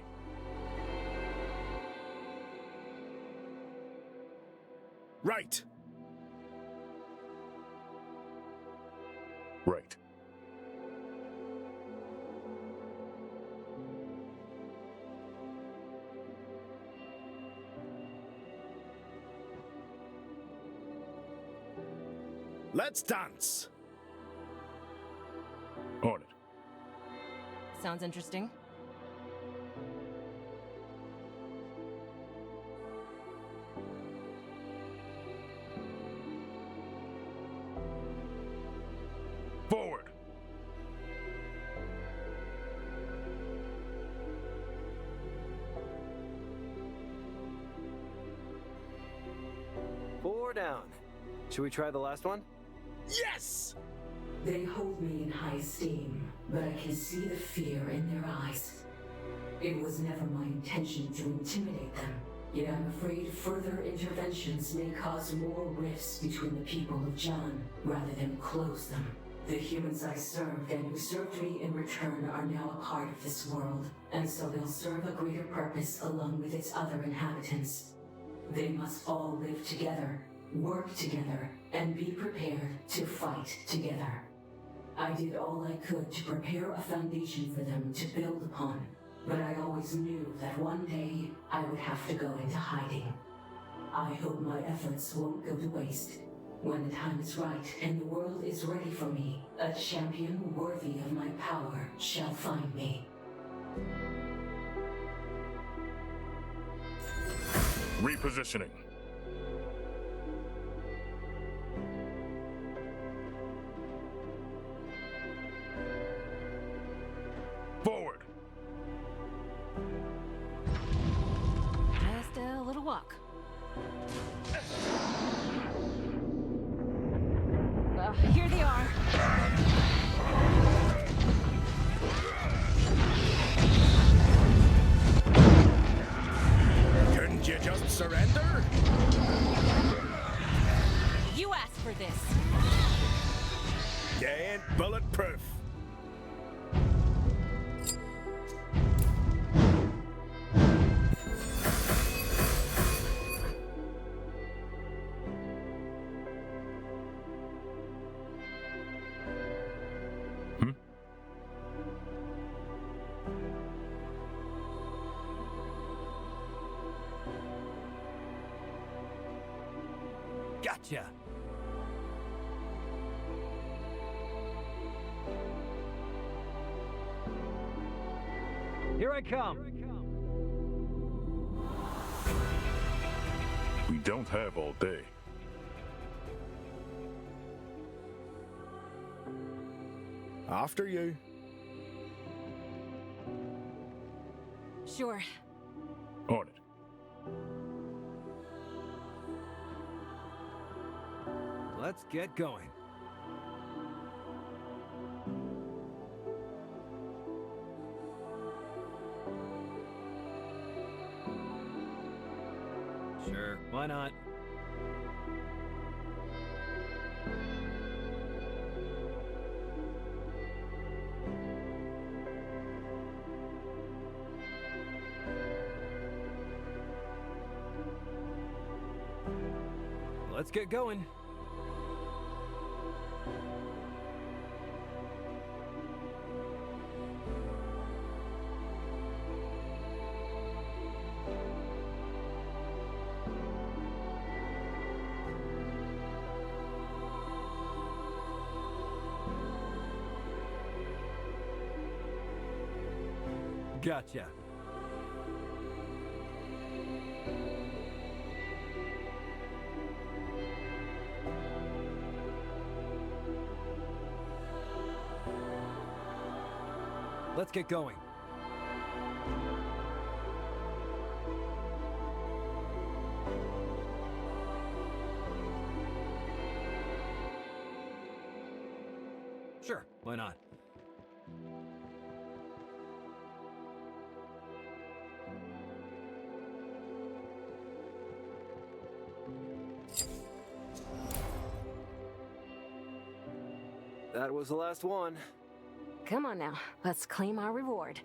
Right. Right. Let's dance! On it. Sounds interesting. Forward! Four down. Should we try the last one? Yes! They hold me in high esteem, but I can see the fear in their eyes. It was never my intention to intimidate them, yet I'm afraid further interventions may cause more rifts between the people of John, rather than close them. The humans I served and who served me in return are now a part of this world, and so they'll serve a greater purpose along with its other inhabitants. They must all live together, work together, and be prepared to fight together. I did all I could to prepare a foundation for them to build upon, but I always knew that one day I would have to go into hiding. I hope my efforts won't go to waste. When the time is right and the world is ready for me, a champion worthy of my power shall find me. Repositioning. Forward. Just a little walk. Here they are. Couldn't you just surrender? You asked for this. You ain't bulletproof. Gotcha! Here I come! We don't have all day. After you. Sure. On it. Let's get going. Sure, why not? Let's get going. Gotcha. Let's get going. Sure, why not? That was the last one. Come on now, let's claim our reward.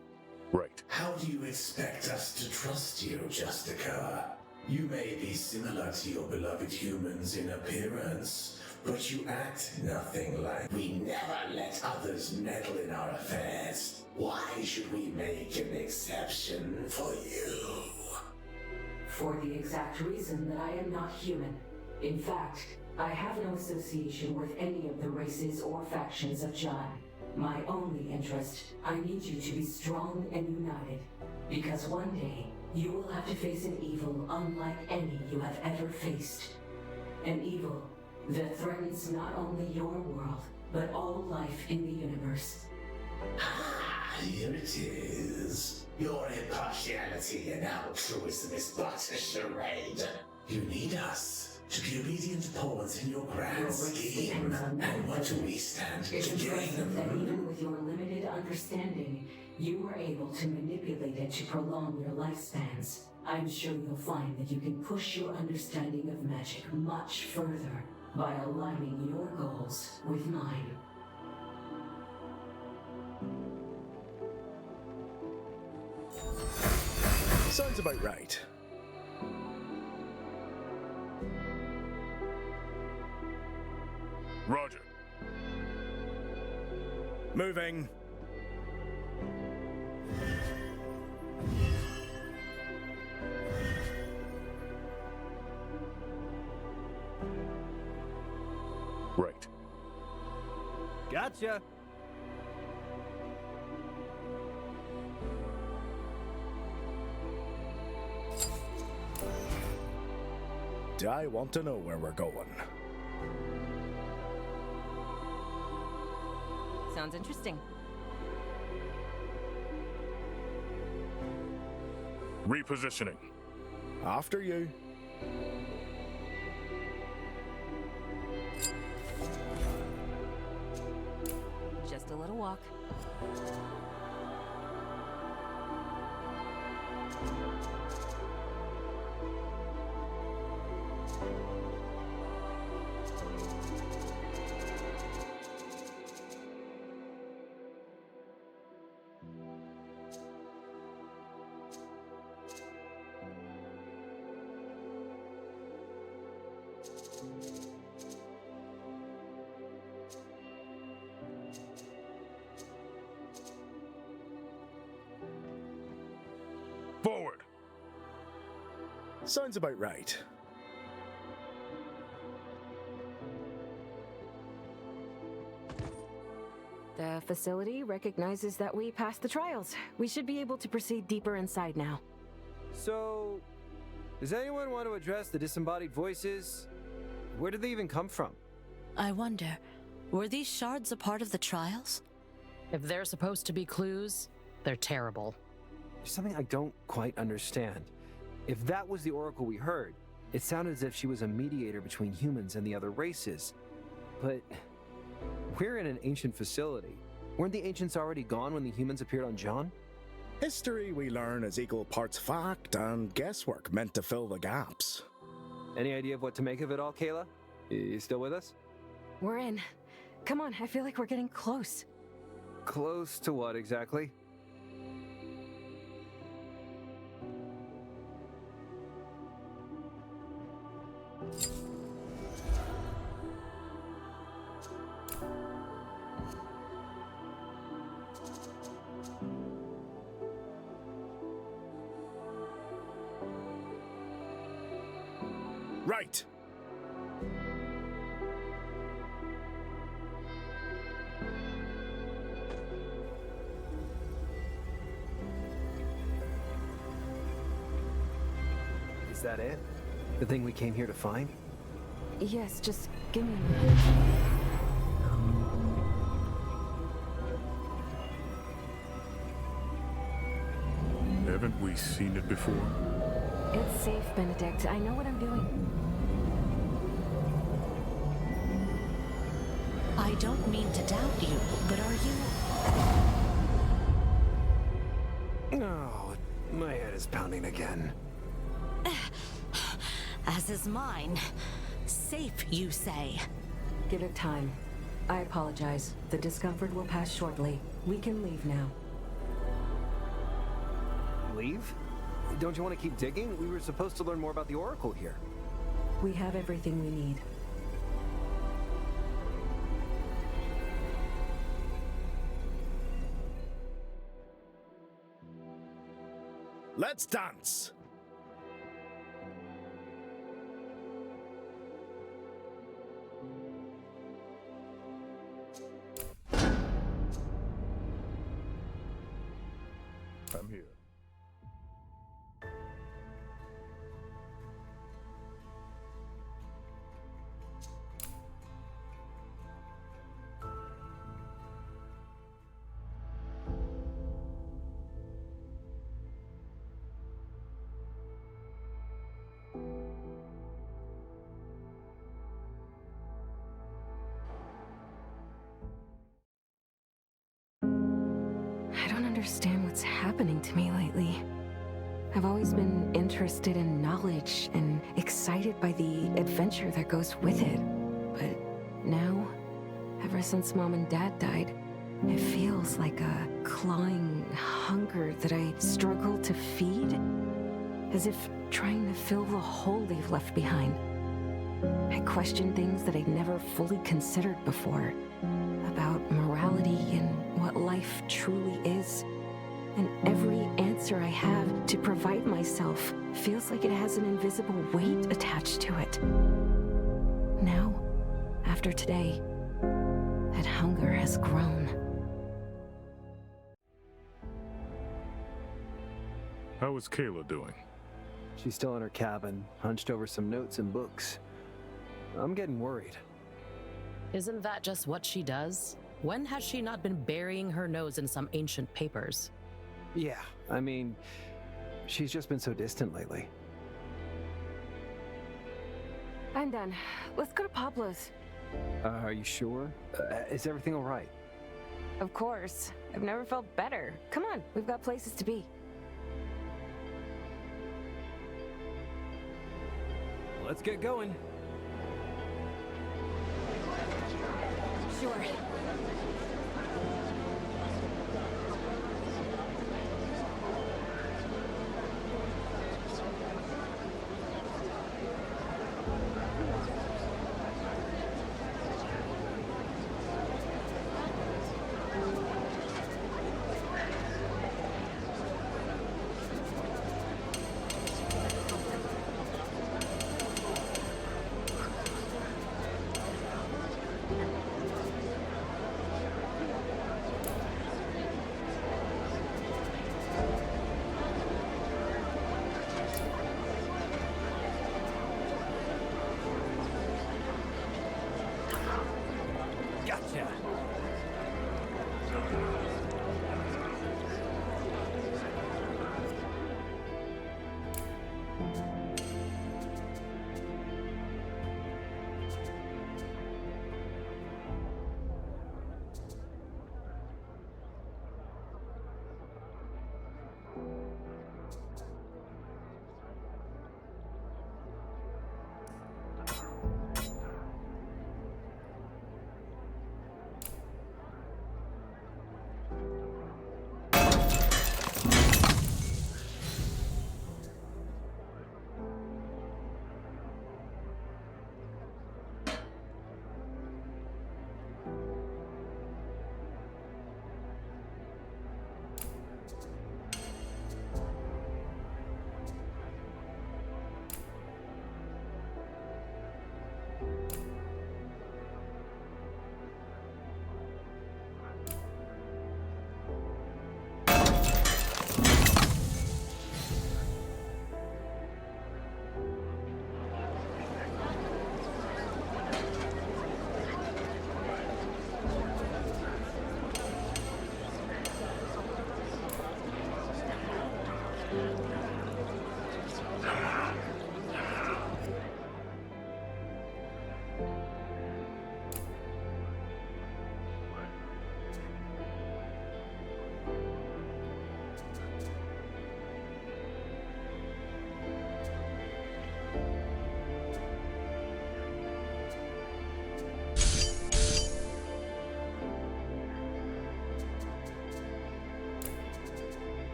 Right. How do you expect us to trust you, Justica? You may be similar to your beloved humans in appearance, but you act nothing like. We never let others meddle in our affairs. Why should we make an exception for you? For the exact reason that I am not human. In fact, I have no association with any of the races or factions of John. My only interest, I need you to be strong and united. Because one day, you will have to face an evil unlike any you have ever faced. An evil that threatens not only your world, but all life in the universe. Ah, here it is. Your impartiality and altruism is but a charade. You need us to be obedient pawns in your grand scheme. And what do we stand to It's impressive that gain? even with your limited understanding, you were able to manipulate it to prolong your lifespans. I'm sure you'll find that you can push your understanding of magic much further by aligning your goals with mine. Sounds about right. Roger. Moving. Right. Gotcha. Right, I want to know where we're going. Sounds interesting. Repositioning. After you. Just a little walk. Forward! Sounds about right. The facility recognizes that we passed the trials. We should be able to proceed deeper inside now. So, does anyone want to address the disembodied voices? Where did they even come from? I wonder, were these shards a part of the trials? If they're supposed to be clues, they're terrible. There's something I don't quite understand. If that was the Oracle we heard, it sounded as if she was a mediator between humans and the other races. But we're in an ancient facility. Weren't the ancients already gone when the humans appeared on John? History, we learn, is equal parts fact and guesswork meant to fill the gaps. Any idea of what to make of it all, Kayla? You still with us? We're in. Come on, I feel like we're getting close. Close to what exactly? Right. Is that it? The thing we came here to find? Yes, just give me a minute. Haven't we seen it before? It's safe, Benedict. I know what I'm doing. I don't mean to doubt you, but are you... No, my head is pounding again. As is mine. Safe, you say? Give it time. I apologize. The discomfort will pass shortly. We can leave now. Leave? Don't you want to keep digging? We were supposed to learn more about the Oracle here. We have everything we need. Let's dance! I'm here. I don't understand what's happening to me lately. I've always been interested in knowledge and excited by the adventure that goes with it. But now, ever since Mom and Dad died, it feels like a clawing hunger that I struggle to feed, as if trying to fill the hole they've left behind. I question things that I'd never fully considered before, about morality and what life truly is. And every answer I have to provide myself feels like it has an invisible weight attached to it. Now, after today, that hunger has grown. How is Kayla doing? She's still in her cabin, hunched over some notes and books. I'm getting worried. Isn't that just what she does? When has she not been burying her nose in some ancient papers? Yeah, I mean, she's just been so distant lately. I'm done. Let's go to Pablo's. Are you sure? Is everything all right? Of course. I've never felt better. Come on, we've got places to be. Let's get going. Sure. Gotcha.